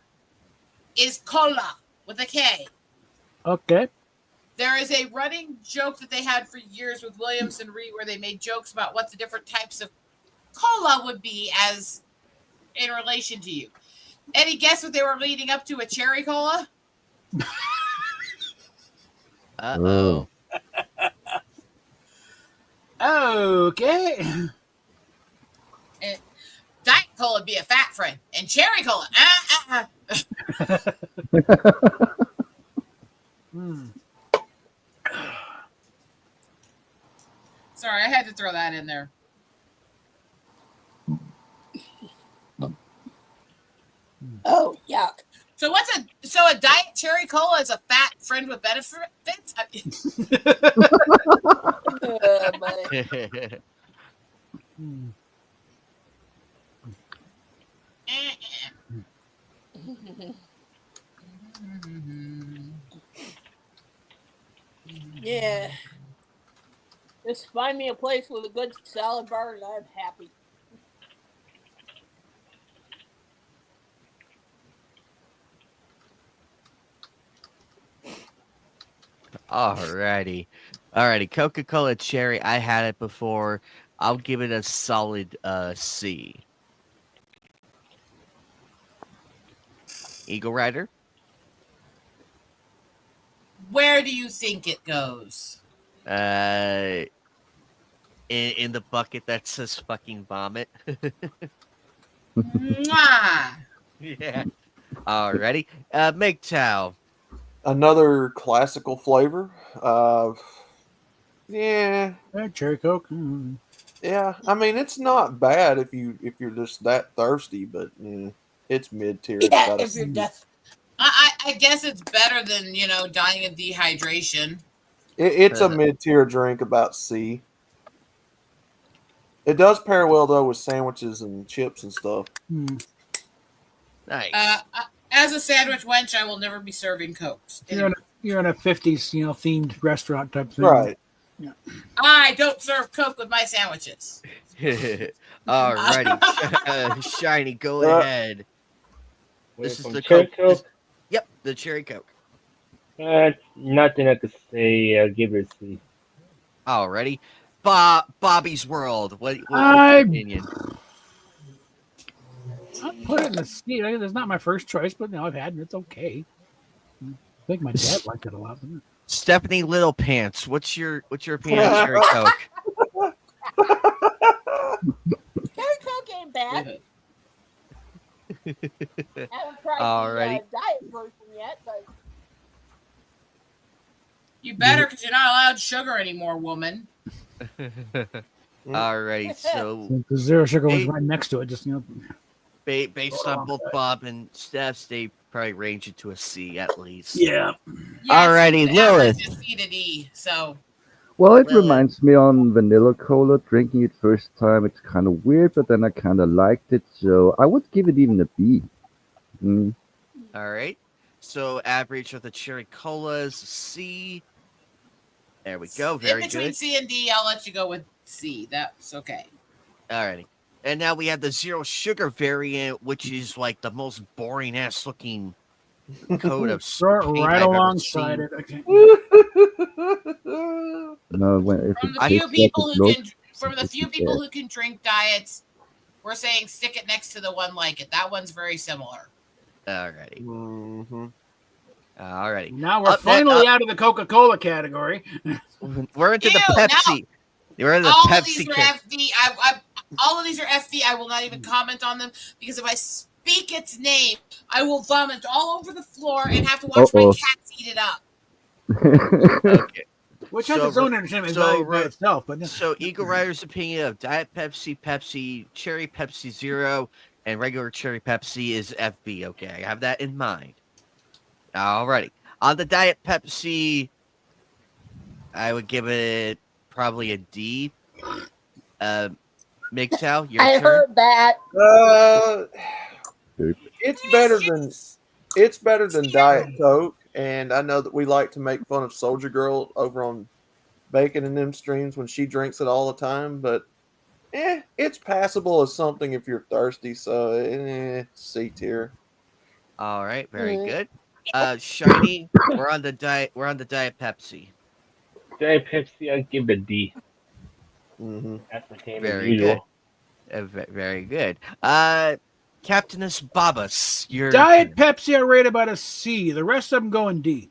is cola with a K. Okay. There is a running joke that they had for years with Williams and Reed where they made jokes about what the different types of cola would be as in relation to you. Any guess what they were leading up to? A cherry cola? Uh-oh. Okay. Diet cola would be a fat friend, and cherry cola. Sorry, I had to throw that in there. Oh yuck. So a diet cherry cola is a fat friend with benefits? But yeah. Just find me a place with a good salad bar and I'm happy. Alrighty. Coca-Cola Cherry. I had it before. I'll give it a solid C. Eagle Rider. Where do you think it goes? In the bucket that says fucking vomit. Mwah. Yeah. Alrighty. MGTOW. Another classical flavor. Yeah, Cherry Coke. yeah. I mean, it's not bad if you're just that thirsty, but it's mid tier. Yeah, if you're deaf. I guess it's better than, dying of dehydration. It's a mid tier drink, about C. It does pair well though with sandwiches and chips and stuff. Nice. As a sandwich wench, I will never be serving Cokes. You're in a 50s, themed restaurant type thing. Right. Yeah. I don't serve Coke with my sandwiches. Alrighty. Shiny, go ahead. This is the Cherry Coke. Coke. Yep, the Cherry Coke. Nothing I could say. I'll give it a C. Alrighty. Bobby's World. What's your opinion? I'll put it in the C. It's not my first choice, but I've had it. It's okay. I think my dad liked it a lot. Stephanie Little Pants. What's your opinion on Cherry Coke? Cherry Coke ain't bad. I haven't tried Alrighty. the diet version yet, but You better, because you're not allowed sugar anymore, woman. Alrighty, so The zero sugar one's right next to it. Just based on both Bob and Steph's, they probably range it to a C at least. Yeah. Alrighty, Lilith. Just C to D, so. Well, it Lilith. reminds me on vanilla cola. Drinking it first time, it's kind of weird, but then I kind of liked it, so I would give it even a B. All right. So average of the cherry colas, C. There we go. Very in between good. C and D, I'll let you go with C. That's okay. Alrighty. And now we have the zero sugar variant, which is like the most boring ass looking coat of Throw it paint right I've ever alongside seen. it. Okay. No, if From it the tastes few like people it who looks, can, from the it's few bad. people who can drink diets, we're saying stick it next to the one like it. That one's very similar. Alrighty. Mm-hmm. Alrighty. Now we're Up next, finally out of the Coca-Cola category. we're into the Ew, now- Pepsi. We're into the All of Pepsi. these are FD. All of these are FD. I will not even comment on them because if I speak its name, I will vomit all over the floor and have to watch my Uh-oh. cats eat it up. Okay. Which has So its own re- entertainment so value by re- itself. But So Eagle Rider's opinion of Diet Pepsi, Pepsi, Cherry Pepsi Zero, and regular Cherry Pepsi is FB. Okay, I have that in mind. Alrighty. On the Diet Pepsi, I would give it probably a D. MGTOW, your I turn. heard that. It's better than Diet Coke, and I know that we like to make fun of Soldier Girl over on Bacon and them streams when she drinks it all the time, but it's passable as something if you're thirsty. So C tier. All right, very Mm. good. Shiny, we're on the diet. We're on the Diet Pepsi. Diet Pepsi, I'd give it a D. Mm-hmm. Aspartame as Very usual. good. Very good. Captainess Babas, your Diet Pepsi, I rate about a C. The rest of them go in D.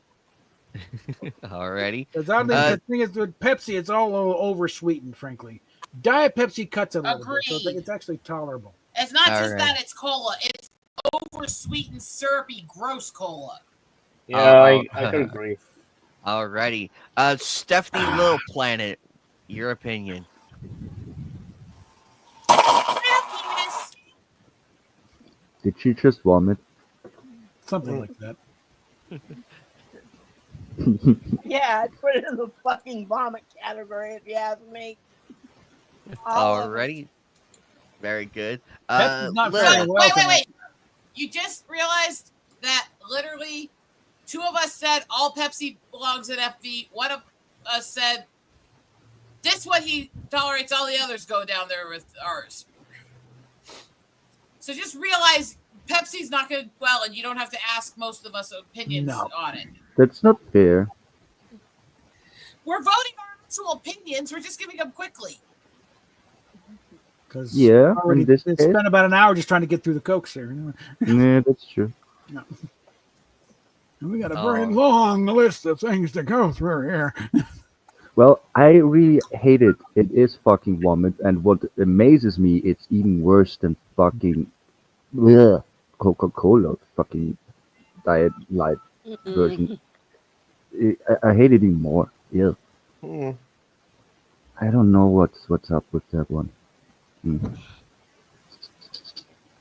Alrighty. Because the thing is, with Pepsi, it's all a little over-sweetened, frankly. Diet Pepsi cuts it a little bit, so Agreed. it's actually tolerable. It's not All just right. that; it's cola. It's over sweetened, syrupy, gross cola. Yeah, I could agree. Alrighty. Stephanie Little Planet, your opinion. Did she just vomit? Something like that. Yeah, I'd put it in the fucking vomit category if you ask me. All of it. Alrighty. Very good. Pepsi's not Lil, very well. Wait. You just realized that literally two of us said all Pepsi belongs in FV. One of us said this one he tolerates, all the others go down there with ours. So just realize Pepsi's not going to well, and you don't have to ask most of us opinions on it. That's not fair. We're voting our actual opinions. We're just giving them quickly. Because Yeah, already in this it's case. spent about an hour just trying to get through the Cokes there. Yeah, that's true. No. And we got a very long list of things to go through here. Well, I really hate it. It is fucking vomit, and what amazes me, it's even worse than fucking Coca-Cola, fucking Diet Light version. I hate it even more. Yeah. I don't know what's up with that one.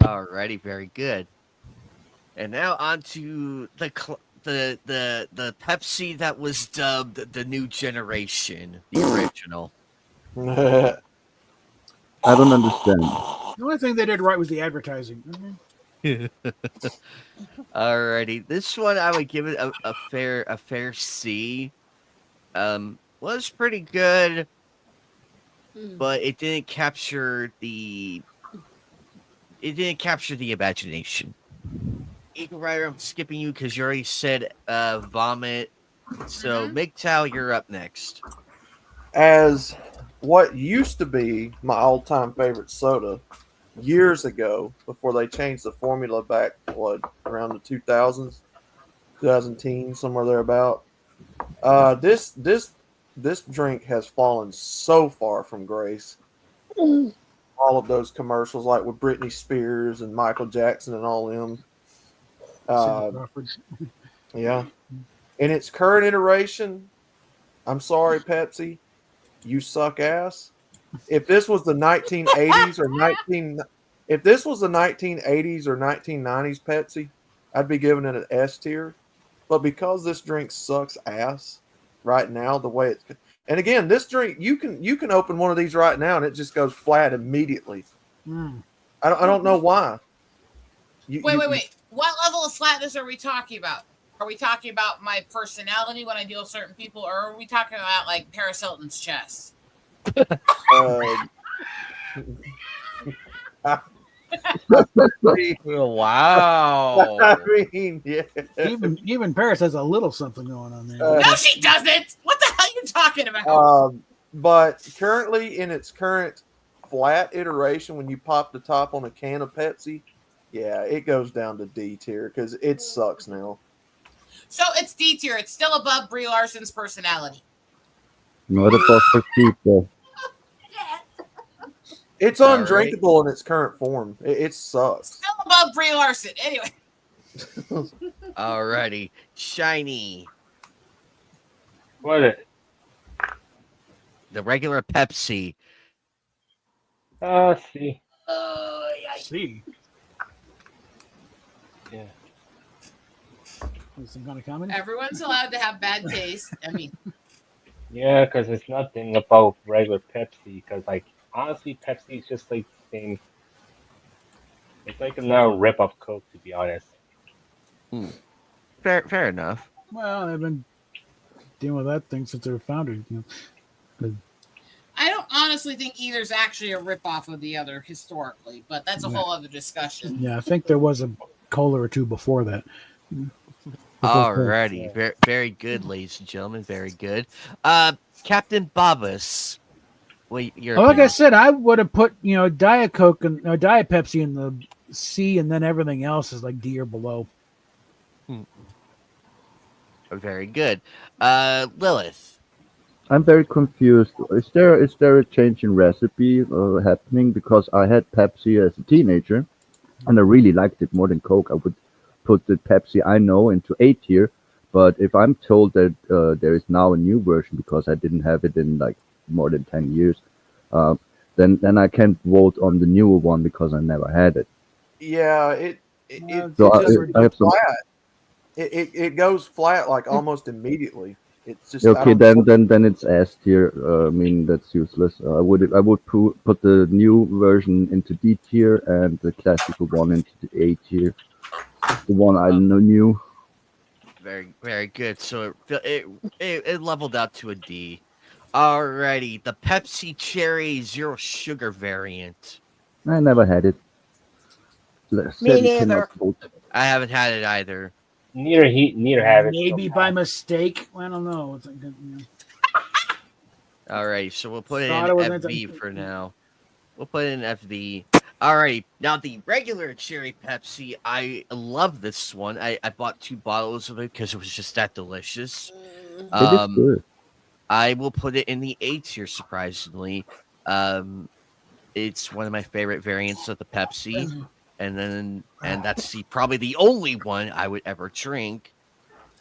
Alrighty, very good. And now on to the Pepsi that was dubbed the new generation, the original. I don't understand. The only thing they did right was the advertising. Alrighty, this one I would give it a fair C. Was pretty good, but it didn't capture the imagination. Eagle Rider, I'm skipping you because you already said vomit. So MGTOW, you're up next. As what used to be my all-time favorite soda years ago, before they changed the formula back around the 2000s, 2010, somewhere thereabout. This drink has fallen so far from grace. All of those commercials, like with Britney Spears and Michael Jackson and all them. Yeah. In its current iteration, I'm sorry, Pepsi, you suck ass. If this was the 1980s or 1990s Pepsi, I'd be giving it an S tier. But because this drink sucks ass right now, the way it's, and again, this drink you can open one of these right now and it just goes flat immediately. I don't know why. Wait. What level of flatness are we talking about? Are we talking about my personality when I deal with certain people, or are we talking about like Paris Hilton's chest? Wow. I mean, yeah. Even Paris has a little something going on there. No, she doesn't. What the hell are you talking about? But currently, in its current flat iteration, when you pop the top on a can of Pepsi, yeah, it goes down to D tier because it sucks now. So it's D tier. It's still above Brie Larson's personality. Not above for people. It's All undrinkable in its current form. It sucks. Still above Brie Larson. Anyway. Alrighty. Shiny. What is it? The regular Pepsi. See. See. Yeah. Is some kind of comment? Everyone's allowed to have bad taste. I mean, Yeah, because it's nothing about regular Pepsi. Because, like, honestly, Pepsi is just like the same. It's like another rip of Coke, to be honest. Fair enough. Well, they've been dealing with that thing since they were founded. I don't honestly think either's actually a ripoff of the other historically, but that's a whole other discussion. Yeah, I think there was a cola or two before that. Alrighty. Very good, ladies and gentlemen. Very good. Captain Bobbus. Well, like I said, I would have put Diet Coke and Diet Pepsi in the C, and then everything else is like D or below. Very good. Lilith. I'm very confused. Is there a change in recipe happening? Because I had Pepsi as a teenager, and I really liked it more than Coke. I would put the Pepsi I know into A tier, but if I'm told that there is now a new version because I didn't have it in like more than 10 years, then I can't vote on the newer one because I never had it. Yeah, it So just I have some. flat. It goes flat like almost immediately. It's just Okay, I don't know. then it's S tier. I mean that's useless. I would put the new version into D tier and the classical one into the A tier. The one I knew. Very good. So it leveled out to a D. Alrighty, the Pepsi Cherry Zero Sugar variant. I never had it. Me neither. I haven't had it either. Neither have it. Maybe by mistake. I don't know. It's like, Alright, so we'll put it Thought it was in meant to- FV for now. We'll put it in FV. Alright, now the regular cherry Pepsi, I love this one. I bought 2 bottles of it because it was just that delicious. It is good. I will put it in the A tier, surprisingly. It's one of my favorite variants of the Pepsi. And that's probably the only one I would ever drink.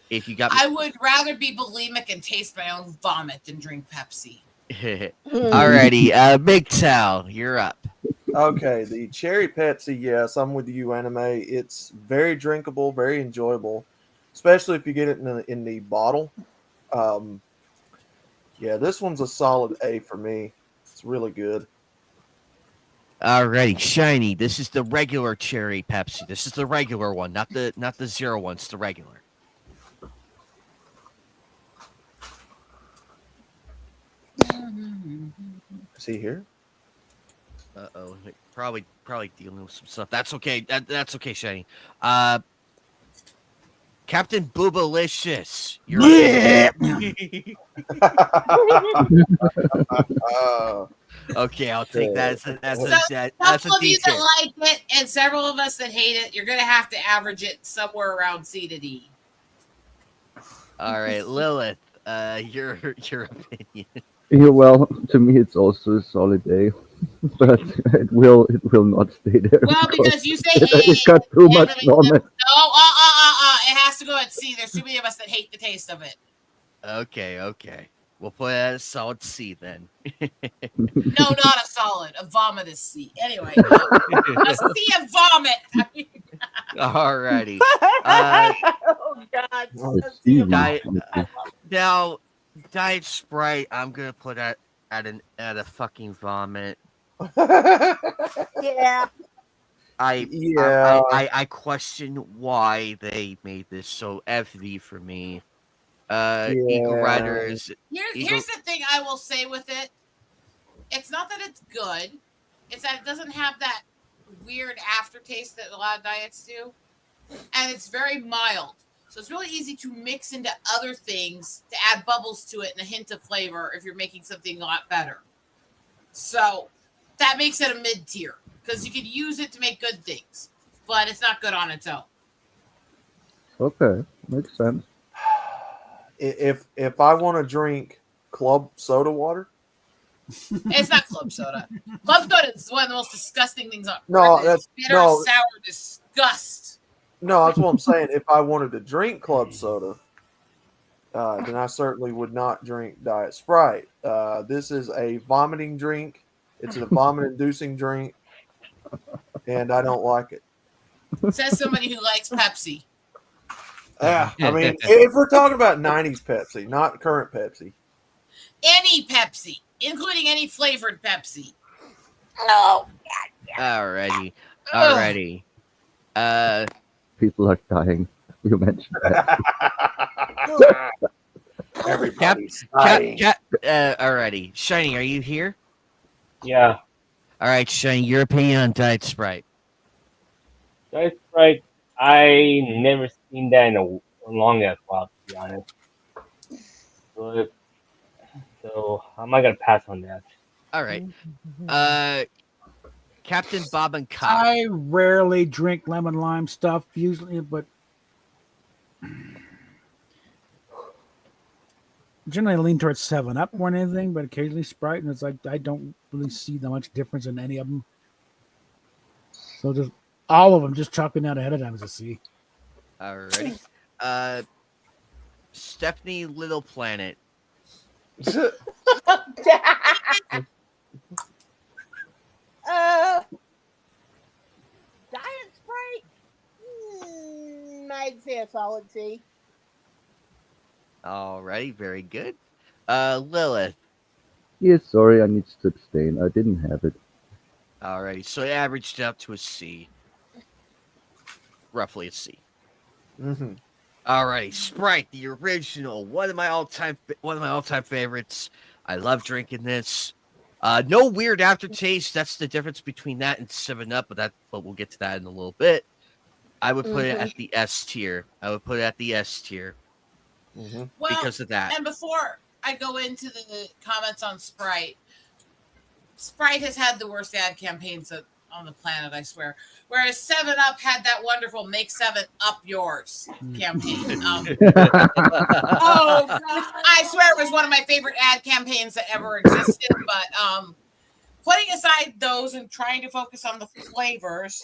If you got me. I would rather be bulimic and taste my own vomit than drink Pepsi. Alrighty, Big Tal, you're up. Okay, the cherry Pepsi, yes, I'm with you, Anime. It's very drinkable, very enjoyable, especially if you get it in the bottle. Yeah, this one's a solid A for me. It's really good. Alrighty, Shiny. This is the regular cherry Pepsi. This is the regular one, not the zero one. It's the regular. Is he here? Uh-oh. Probably dealing with some stuff. That's okay. That's okay, Shiny. Captain Boobalicious. You're okay, I'll take that as a Couple of you D tier. that like it and several of us that hate it, you're gonna have to average it somewhere around C to D. Uh-huh. All right, Lilith, your opinion. Yeah, well, to me it's also a solid A, but it will not stay there. Well, because you say A, it got too much vomit. No, it has to go at C. There's too many of us that hate the taste of it. Okay. We'll put it at a solid C then. No, not a solid. A vomit is C. Anyway, a C of vomit. Alrighty. Oh God. It's easy. Now, Diet Sprite, I'm gonna put at a fucking vomit. Yeah. I question why they made this so FV for me. Eagle Riders. Here's the thing I will say with it. It's not that it's good. It's that it doesn't have that weird aftertaste that a lot of diets do, and it's very mild. So it's really easy to mix into other things to add bubbles to it and a hint of flavor if you're making something a lot better. So that makes it a mid tier because you could use it to make good things, but it's not good on its own. Okay, makes sense. If I want to drink club soda water, It's not club soda. Club soda is one of the most disgusting things on No, earth. that's- Bitter, no. sour disgust. no, that's what I'm saying. If I wanted to drink club soda, then I certainly would not drink Diet Sprite. This is a vomiting drink. It's a vomit-inducing drink, and I don't like it. Says somebody who likes Pepsi. Yeah, I mean, if we're talking about '90s Pepsi, not current Pepsi. Any Pepsi, including any flavored Pepsi. No. Alrighty. Ugh. Alrighty. People are dying. You mentioned that. Everybody's dying. Alrighty. Shiny, are you here? Yeah. All right, Shiny, your opinion on Diet Sprite. That's right. I never seen that in a long ass while, to be honest. So I'm not gonna pass on that. All right. Captain Bob and Cobb. I rarely drink lemon lime stuff usually, but generally I lean towards 7-Up more than anything, but occasionally Sprite, and it's like I don't really see that much difference in any of them. So just all of them, just chalking out ahead of time as a C. Alrighty. Stephanie Little Planet. Diet Sprite? I'd say a solid C. Alrighty, very good. Lilith. Yeah, sorry, I need to abstain. I didn't have it. Alrighty, so it averaged out to a C. Roughly a C. Mm-hmm. Alrighty, Sprite, the original, one of my all-time favorites. I love drinking this. No weird aftertaste. That's the difference between that and 7-Up, but we'll get to that in a little bit. I would put it at the S tier. Mm-hmm. Well, because of that. And before I go into the comments on Sprite, Sprite has had the worst ad campaigns on the planet, I swear. Whereas 7-Up had that wonderful "Make 7-Up Yours" campaign. Oh, God. I swear it was one of my favorite ad campaigns that ever existed. But putting aside those and trying to focus on the flavors,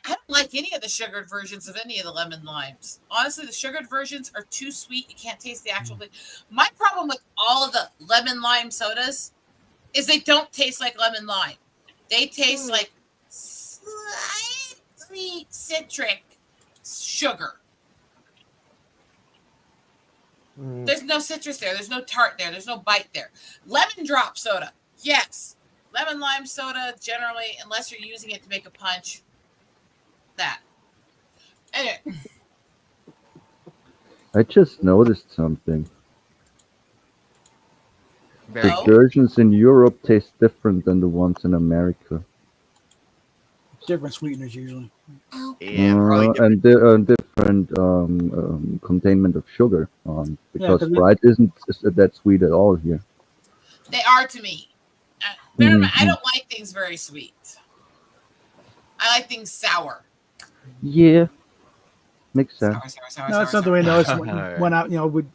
I don't like any of the sugared versions of any of the lemon limes. Honestly, the sugared versions are too sweet. You can't taste the actual thing. My problem with all of the lemon lime sodas is they don't taste like lemon lime. They taste like slightly citric sugar. There's no citrus there. There's no tart there. There's no bite there. Lemon drop soda. Yes. Lemon lime soda, generally, unless you're using it to make a punch. That. Anyway. I just noticed something. Very The Oh. versions in Europe taste different than the ones in America. Different sweeteners usually. Yeah, probably different. And different containment of sugar. Because 'cause Sprite isn't that sweet at all here. They are to me. Bear in mind, I don't like things very sweet. I like things sour. Yeah, makes sense. Sour. No, that's something we noticed when I, with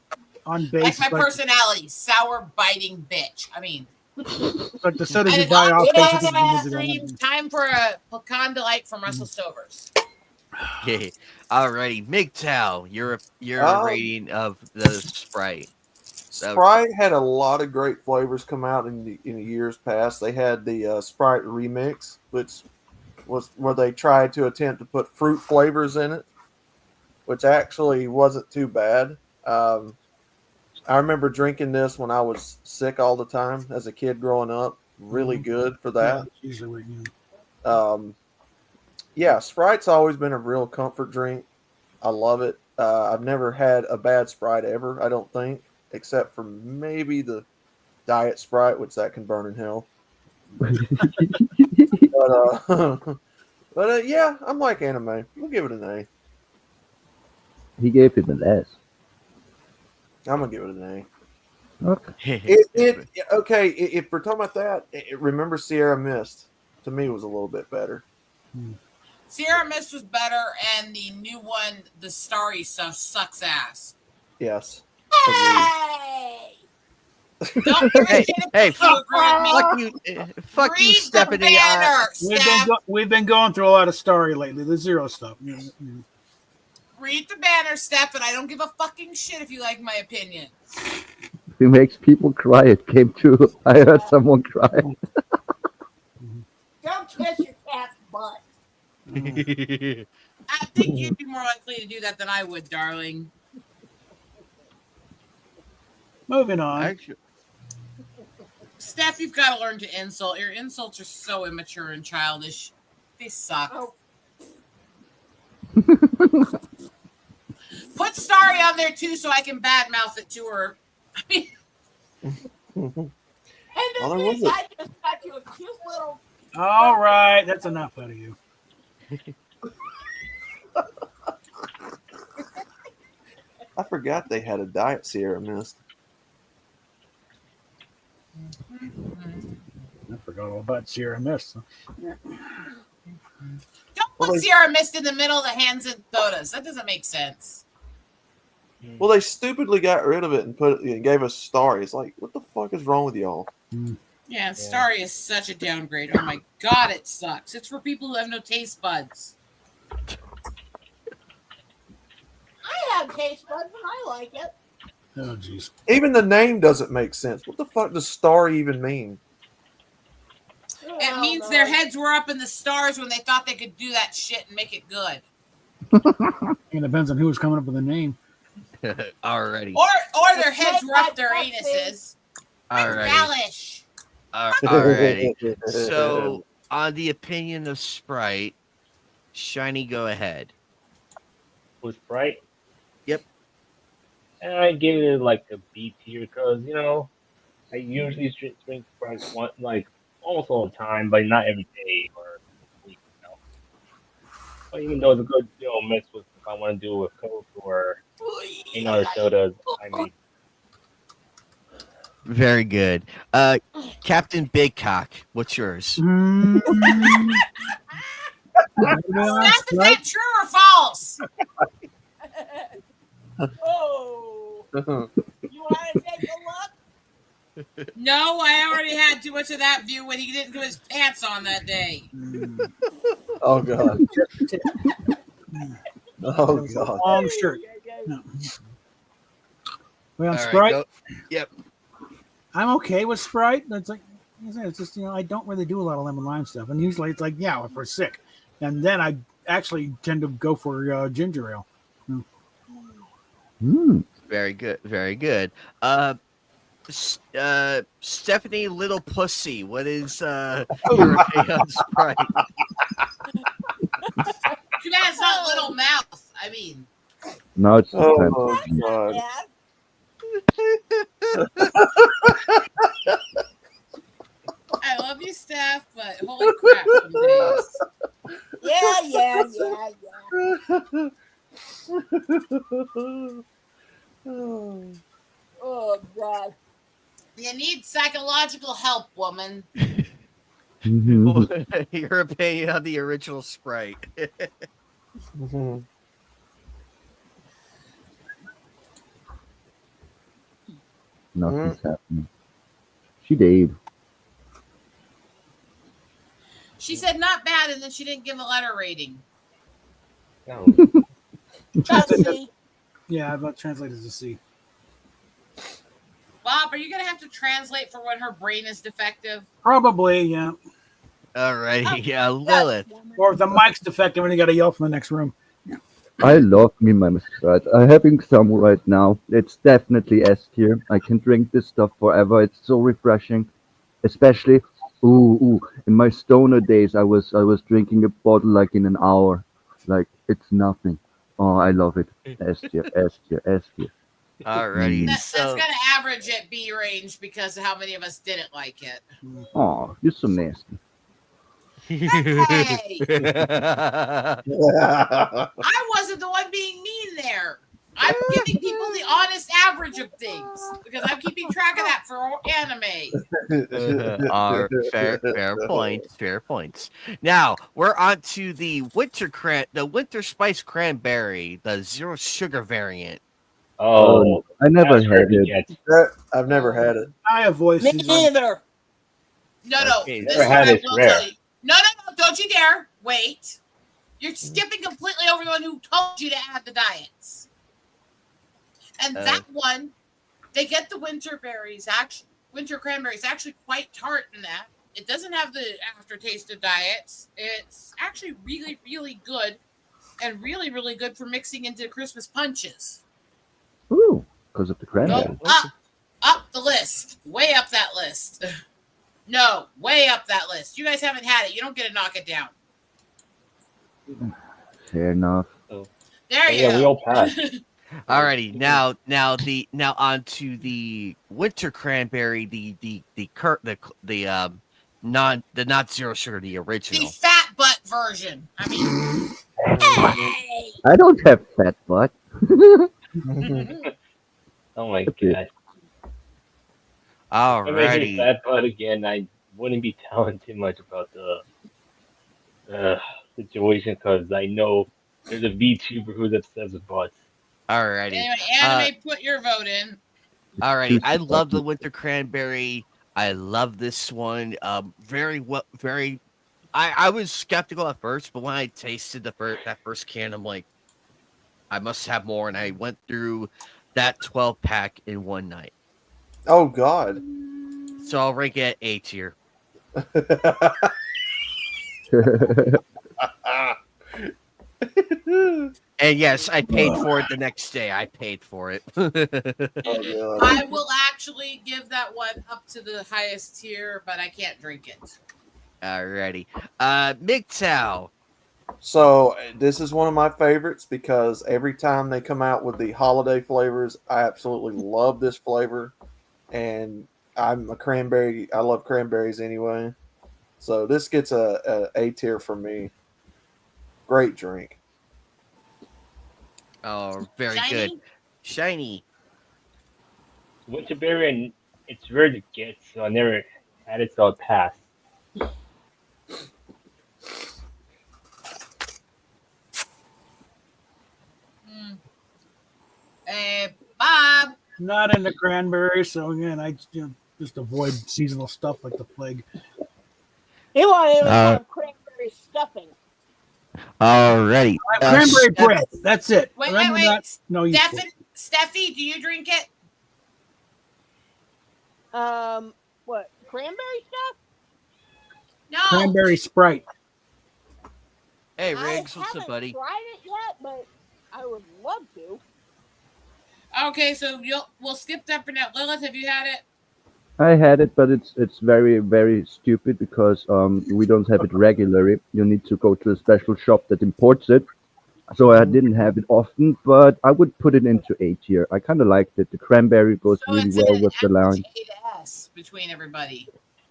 on base. That's my personality. Sour, biting bitch. I mean, Like the sodas and you buy off stream, time for a pecan delight from Russell Stovers. Okay. Alrighty, MGTOW, your rating of the Sprite. Sprite had a lot of great flavors come out in the years past. They had the Sprite Remix, which was where they tried to attempt to put fruit flavors in it, which actually wasn't too bad. I remember drinking this when I was sick all the time as a kid growing up. Really good for that. Yeah, Sprite's always been a real comfort drink. I love it. I've never had a bad Sprite ever, I don't think, except for maybe the Diet Sprite, which that can burn in hell. But yeah, I'm like anime. We'll give it an A. He gave it an S. I'm gonna give it an A. Okay. Okay. If we're talking about that, remember Sierra Mist to me was a little bit better. Sierra Mist was better, and the new one, the Starry stuff, sucks ass. Yes. Hey! Don't give a Hey, shit if hey, you agree with me. fuck you, Read Stephanie. the banner, Steph. We've been going through a lot of story lately. The zero stuff. Read the banner, Steph, and I don't give a fucking shit if you like my opinion. He makes people cry. It came true. I heard someone cry. Don't kiss your cat's butt. I think you'd be more likely to do that than I would, darling. Moving on. Actually, Steph, you've got to learn to insult. Your insults are so immature and childish. They suck. Oh. Put Starry on there too so I can badmouth it to her. I mean, And Well, then there was I just got you a cute little. All right, that's enough out of you. I forgot they had a diet Sierra Mist. I forgot all about Sierra Mist. don't Well, put they- Sierra Mist in the middle of the hands and sodas. That doesn't make sense. Well, they stupidly got rid of it and put it and gave us Starry. It's like, what the fuck is wrong with y'all? Yeah, Starry is such a downgrade. Oh my god, it sucks. It's for people who have no taste buds. I have taste buds and I like it. Oh, jeez. Even the name doesn't make sense. What the fuck does Starry even mean? It means their heads were up in the stars when they thought they could do that shit and make it good. It depends on who was coming up with the name. already. Or their heads were up their anuses. Alrighty. Relish. Alrighty. So, on the opinion of Sprite, Shiny, go ahead. Was Sprite? Yep. And I give it like a B tier because I usually drink Sprite almost all the time, but not every day or week. But even though it's a good mix with if I want to do it with Coke or any other sodas, I mean. Very good. Captain Big Cock, what's yours? Steph, is that true or false? Oh. You want to take a look? No, I already had too much of that view when he didn't do his pants on that day. Oh god. Oh god. Long shirt. No. Well, All right, Sprite. go. Yep. I'm okay with Sprite. It's like it's just I don't really do a lot of lemon lime stuff, and usually it's like if we're sick, and then I actually tend to go for ginger ale. Very good. Very good. Stephanie Little Pussy, what is your opinion on Sprite? Too bad it's not little mouth. I mean, Now it's Oh god. Yeah. I love you, Steph, but holy crap, some days. Yeah. Oh god. You need psychological help, woman. Your opinion on the original Sprite. Mhm. Nothing's happening. She Dave. She said not bad, and then she didn't give a letter rating. Chelsea. Yeah, I've translated to C. Bob, are you going to have to translate for when her brain is defective? Probably, yeah. Alrighty, yeah, Lilith. Or if the mic's defective and you got to yell from the next room. I love me my Sprite. I'm having some right now. It's definitely S tier. I can drink this stuff forever. It's so refreshing. Especially, in my stoner days, I was drinking a bottle like in an hour. Like it's nothing. Oh, I love it. S tier, S tier, S tier. Alrighty. That's So, going to average at B range because of how many of us didn't like it. Oh, you're so nasty. Hey! I wasn't the one being mean there. I'm giving people the honest average of things because I'm keeping track of that for anime. Fair points. Fair points. Now we're on to the winter spice cranberry, the zero sugar variant. Oh, I never that's hard had to it. get. I've never had it. I avoid Me season. neither. No. Okay, This never one had I it's will rare. tell you. No. Don't you dare. Wait. You're skipping completely over the one who told you to add the diets. And that one, they get the winter cranberries actually quite tart in that. It doesn't have the aftertaste of diets. It's actually really, really good and really, really good for mixing into Christmas punches. Ooh, because of the cranberry. Go up the list. Way up that list. No, way up that list. You guys haven't had it. You don't get to knock it down. Fair enough. There you Yeah, go. we all passed. Alrighty, now on to the winter cranberry, the not zero sugar, the The original. fat butt version. I mean, hey! I don't have fat butt. Oh my Okay. god. If I hear Alrighty. fat butt again, I wouldn't be telling too much about the situation because I know there's a VTuber who's obsessed with butts. Alrighty. Anyway, anime, put your vote in. Alrighty. Choose I the love the button. winter cranberry. I love this one. Very well. Very. I was skeptical at first, but when I tasted that first can, I'm like, I must have more, and I went through that 12-pack in one night. Oh God. So I'll rank it at A tier. And yes, I paid for it the next day. I paid for it. Oh, God. I will actually give that one up to the highest tier, but I can't drink it. Alrighty. MGTOW. So this is one of my favorites because every time they come out with the holiday flavors, I absolutely love this flavor. And I'm a cranberry. I love cranberries anyway. So this gets a tier for me. Great drink. Oh, very Shiny? good. Shiny. Winterberry, and it's rare to get, so I never had it, so I'll pass. Bob. Not into cranberry, so again, I just avoid seasonal stuff like the plague. He won't even have cranberry stuffing. Alrighty. Cranberry bread. That's it. Wait. No, Steffi, do you drink it? What? Cranberry stuff? No. Cranberry Sprite. Hey, I Riggs, what's haven't up, buddy? tried it yet, but I would love to. Okay, so we'll skip that for now. Lilith, have you had it? I had it, but it's very, very stupid because we don't have it regularly. You need to go to a special shop that imports it. So I didn't have it often, but I would put it into A tier. I kind of liked it. The cranberry goes So really it's well an with the line. A to S between everybody.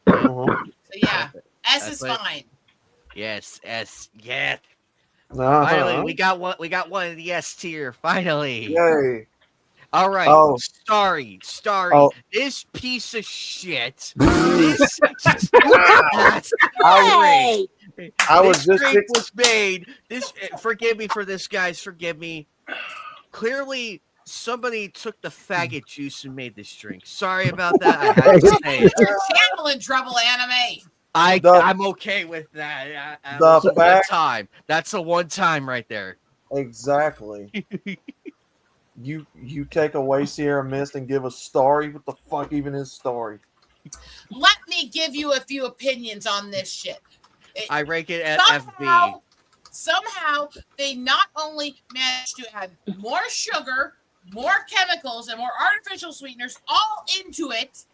Uh-huh. So yeah, S is That's fine. Yes, S. Yes. Uh-huh. Finally, we got one. We got one in the S tier. Finally. Yay. All right. Oh. Starry. Oh. This piece of shit. This Hey! I was this just drink was made. This. Forgive me for this, guys. Forgive me. Clearly, somebody took the faggot juice and made this drink. Sorry about that. I had to say it. You're channeling trouble, anime. I'm okay with that. That's a one time. That's a one time right there. Exactly. You take away Sierra Mist and give us Starry. What the fuck even is Starry? Let me give you a few opinions on this shit. I rank it at FB. Somehow they not only managed to add more sugar, more chemicals, and more artificial sweeteners all into it,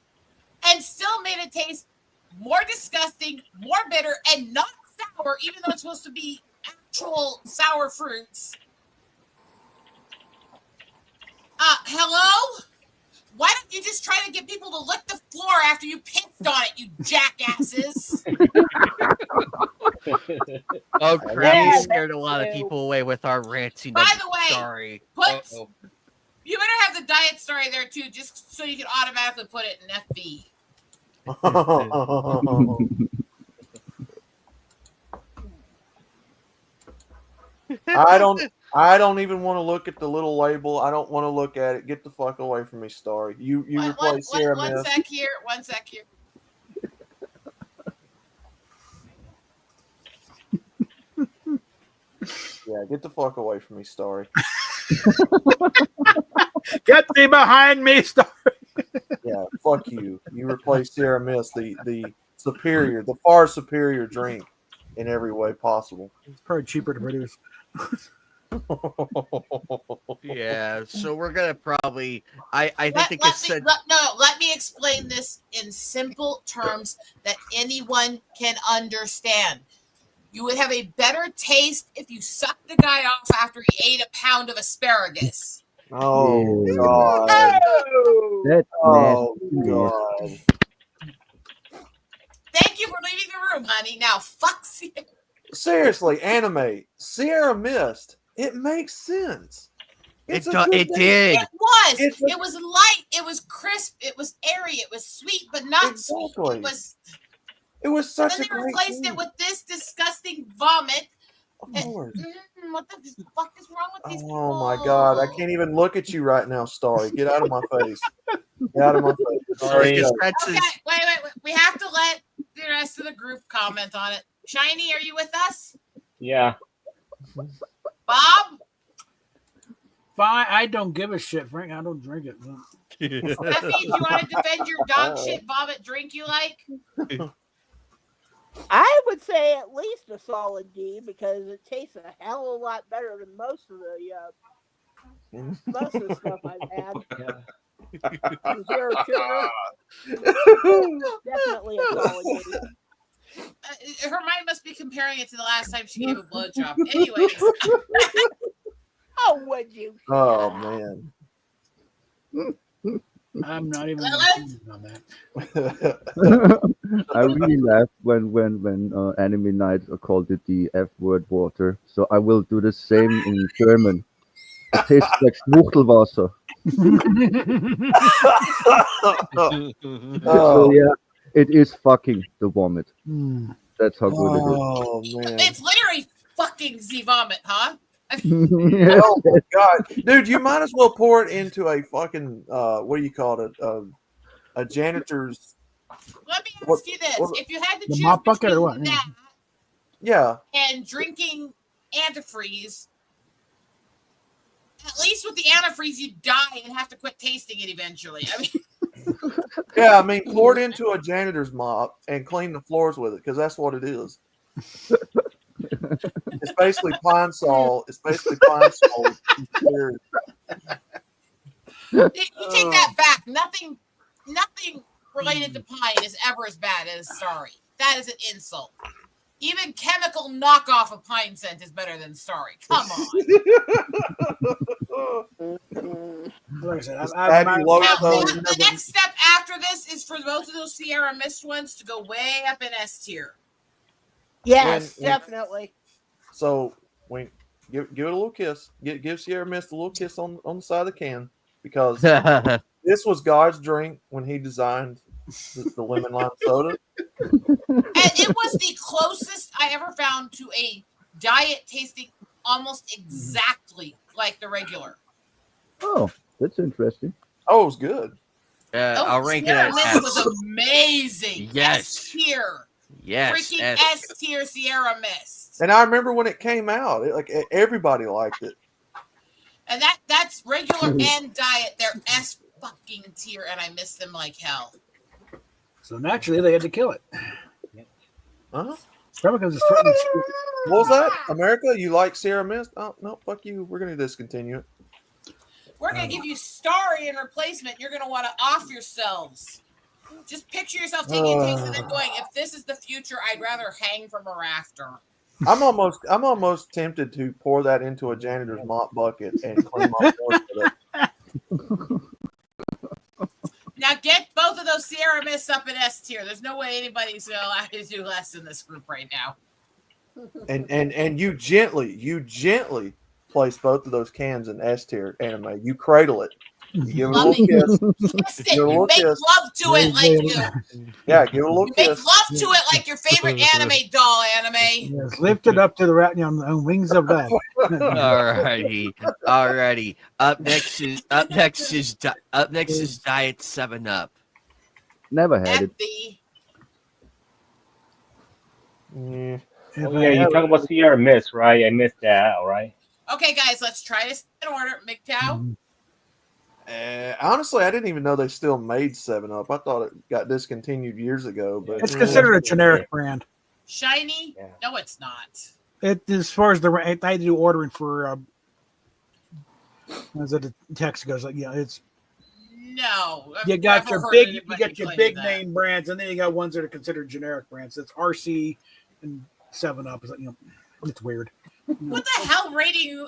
and still made it taste more disgusting, more bitter, and not sour, even though it's supposed to be actual sour fruits. Hello? Why don't you just try to get people to lick the floor after you pissed on it, you jackasses? Oh, crap. Yeah, We that's scared a lot of true. people away with our ranting. By the way, sorry. You better have the diet story there too, just so you can automatically put it in FB. I don't even want to look at the little label. I don't want to look at it. Get the fuck away from me, Starry. You replace Sierra One Mist. sec here. One sec here. Yeah, get the fuck away from me, Starry. Get thee behind me, Star. Yeah, fuck you. You replace Sierra Mist, the superior, the far superior drink in every way possible. It's probably cheaper to produce. Yeah, so we're gonna probably. I think they could send. Let me explain this in simple terms that anyone can understand. You would have a better taste if you sucked the guy off after he ate a pound of asparagus. Oh Yeah. God! That's Oh nasty. God! Thank you for leaving the room, honey. Now, fuck you. Seriously, anime Sierra Mist. It makes sense. It's a good It thing. did. It was. It's a- It was light. It was crisp. It was airy. It was sweet, but not sweet. Exactly. It was. It was And such then a they great replaced thing. it with this disgusting vomit. Of course. What the fuck is wrong with these people? Oh my God! I can't even look at you right now, Starry. Get out of my face. Get out of my face. Sorry. Okay, wait. We have to let the rest of the group comment on it. Shiny, are you with us? Yeah. Bob? Fine, I don't give a shit, Frank. I don't drink it. Steffi, if you want to defend your dog shit vomit drink you like? I would say at least a solid D because it tastes a hell of a lot better than most of the stuff I've had. Zero sugar. Definitely a solid D. Her mind must be comparing it to the last time she gave a blowjob. Anyways. Oh, would you? Oh man. I'm not even Lilith? on that. I really laughed when anime night called it the F word water. So I will do the same in German. It tastes like Schmuchtelwasser. So yeah, it is fucking the vomit. That's how good it is. Oh man. It's literally fucking Z vomit, huh? Yes. Oh my God, dude! You might as well pour it into a fucking what do you call it? A janitor's. Let me ask you this: what- if you had to The choose mop bucket or between what? that Yeah. and drinking antifreeze, at least with the antifreeze, you die and have to quit tasting it eventually. I mean, Yeah, I mean, pour it into a janitor's mop and clean the floors with it because that's what it is. It's basically Pine Sol. It's basically Pine Sol. you take that back. Nothing related to pine is ever as bad as sorry. That is an insult. Even chemical knockoff of pine scent is better than sorry. Come on. Like I said, The next step after this is for both of those Sierra Mist ones to go way up in S tier. Yes, When- definitely. So give it a little kiss. Give Sierra Mist a little kiss on the side of the can because this was God's drink when He designed the lemon lime soda. And it was the closest I ever found to a diet tasting almost exactly like the regular. Oh, that's interesting. Oh, it was good. I'll rank it Sierra as Mist S. was amazing. Yes. S tier. Yes. Freaking S. S tier Sierra Mist. And I remember when it came out, everybody liked it. And that's regular and diet. They're S fucking tier, and I miss them like hell. So naturally, they had to kill it. Huh? Probably because it's threatening. What was that? America, you like Sierra Mist? Oh no, fuck you. We're gonna discontinue it. We're gonna give you Starry in replacement. You're gonna want to off yourselves. Just picture yourself taking a taste and then going, if this is the future, I'd rather hang from a rafter. I'm almost tempted to pour that into a janitor's mop bucket and clean my floors with it. Get both of those Sierra Mists up in S tier. There's no way anybody's going to do less in this group right now. And you gently place both of those cans in S tier anime. You cradle it. You give it a little kiss. Kiss it. Give it a You little make kiss. love to it like you. Yeah, give it a little You make kiss. love to it like your favorite anime doll anime. Yes, lift it up to the on wings of that. Alrighty. Up next is Diet 7-Up. Never had it. FB. Yeah. Oh yeah, you talk about Sierra Mist, right? I missed that, all right? Okay, guys, let's try this in order. MGTOW. Honestly, I didn't even know they still made 7-Up. I thought it got discontinued years ago. But It's considered a generic brand. Shiny? Yeah. No, it's not. It as far as I had to do ordering for as the text goes, like it's No. I've you got never your heard big anybody claim that. name brands, and then you got ones that are considered generic brands. That's RC and 7-Up. Is like, it's weird. What the hell rating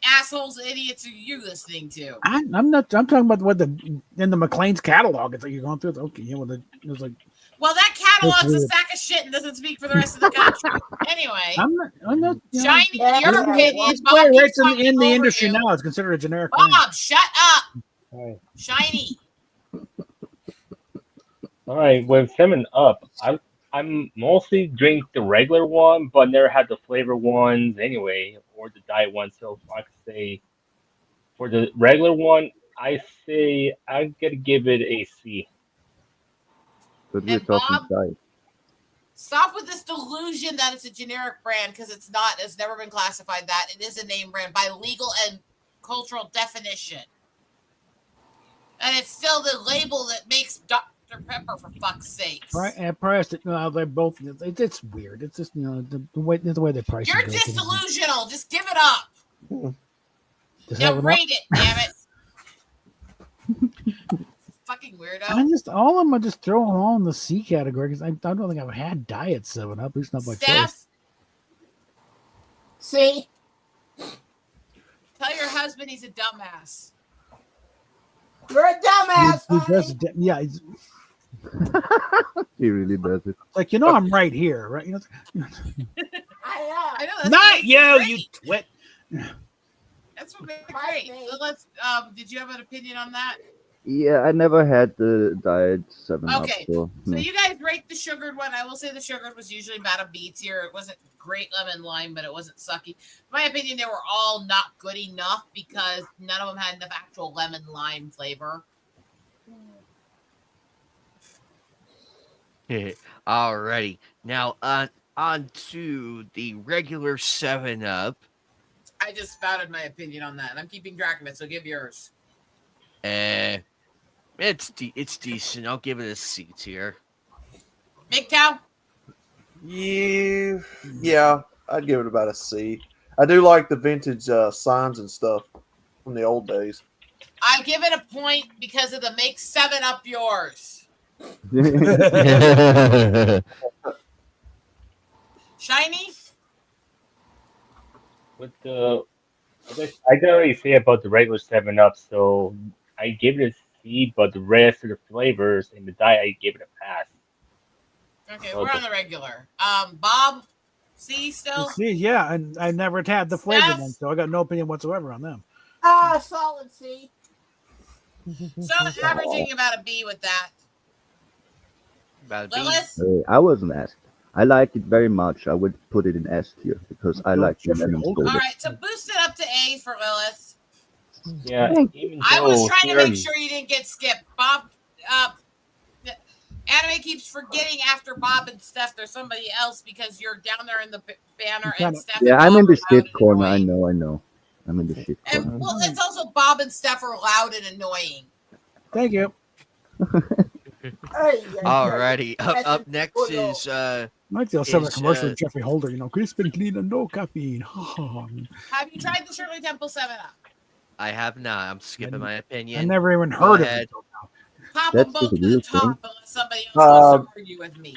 assholes, idiots are you listening to? I'm not. I'm talking about what in the McLean's catalog. It's like you're going through. Okay, it was like. Well, that catalog's a weird. sack of shit and doesn't speak for the rest of the country. Anyway, I'm not. Shiny, your opinion. It's Bob right keeps in talking the over industry you. now. It's considered a generic brand. Bob, shut up. All Shiny. right, with 7-Up, I'm mostly drink the regular one, but never had the flavor ones anyway, or the diet one. So I could say for the regular one, I say I'm gonna give it a C. But we're And talking Bob? diet. Stop with this delusion that it's a generic brand because it's not. It's never been classified that. It is a name brand by legal and cultural definition. And it's still the label that makes Dr. Pepper, for fuck's sakes. Priced it. No, they both. It's weird. It's just the way they price. You're it. just delusional. Just give it up. Just Now have it up. rate it, damn it. Fucking weirdo. I just all of them are just throwing all in the C category because I don't think I've had diet 7-Up. At least not by choice. Steph, See? tell your husband he's a dumbass. You're a dumbass. He does, honey. yeah, He really does it. like I'm right here, right? I know. I know that's Not what you, makes it you great. twit. That's what makes it Right, great. mate. So let's. Did you have an opinion on that? Yeah, I never had the diet 7-Up. Okay, So, So no. you guys rate the sugared one. I will say the sugared was usually about a B tier. It wasn't great lemon lime, but it wasn't sucky. In my opinion, they were all not good enough because none of them had enough actual lemon lime flavor. Alrighty. Now on to the regular 7-Up. I just spouted my opinion on that, and I'm keeping track of it. So give yours. It's decent. I'll give it a C tier. MGTOW? Yeah, I'd give it about a C. I do like the vintage signs and stuff from the old days. I give it a point because of the make 7-Up yours. Shiny? With the, I can already say about the regular 7-Up, so I give it a C, but the rest of the flavors in the diet, I give it a pass. Okay, we're on the regular. Bob? C still? See, yeah, and I never had the flavor Steph? one, so I got no opinion whatsoever on them. Solid C. So averaging about a B with that. About a B. Lilith? I wasn't asked. I like it very much. I would put it in S tier because I like the Jeffrey lemon Holder. All soda. right, so boost it up to A for Lilith. Yeah, even I was though trying to Sierra- make sure you didn't get skipped. Bob, Anime keeps forgetting after Bob and Steph, there's somebody else because you're down there in the banner and Steph. Yeah, and I'm Bob in the are loud shit and corner. annoying. I know. I'm in the shit corner. And well, it's also Bob and Steph are loud and annoying. Thank you. Alrighty. Up next is I like the summer Is, commercial with Jeffrey Holder, crisp and clean and no caffeine. Have you tried the Shirley Temple 7-Up? I have not. I'm skipping my opinion. I never even Go heard of ahead. it. Pop That's them both just to a the real top thing. unless somebody else wants to argue with me.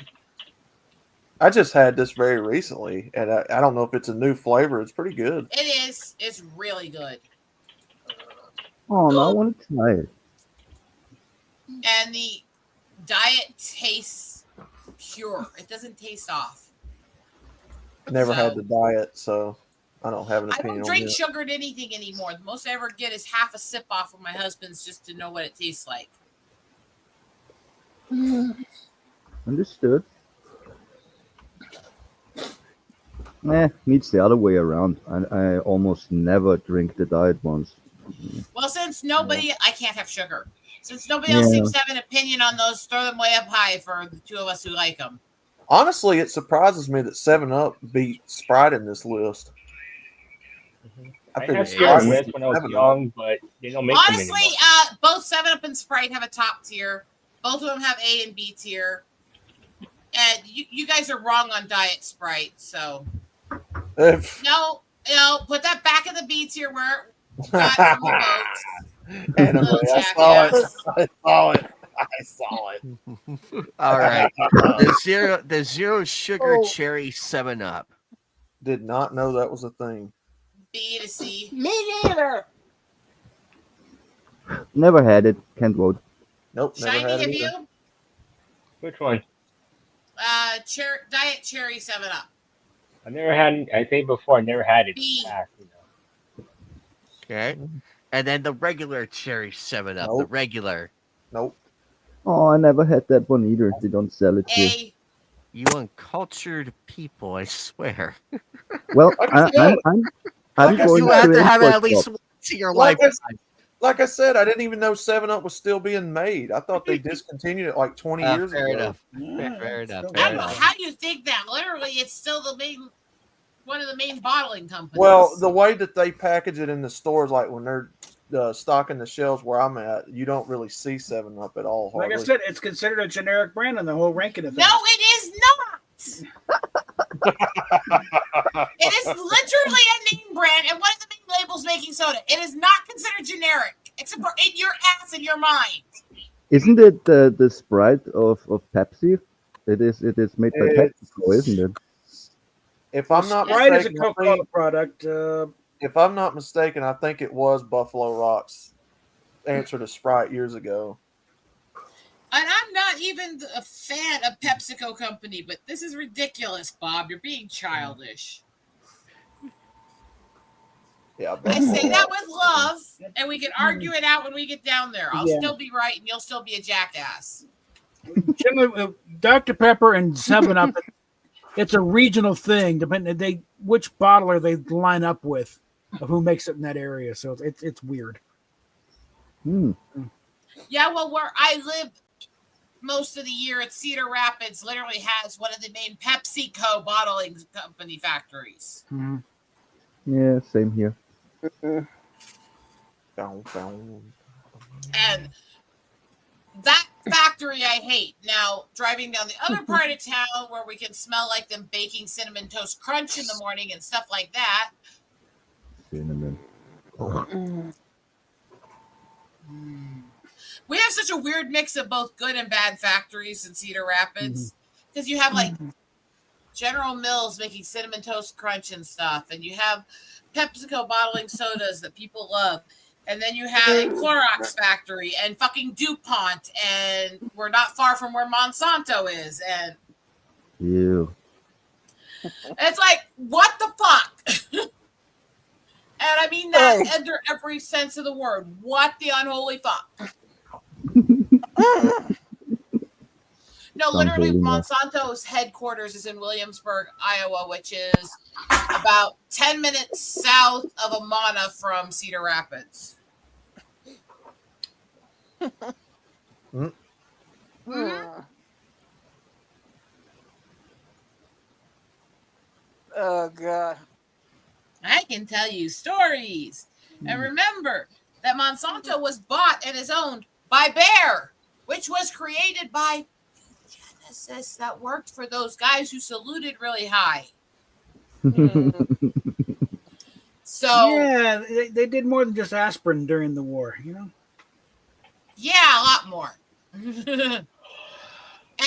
I just had this very recently, and I don't know if it's a new flavor. It's pretty good. It is. It's really good. Oh, no, I want to try it. And the diet tastes pure. It doesn't taste off. Never had the diet, so I don't have an I opinion don't on drink it. sugared anything anymore. The most I ever get is half a sip off of my husband's just to know what it tastes like. Understood. Meets the other way around. I almost never drink the diet ones. Well, since nobody, I can't have sugar. Since nobody Yeah. else seems to have an opinion on those, throw them way up high for the two of us who like them. Honestly, it surprises me that 7-Up beat Sprite in this list. I figured had Sprite would PRS beat when I was 7-Up. young, but they don't make them Honestly, anymore. both 7-Up and Sprite have a top tier. Both of them have A and B tier. And you guys are wrong on Diet Sprite, so no, put that back in the B tier where it got some votes. Anyway, I saw it. All right. The zero sugar cherry 7-Up. Did not know that was a thing. B to C. Me neither. Never had it. Can't vote. Nope, never Shiny, had it have either. you? Which one? Diet Cherry 7-Up. I never had. I think before I never had it. B. Okay. And then the regular cherry 7-Up. The Nope. regular. Nope. Oh, I never had that one either. They don't sell it here. A. You uncultured people, I swear. Well, Like I said, I'm like I going You have to to have it import at least shop. once in your Like life. Like I said, I didn't even know 7-Up was still being made. I thought they discontinued it like 20 years Fair ago. enough. Yeah, Fair enough. still I Fair don't know enough. how you think that. Literally, it's still one of the main bottling companies. Well, the way that they package it in the stores, like when they're stocking the shelves where I'm at, you don't really see 7-Up at all. Like I hardly. said, it's considered a generic brand on the whole ranking of no, things. it is not. It is literally a name brand and one of the main labels making soda. It is not considered generic, except for in your ass and your mind. Isn't it the Sprite of Pepsi? It is made by It's- PepsiCo, isn't it? If I'm not Sprite is a mistaken, I Coca-Cola think- product. if I'm not mistaken, I think it was Buffalo Rock's answer to Sprite years ago. And I'm not even a fan of PepsiCo Company, but this is ridiculous, Bob. You're being childish. Yeah, I say Buffalo that Rock. with love, and we can argue it out when we get down there. I'll Yeah. still be right, and you'll still be a jackass. Generally, Dr. Pepper and 7-Up, it's a regional thing, depending which bottler they line up with, of who makes it in that area. So it's weird. Yeah, well, where I live most of the year at Cedar Rapids literally has one of the main PepsiCo bottling company factories. Yeah, same here. And that factory I hate. Now, driving down the other part of town where we can smell like them baking cinnamon toast crunch in the morning and stuff like that. Cinnamon. We have such a weird mix of both good and bad factories in Cedar Rapids. Because you have like General Mills making cinnamon toast crunch and stuff, and you have PepsiCo bottling sodas that people love. And then you have a Clorox factory and fucking DuPont, and we're not far from where Monsanto is. And Ew. it's like, what the fuck? And I mean that under every sense of the word. What the unholy fuck? No, literally, Monsanto's headquarters is in Williamsburg, Iowa, which is about 10 minutes south of Amana from Cedar Rapids. Oh God. I can tell you stories. And remember that Monsanto was bought and is owned by Bayer, which was created by Genesis that worked for those guys who saluted really high. So Yeah, they did more than just aspirin during the war, you know? yeah, a lot more.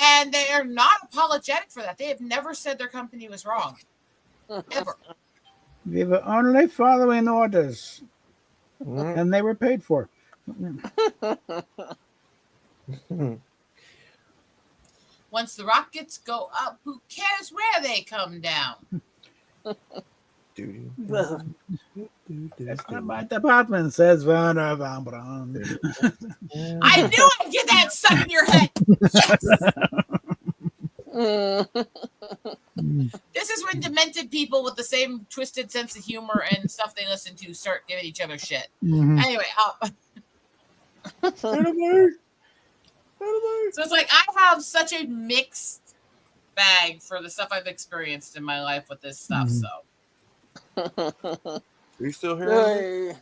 And they are not apologetic for that. They have never said their company was wrong. Ever. They were only following orders. And they were paid for. Once the rockets go up, who cares where they come down? My department says Werner von Braun. I knew I'd get that stuck in your head. Yes. This is when demented people with the same twisted sense of humor and stuff they listen to start giving each other shit. Anyway, so it's like I have such a mixed bag for the stuff I've experienced in my life with this stuff. So, Are you still here?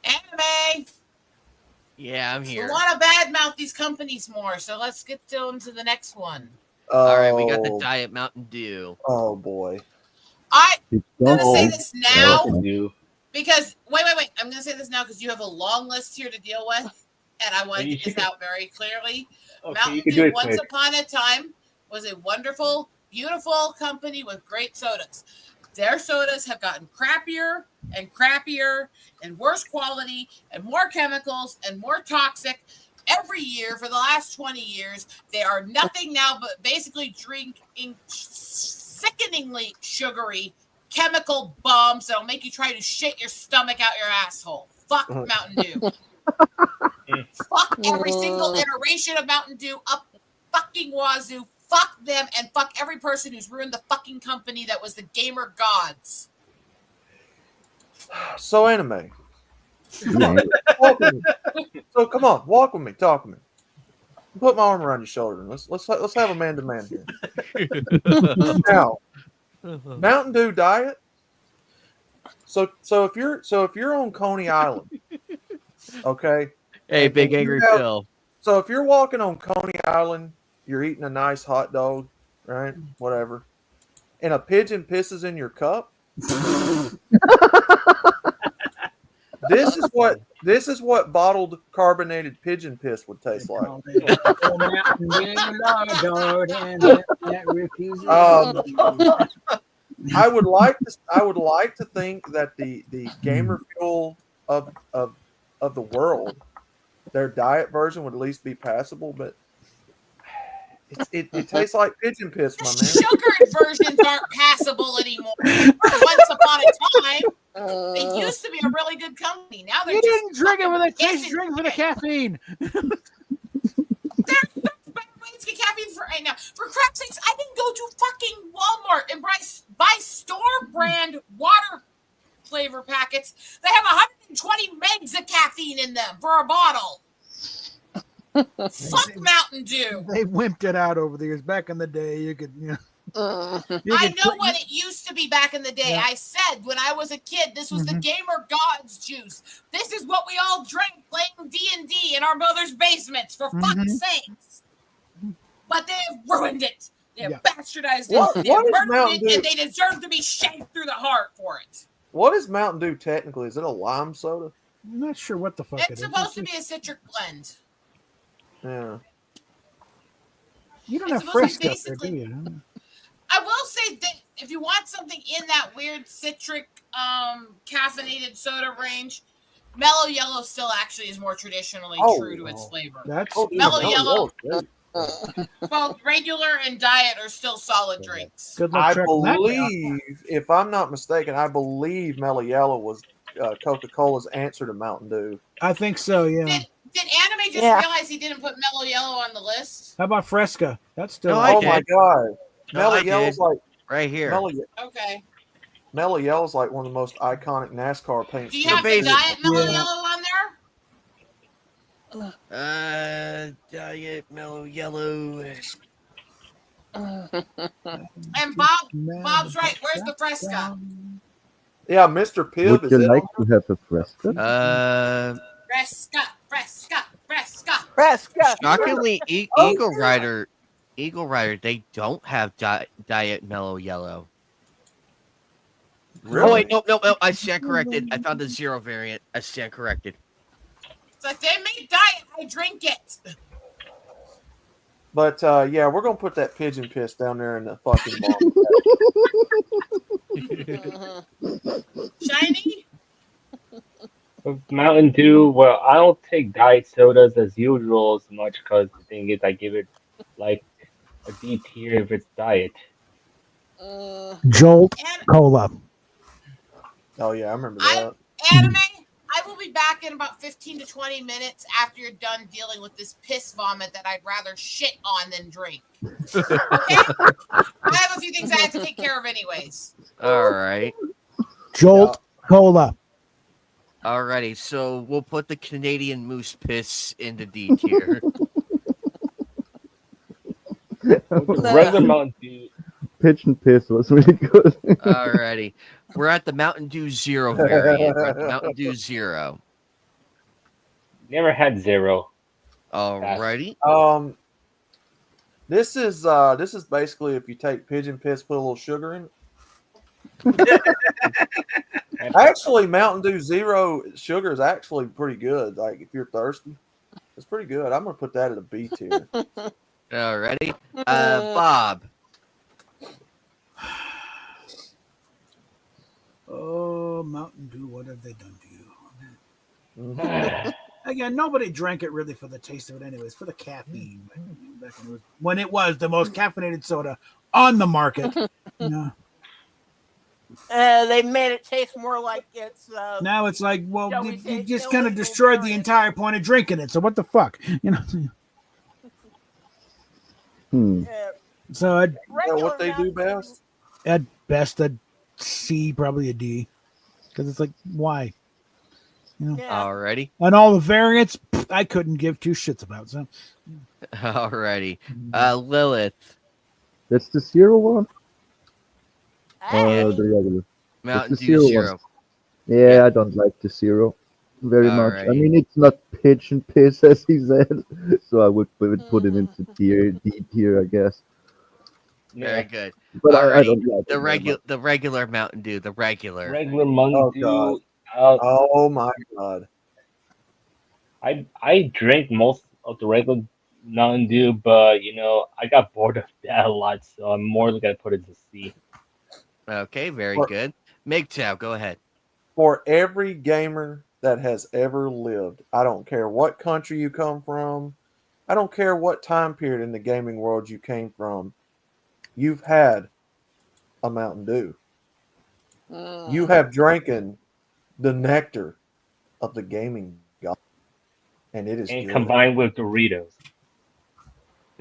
anime. Yeah, I'm We here. want to badmouth these companies more, so let's get into the next one. All right, we got the Diet Mountain Dew. Oh boy. I'm gonna say Oh, this now Do. because wait. I'm gonna say this now because you have a long list here to deal with, and I want to You get this should- out very clearly. Okay, Mountain you can do Dew, it once quick. upon a time, was a wonderful, beautiful company with great sodas. Their sodas have gotten crappier and crappier and worse quality and more chemicals and more toxic every year for the last 20 years. They are nothing now but basically drinking sickeningly sugary chemical bombs that'll make you try to shit your stomach out your asshole. Fuck Mountain Dew. Fuck every single iteration of Mountain Dew up the fucking wazoo. Fuck them and fuck every person who's ruined the fucking company that was the gamer gods. So anime. yeah. Walk with me. So come on, walk with me, talk with me. Put my arm around your shoulder and let's have a man to man here. Now, Mountain Dew diet. So if you're on Coney Island, okay. Hey, and Big you Angry have- Phil. So if you're walking on Coney Island, you're eating a nice hot dog, right? Whatever. And a pigeon pisses in your cup. This is what bottled carbonated pigeon piss would taste like. I would like to think that the gamer fuel of the world, their diet version would at least be passable, but it tastes like pigeon piss, my man. Sugared versions aren't passable anymore. Once upon a time, they used to be a really good company. Now they're You just didn't drink it with a taste, isn't drink for the caffeine. There's better ways to get caffeine for right now. For crap's sakes, I can go to fucking Walmart and buy store brand water flavor packets that have 120 megs of caffeine in them for a bottle. Fuck Mountain Dew. They wimped it out over the years. Back in the day, you could, I know what it used to be back in the day. Yeah. I said when I was a kid, this was the gamer gods juice. This is what we all drank playing D&D in our mother's basements, for fuck's sakes. But they have ruined it. They have bastardized it. What They have is murdered Mountain it, and Dew? they deserve to be shanked through the heart for it. What is Mountain Dew technically? Is it a lime soda? I'm not sure what the fuck It's it is. supposed to be a citric blend. Yeah. You don't it's have supposed to Fresca be up there, do basically- you? I will say that if you want something in that weird citric caffeinated soda range, Mellow Yellow still actually is more traditionally true to its flavor. That's Oh, dude, Mellow no, Yellow. no, Both regular and diet are still solid drinks. good luck I tracking that down. believe, if I'm not mistaken, Mellow Yellow was Coca-Cola's answer to Mountain Dew. I think so, yeah. Did Anime just realize he didn't put Mellow Yellow on the list? How about Fresca? That's still. No, I Oh did. my god, No, Mellow I Yellow's did. like Right here. Okay. Mellow Yellow's like one of the most iconic NASCAR paints. Do you have the basic. diet Mellow Yeah. Yellow on there? Diet Mellow Yellow. And Bob's right. Where's the Fresca? Yeah, Mr. Pibb Would is you it? like to have a Fresca? Fresca, Fresca, Fresca. Fresca. Shockingly, Oh, Eagle yeah. Rider, they don't have Diet Mellow Yellow. Really? Oh wait, no, I stand corrected. I found the zero variant. I stand corrected. So if they make diet, I drink it. But yeah, we're gonna put that pigeon piss down there in the fucking bomb. Shiny? With Mountain Dew, well, I don't take diet sodas as usual as much because the thing is, I give it like a D tier if it's diet. Jolt And Cola. Oh yeah, I remember I that. anime. I will be back in about 15 to 20 minutes after you're done dealing with this piss vomit that I'd rather shit on than drink. Okay? I have a few things I have to take care of anyways. All right. Jolt Cola. Alrighty, so we'll put the Canadian moose piss into D tier. With the regular Mountain Dew, Pitch and Piss was really good. Alrighty. We're at the Mountain Dew Zero variant. We're at the Mountain Dew Zero. never had zero. Alrighty. This is basically if you take pigeon piss, put a little sugar in it. Actually, Mountain Dew Zero sugar is actually pretty good. Like if you're thirsty, it's pretty good. I'm gonna put that at a B tier. Alrighty. Bob. Oh, Mountain Dew, what have they done to you? Again, nobody drank it really for the taste of it anyways, for the caffeine. Back when it was the most caffeinated soda on the market. No. They made it taste more like it's. Now it's like, well, shall we you say just kind of illegal destroyed the variant. entire point of drinking it. So what the fuck? You know. So You know what they do best? at best a C, probably a D, because it's like, why? You know. Alrighty. And all the variants, I couldn't give two shits about. So Alrighty. Lilith. That's the zero one? Hey. The regular. Mountain the Dew zero Zero. Yeah, I don't like the zero very much. I Alrighty. mean, it's not pitch and piss, as he said. So I would put it into D tier, I guess. Very good. But I Alrighty. don't like The it very much. regular Mountain Dew. The regular. Regular Mountain Oh, God. Dew. Oh my god! I drank most of the regular Mountain Dew, but I got bored of that a lot, so I'm more gonna put it to C. Okay, very What- good. MGTOW, go ahead. For every gamer that has ever lived, I don't care what country you come from, I don't care what time period in the gaming world you came from, you've had a Mountain Dew. You have drinking the nectar of the gaming god, and it is And good. combined with Doritos.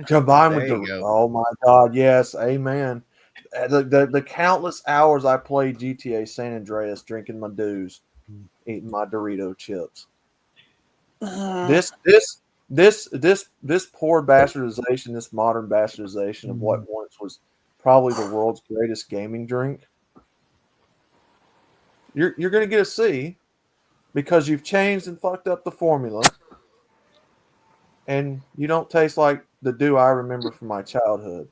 Combined with There you the go. oh my god, yes, amen. The countless hours I played GTA San Andreas, drinking my dews, eating my Dorito chips. This poor bastardization, this modern bastardization of what once was probably the world's greatest gaming drink. You're going to get a C because you've changed and fucked up the formula, and you don't taste like the dew I remember from my childhood.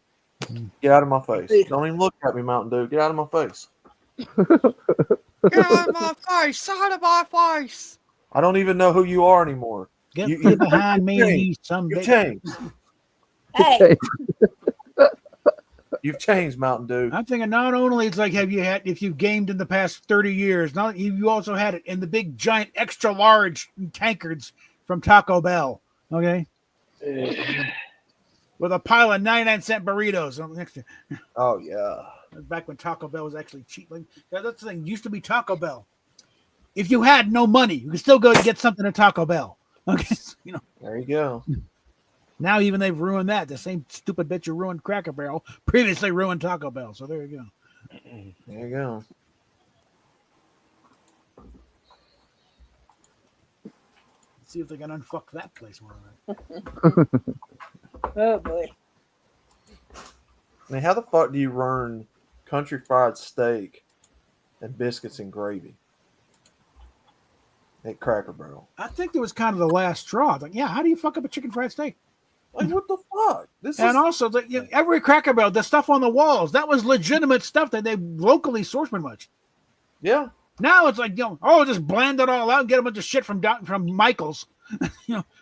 Get out of my face! Don't even look at me, Mountain Dew. Get out of my face! Get out of my face! Out of my face! I don't even know who you are anymore. get You behind me, changed. some You've bitch. changed. Hey, You've changed, Mountain Dew. I'm thinking not only it's like if you've gamed in the past 30 years, not you also had it in the big giant extra large tankards from Taco Bell. Okay. With a pile of 99-cent burritos on next to Oh yeah. back when Taco Bell was actually cheap. Like, that's the thing. It used to be Taco Bell. If you had no money, you could still go and get something at Taco Bell. Okay. So, There you go. now even they've ruined that. The same stupid bitch who ruined Cracker Barrel previously ruined Taco Bell. So there you go. There you go. See if they can unfuck that place more. oh boy. I mean, how the fuck do you run country fried steak and biscuits and gravy at Cracker Barrel? I think that was kind of the last straw. Like, yeah, how do you fuck up a chicken fried steak? Like, what the fuck? This And is also, every Cracker Barrel, the stuff on the walls, that was legitimate stuff that they locally sourced pretty much. yeah. Now it's like, just blend it all out and get a bunch of shit from Michael's.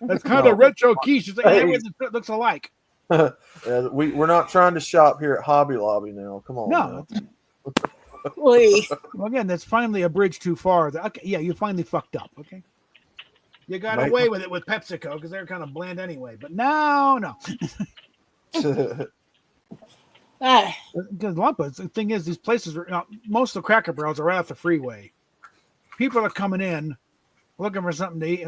That's kind No. of retro quiche. It's like Hey. everything looks alike. We're not trying to shop here at Hobby Lobby now. Come on. No, now. Wait. Well, again, that's finally a bridge too far. Okay, yeah, you finally fucked up. Okay, you got Mate. away with it with PepsiCo because they're kind of bland anyway. But no. Ah, Because the thing is, these places are most of the Cracker Barrels are right off the freeway. People are coming in looking for something to eat.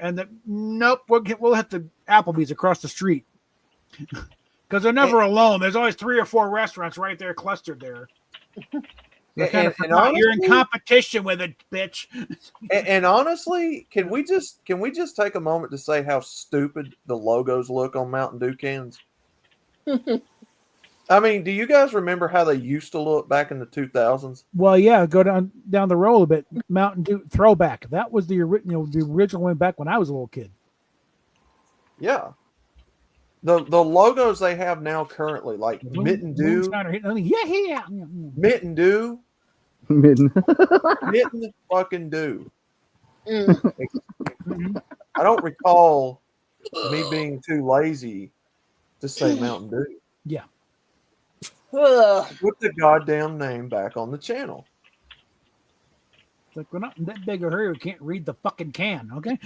And, nope, we'll hit the Applebee's across the street because they're never alone. There's always 3 or 4 restaurants right there clustered there. And honestly, you're in competition with it, bitch. and honestly, can we just take a moment to say how stupid the logos look on Mountain Dew cans? I mean, do you guys remember how they used to look back in the 2000s? Well, yeah, go down the road a bit. Mountain Dew throwback. That was the original one back when I was a little kid. Yeah. The logos they have now currently, like Mitten Dew, Mitten Dew, Mitten fucking Dew. I don't recall me being too lazy to say Mountain Dew. Yeah. Put the goddamn name back on the channel. It's like we're not in that big a hurry. We can't read the fucking can, okay?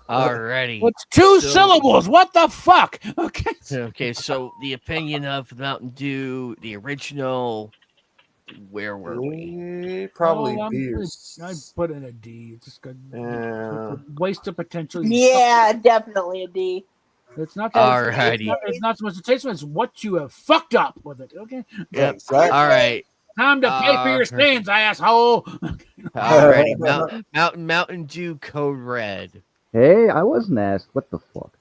Alrighty. What's 2 syllables? What the fuck? Okay. Okay, so the opinion of Mountain Dew, the original, where were we? Probably I beers. put in a D. It's just good. Yeah. Waste of potential. yeah, definitely a D. It's not Alrighty. It's not so much the taste, it's what you have fucked up with it. Okay. Yep. Exactly. All right. Time to pay for your sins, asshole. Alrighty. Mountain Dew Code Red. Hey, I wasn't asked. What the fuck?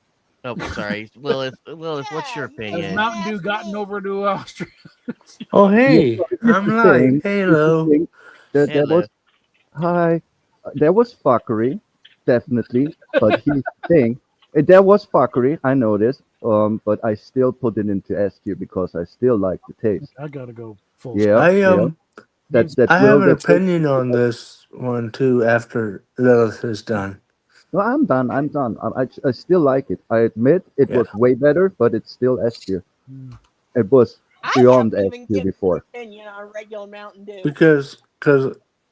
Oh, sorry, Lilith. What's your Has opinion? Mountain Dew gotten over to Australia? Oh, hey, Here's I'm the live. thing. Hello. There Hello. was hi. There was fuckery, definitely. But here's the thing. There was fuckery. I know this. But I still put it into S tier because I still like the taste. I gotta go full. Yeah. I yeah. That's I have an that's it. opinion on this one too. After Lilith is done, No, I'm done. I still like it. I admit it was way better, but it's still S tier. It was beyond S tier before. Opinion on regular Mountain Dew. because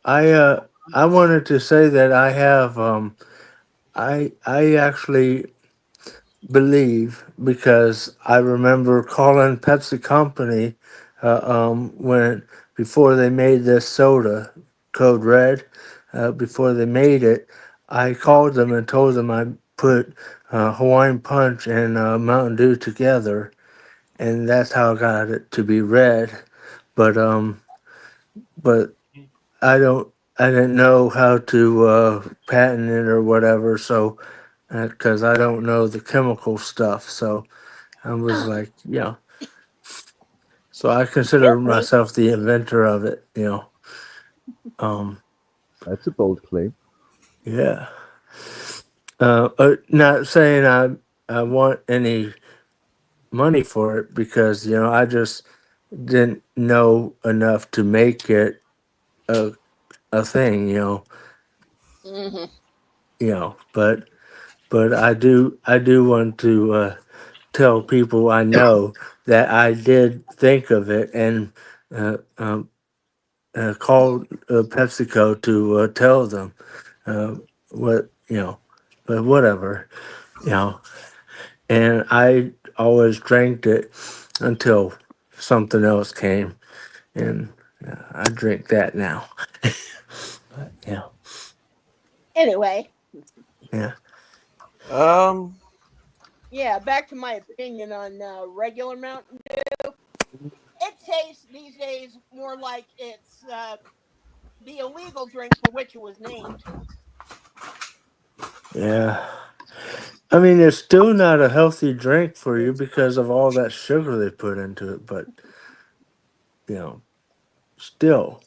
I wanted to say that I have I actually believe, because I remember calling Pepsi Company when before they made this soda Code Red, before they made it, I called them and told them I put Hawaiian Punch and Mountain Dew together, and that's how I got it to be red. But I didn't know how to patent it or whatever, so because I don't know the chemical stuff, so I was like, so I consider myself the inventor of it, That's a bold claim. yeah. Not saying I want any money for it, because I just didn't know enough to make it a thing, but I do want to tell people I know that I did think of it and called PepsiCo to tell them what, but whatever, and I always drank it until something else came, and I drink that now. But, Anyway, yeah. yeah, back to my opinion on regular Mountain Dew. It tastes these days more like it's the illegal drink for which it was named. Yeah. I mean, it's still not a healthy drink for you because of all that sugar they put into it, but, still.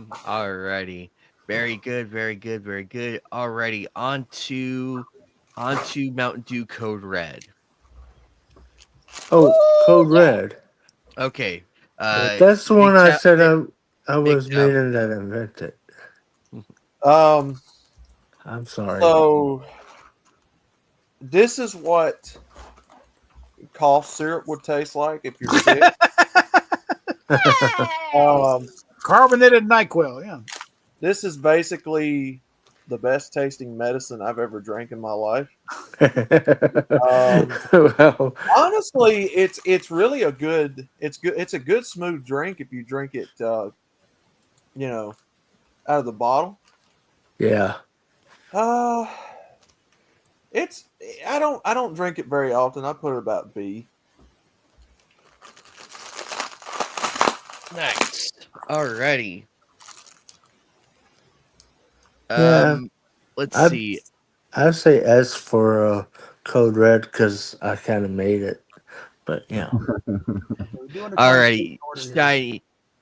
Alrighty. Very good. Alrighty, on to Mountain Dew Code Red. Oh, Code Red. Okay. That's the one I said I was Big Tom. meaning that invented. I'm sorry. So this is what cough syrup would taste like if you're sick. Um, Carbonated NyQuil. Yeah. this is basically the best tasting medicine I've ever drank in my life. Well, Honestly, it's really a good. It's good. It's a good smooth drink if you drink it. You know, out of the bottle. yeah. Uh, it's. I don't drink it very often. I put it about B. Nice. Alrighty. Yeah. Let's I'd see. I'd say S for Code Red because I kind of made it. But yeah. We're doing a Alrighty, order here.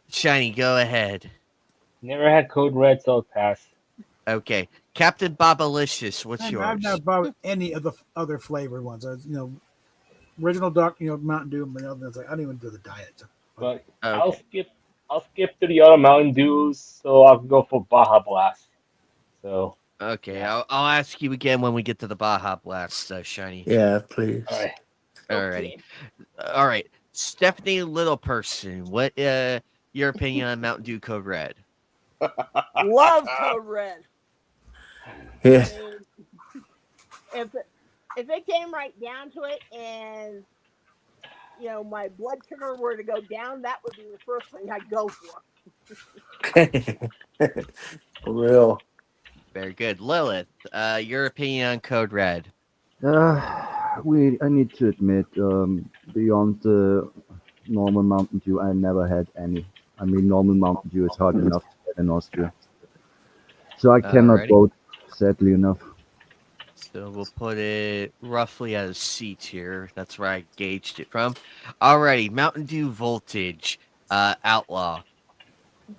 shiny, go ahead. Never had Code Red, so I'll pass. Okay, Captain Bobalicious, what's I've yours? not bought any of the other flavored ones. Original Dark, Mountain Dew, and the other ones. I don't even do the diet. But Okay. I'll skip to the other Mountain Dews, so I'll go for Baja Blast. So Okay, yeah. I'll ask you again when we get to the Baja Blast, Shiny. Yeah, please. All right. Alrighty. All right. Stephanie Little Person, what your opinion on Mountain Dew Code Red? Love Code Red. Yeah. I mean, if it came right down to it, and my blood sugar were to go down, that would be the first thing I'd go for. For real. Very good. Lilith, your opinion on Code Red? I need to admit, beyond the normal Mountain Dew, I never had any. I mean, normal Mountain Dew is hard enough to get in Austria. So I cannot Alrighty. vote, sadly enough. So we'll put it roughly at a C tier. That's where I gauged it from. Alrighty, Mountain Dew Voltage, Outlaw.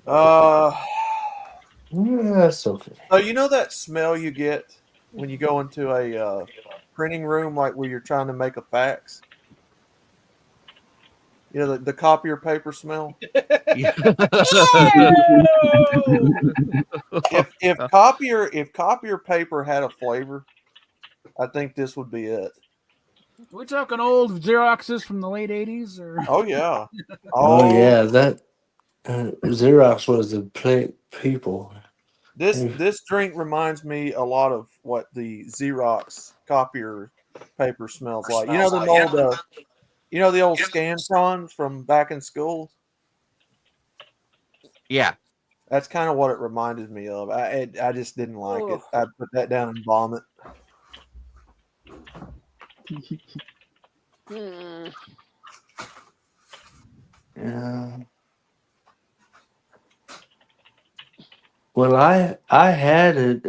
That's okay. So you know that smell you get when you go into a printing room, like where you're trying to make a fax. You know the copier paper smell. If copier paper had a flavor, I think this would be it. We're talking old Xeroxes from the late '80s, or Oh yeah. Oh yeah, that Xerox was the people. This drink reminds me a lot of what the Xerox copier paper smells like. You know the old Scantons from back in school. Yeah. That's kind of what it reminded me of. I just didn't like it. I'd put that down and vomit. Yeah. Well, I had it.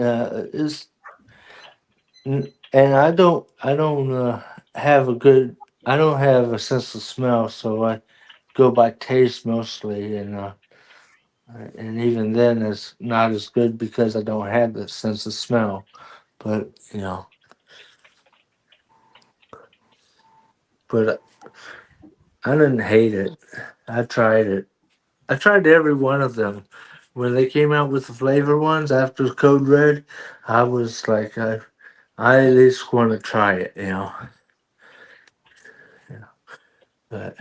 And I don't have a good. I don't have a sense of smell, so I go by taste mostly, and even then it's not as good because I don't have the sense of smell. But but I didn't hate it. I tried it. I tried every one of them. When they came out with the flavor ones after Code Red, I was like, I at least want to try it, But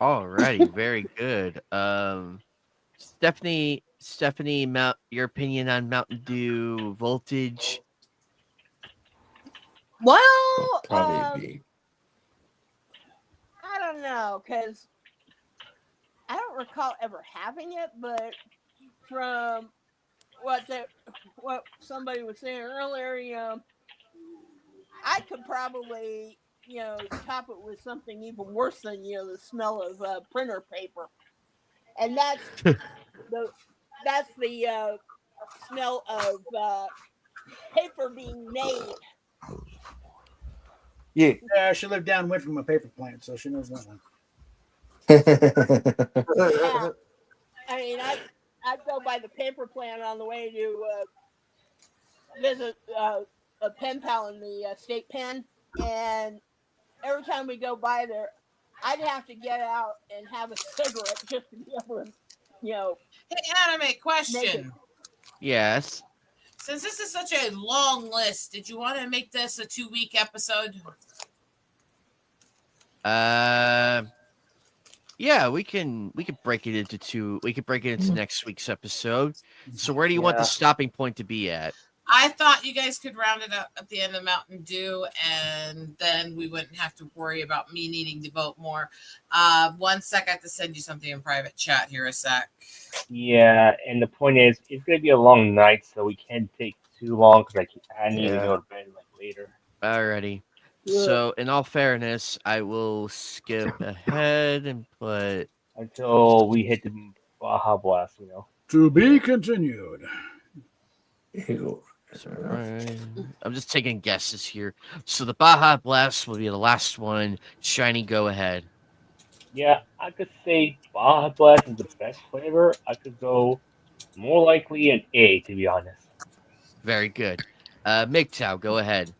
Alrighty, very good. Stephanie, your opinion on Mountain Dew Voltage? Well, probably be. I don't know, because I don't recall ever having it, but from what somebody was saying earlier, I could probably top it with something even worse than the smell of printer paper, and that's the smell of paper being made. Yeah. She lived downwind from a paper plant, so she knows that one. Yeah. I mean, I'd go by the paper plant on the way to visit a pen pal in the state pen, and every time we go by there, I'd have to get out and have a cigarette just to be able to, Hey, Anime, question. Yes. Since this is such a long list, did you want to make this a 2-week episode? Yeah, we can break it into two. We could break it into next week's episode. So where do you want the Yeah. stopping point to be at? I thought you guys could round it up at the end of Mountain Dew, and then we wouldn't have to worry about me needing to vote more. 1 sec, I have to send you something in private chat here. A sec. Yeah, and the point is, it's gonna be a long night, so we can't take too long because I need to Yeah. go to bed like later. Alrighty. So in all fairness, I will skip ahead and put Until we hit the Baja Blast, you know. To be continued. Sorry, I'm just taking guesses here. So the Baja Blast will be the last one. Shiny, go ahead. Yeah, I could say Baja Blast is the best flavor. I could go more likely an A, to be honest. Very good. MGTOW, go ahead.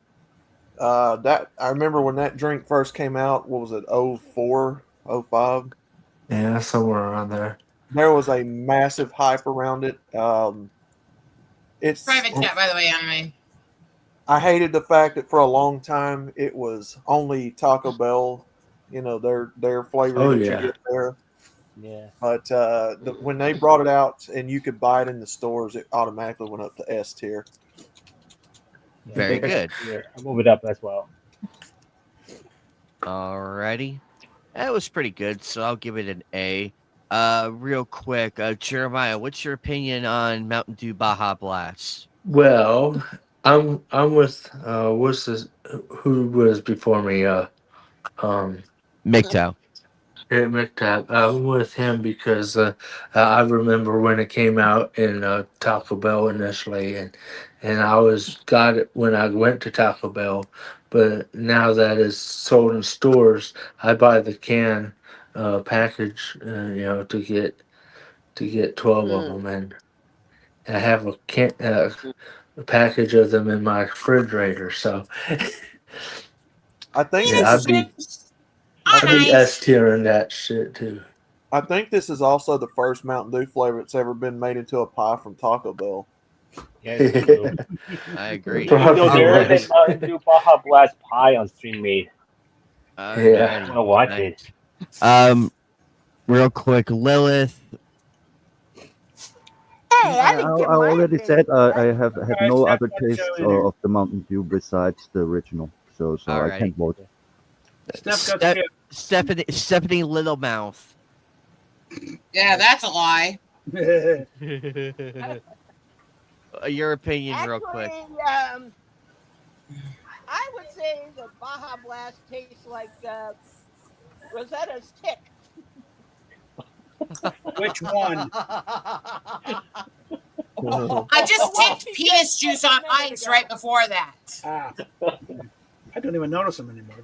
That I remember when that drink first came out. What was it? 04, 05? Yeah, somewhere around there. There was a massive hype around it. It's Private chat, by the way, anime. I hated the fact that for a long time it was only Taco Bell, their flavor Oh, that yeah. you get there. Yeah. But when they brought it out and you could buy it in the stores, it automatically went up to S tier. Very good. I'll move it up as well. Alrighty. That was pretty good, so I'll give it an A. Real quick, Jeremiah, what's your opinion on Mountain Dew Baja Blast? Well, I'm with what's this? Who was before me? MGTOW. McTap. I'm with him because I remember when it came out in Taco Bell initially, and I got it when I went to Taco Bell, but now that it's sold in stores, I buy the can package, to get 12 of them, and I have a package of them in my refrigerator. So I think yeah, I'd be Nice. S tier in that shit too. I think this is also the first Mountain Dew flavor that's ever been made into a pie from Taco Bell. Yeah, it's true. I agree. Probably There is was. a Mountain Dew Baja Blast pie on Stream Made. Yeah. I want to watch it. Real quick, Lilith. Hey, I I didn't give my already opinion. said I have had Alright, no Steph, other what's taste showing here? of the Mountain Dew besides the original, so I Alrighty. can't vote. Steph got Stephanie Littlemouth. Yeah, that's a lie. Your opinion, real quick. Actually, I would say the Baja Blast tastes like Rosetta's tick. Which one? I just tipped penis juice on ice right before that. I don't even notice them anymore.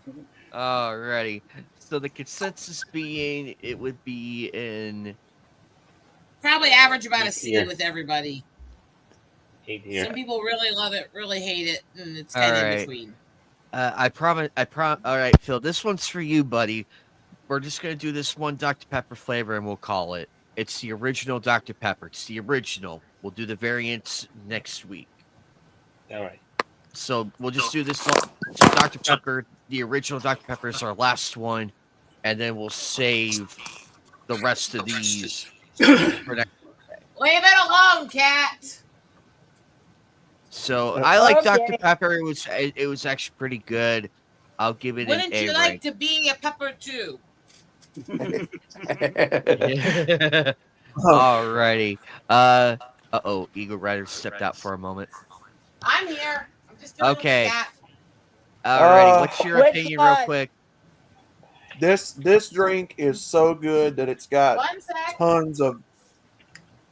Alrighty. So the consensus being it would be in Probably average about a A C tier. with everybody. A tier. Some people really love it, really hate it, and it's kind of in Alright. between. I promise. All right, Phil. This one's for you, buddy. We're just gonna do this one Dr. Pepper flavor, and we'll call it. It's the original Dr. Pepper. It's the original. We'll do the variants next week. All right. So we'll just do this one. So Dr. Pepper, the original Dr. Pepper is our last one, and then we'll save the rest of these for next. Leave it alone, cat. So I like Dr. Okay. Pepper. It was actually pretty good. I'll give it Wouldn't an A you rank. like to be a pepper too? Alrighty. Uh-oh, Eagle Rider stepped out for a moment. I'm here. I'm just doing Okay. with cat. Alrighty, what's your Which opinion real one? quick? This drink is so good that it's got 1 sec. tons of.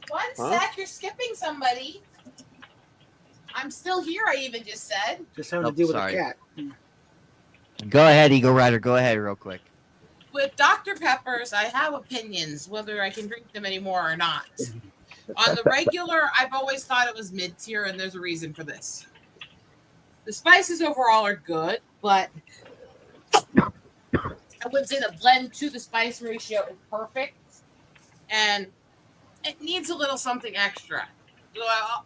1 Huh? sec. You're skipping somebody. I'm still here. I even just said. Just having Oh, to deal with sorry. a cat. Go ahead, Eagle Rider. Go ahead real quick. With Dr. Peppers, I have opinions whether I can drink them anymore or not. On the regular, I've always thought it was mid tier, and there's a reason for this. The spices overall are good, but I wouldn't say the blend to the spice ratio is perfect, and it needs a little something extra. The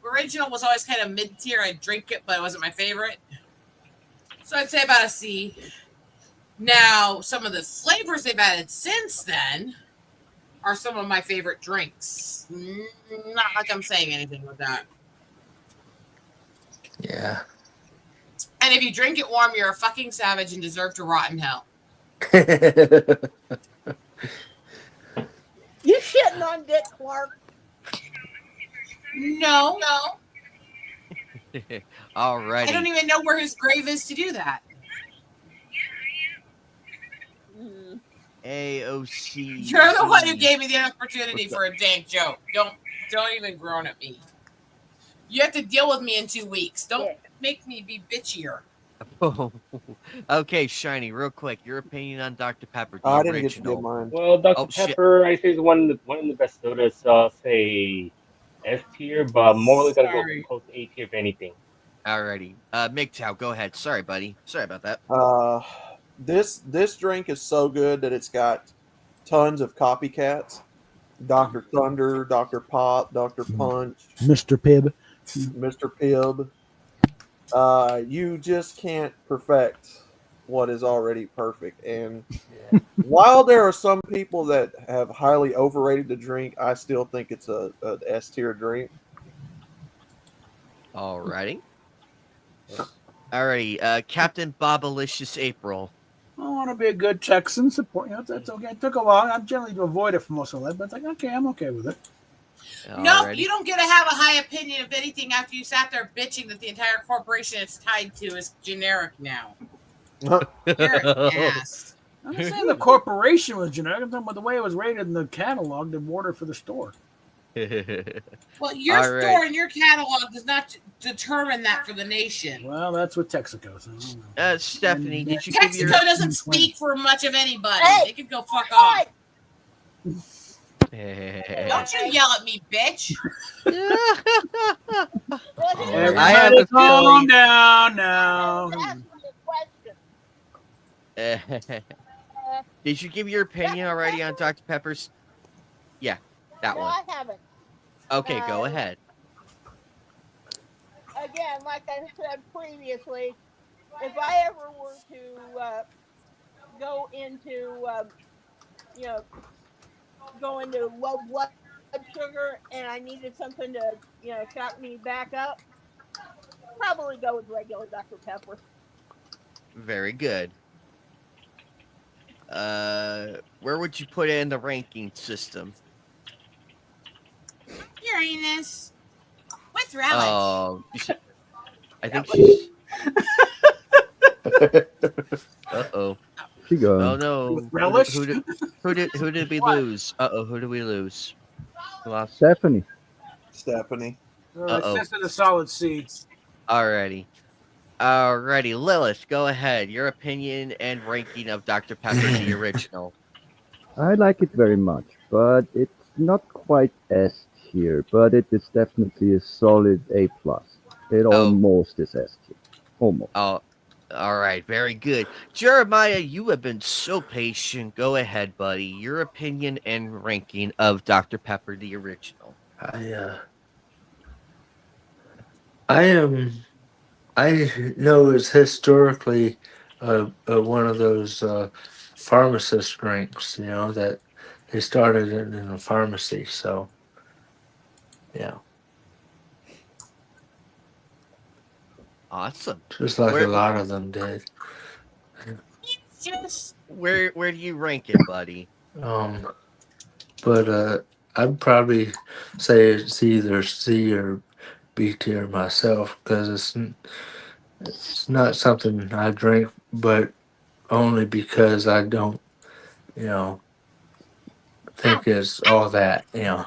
original was always kind of mid tier. I'd drink it, but it wasn't my favorite. So I'd say about a C. Now, some of the flavors they've added since then, are some of my favorite drinks. Not like I'm saying anything with that. Yeah. And if you drink it warm, you're a fucking savage and deserve to rot in hell. You shitting on Dick Clark? No. Alrighty. I don't even know where his grave is to do that. AOC. You're the one who gave me the opportunity for a dank joke. Don't even groan at me. You have to deal with me in 2 weeks. Don't make me be bitchier. Okay, Shiny, real quick, your opinion on Dr. Pepper, the I didn't get to original. give mine. Well, Dr. Oh, shit. Pepper, I say is one of the best sodas. Say S tier, but more likely gotta go Sorry. close to A tier if anything. Alrighty. MGTOW, go ahead. Sorry, buddy. Sorry about that. This drink is so good that it's got tons of copycats. Dr. Thunder, Dr. Pop, Dr. Punch, Mr. Pibb. Mr. Pibb. You just can't perfect what is already perfect. And while there are some people that have highly overrated the drink, I still think it's a S tier drink. Alrighty. Alrighty. Captain Bobalicious April. I want to be a good Texan support. You know, that's okay. It took a while. I'm generally to avoid it for most of my life, but it's like, okay, I'm okay with it. No, you don't get to have a high opinion of anything after you sat there bitching that the entire corporation it's tied to is generic now. You're an ass. I'm not saying the corporation was generic. I'm talking about the way it was rated in the catalog, the order for the store. Well, your store and your catalog does not determine that for the nation. Well, that's with Texaco. So I don't know. Stephanie, did you give your... Texaco doesn't speak for much of anybody. They can go fuck off. Don't you yell at me, bitch. I have a calm feeling... down now. Did you give your opinion already on Dr. Pepper's? Yeah, that one. I haven't. Okay, go ahead. Again, like I said previously, if I ever were to go into, go into low blood sugar and I needed something to, shock me back up, probably go with regular Dr. Pepper. Very good. Where would you put it in the ranking system? Uranus. With relish. I think she's... Uh-oh. She gone. Oh no. With relish? Who did we lose? Uh-oh, who did we lose? We lost Stephanie. Stephanie. Uh-oh. It's just in a solid C. Alrighty, Lilith, go ahead. Your opinion and ranking of Dr. Pepper, the original. I like it very much, but it's not quite S tier, but it is definitely a solid A+. It almost is S tier. Almost. Oh, all right, very good. Jeremiah, you have been so patient. Go ahead, buddy. Your opinion and ranking of Dr. Pepper, the original. I know it's historically one of those pharmacist drinks, that they started it in a pharmacy. So, yeah. Awesome. Just like a lot of them did. Just Where do you rank it, buddy? But I'd probably say it's either C or B tier myself because it's not something I drink, but only because I don't, think it's all that, over.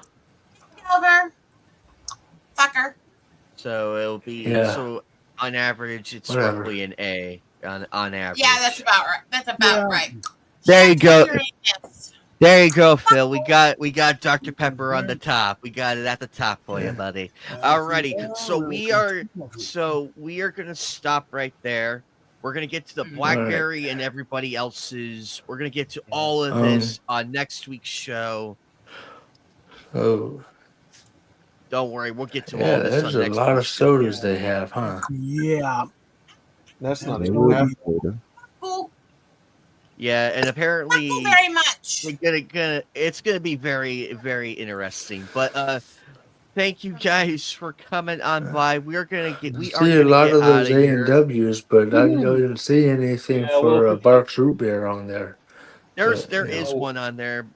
Fucker. So it'll be so on average, it's Whatever. roughly an A on average. Yeah, that's about right. That's about right. There you go. Uranus. There you go, Phil. We got Dr. Pepper on the top. We got it at the top for you, buddy. Alrighty. So we are gonna stop right there. We're gonna get to the Blackberry and everybody else's. We're gonna get to all of this on next week's show. Oh, don't worry, we'll get to all this. There's on a next lot of week's sodas they have, huh? Yeah. That's not They even would half. be soda. Cool. Yeah, and apparently Thank you very much. much. It's gonna be very, very interesting. But thank you guys for coming on by. We are I gonna see a lot get of out those of A and here. W's, but I didn't see anything Yeah, we'll for continue. Barks Root Beer on there. There But, is know. one on there.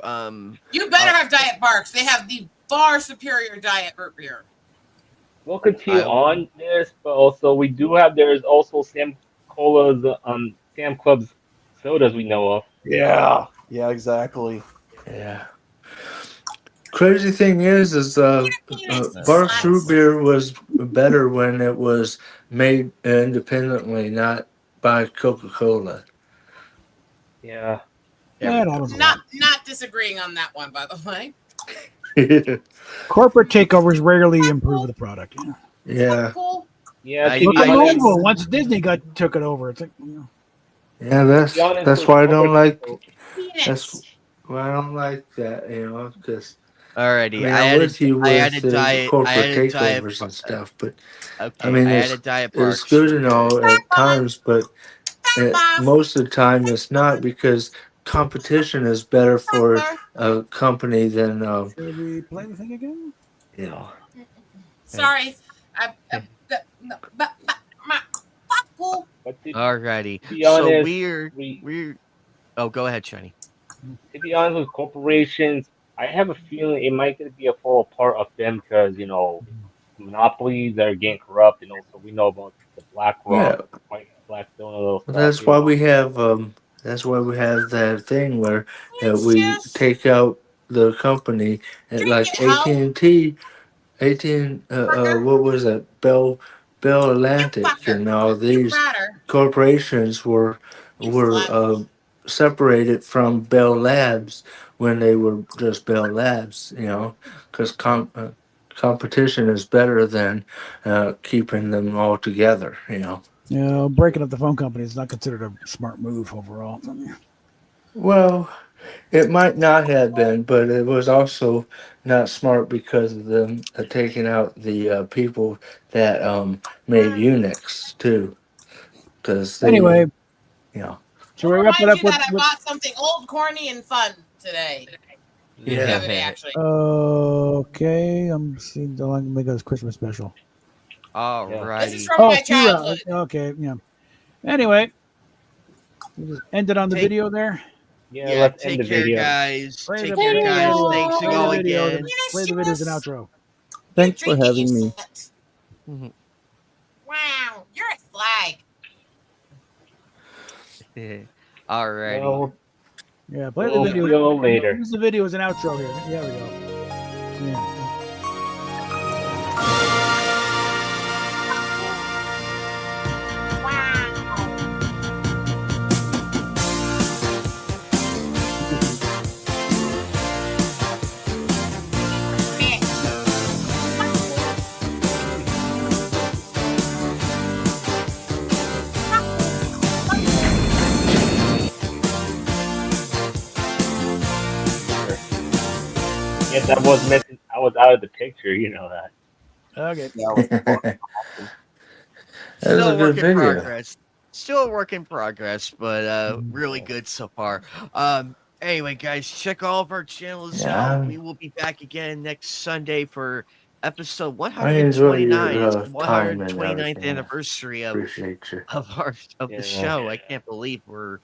You better have Diet Barks. They have the far superior diet root beer. We'll continue I on this, but also there's also Sam Cola's Sam Club's sodas we know of. Yeah. Yeah. Exactly. yeah. Crazy thing is Peanuts Barks Root sluts. Beer was better when it was made independently, not by Coca Cola. Yeah. There we That go. happens a lot. Not disagreeing on that one, by the way. Corporate takeovers rarely improve the product. Yeah. yeah, Cool. Yeah, I- to Look be at honest, Louisville. Once Disney took it over, it's like yeah. to be honest That's with why I don't corporate like. That's Peanuts. why I don't like that. Because I Alrighty. mean I'm with you I with added the diet. I corporate added diet. takeovers and stuff, but I Okay, mean I added diet it's Barks. good and all at times, but Off. most of the time it's not because competition is better for a company than should we play the thing again? you know. Sorry. Cool. but Alrighty. to be So honest, we're. Oh, go ahead, Shiny. to be honest with corporations, I have a feeling it might be a fall apart of them because monopolies are getting corrupt, and also we know about the Yeah, BlackRock, Blackstone, and those well, stuff. that's why we have that thing where It's we just take out the company at drink like it, hoe. What was that? Bell You Atlantic fucker. and all You these prater. corporations You were slut. separated from Bell Labs when they were just Bell Labs, because competition is better than keeping them all together, Breaking up the phone company is not considered a smart move overall. Well, it might not have been, but it was also not smart because of them taking out the people that made Unix too, because Anyway, you know, should I'll we wrap it remind up you with? that I bought something old, corny, and fun today. The Yeah. other day, actually. Okay, I'm seeing the line make us Christmas special. This is Alrighty. from my T-Rock. childhood. Okay, yeah. Anyway, we just ended on the Take- video there. Yeah, Yeah, let's end take the care, video. guys. Play Take the care, guys. video. Thanks Play all the video. again. Play the video as an outro. Thanks for Drink it, having you me. slut. Wow, you're a flag. Alrighty. Well, Yeah, play the we'll video. see you all later. Use the video as an outro here. There we go. Yeah. Yeah, that was meant. I was out of the picture. You know that. Okay. that was Still a a good work in video. progress. Still a work in progress, but really good so far. Anyway, guys, check all of our channels Yeah, out. We will be back again next Sunday for episode I enjoy 129. your It's time and 129th everything. anniversary of Appreciate you. the Yeah. show. I can't believe we're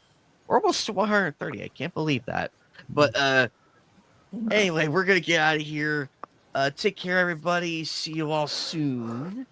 almost to 130. I can't believe that. But anyway, we're gonna get out of here. Take care, everybody. See you all soon.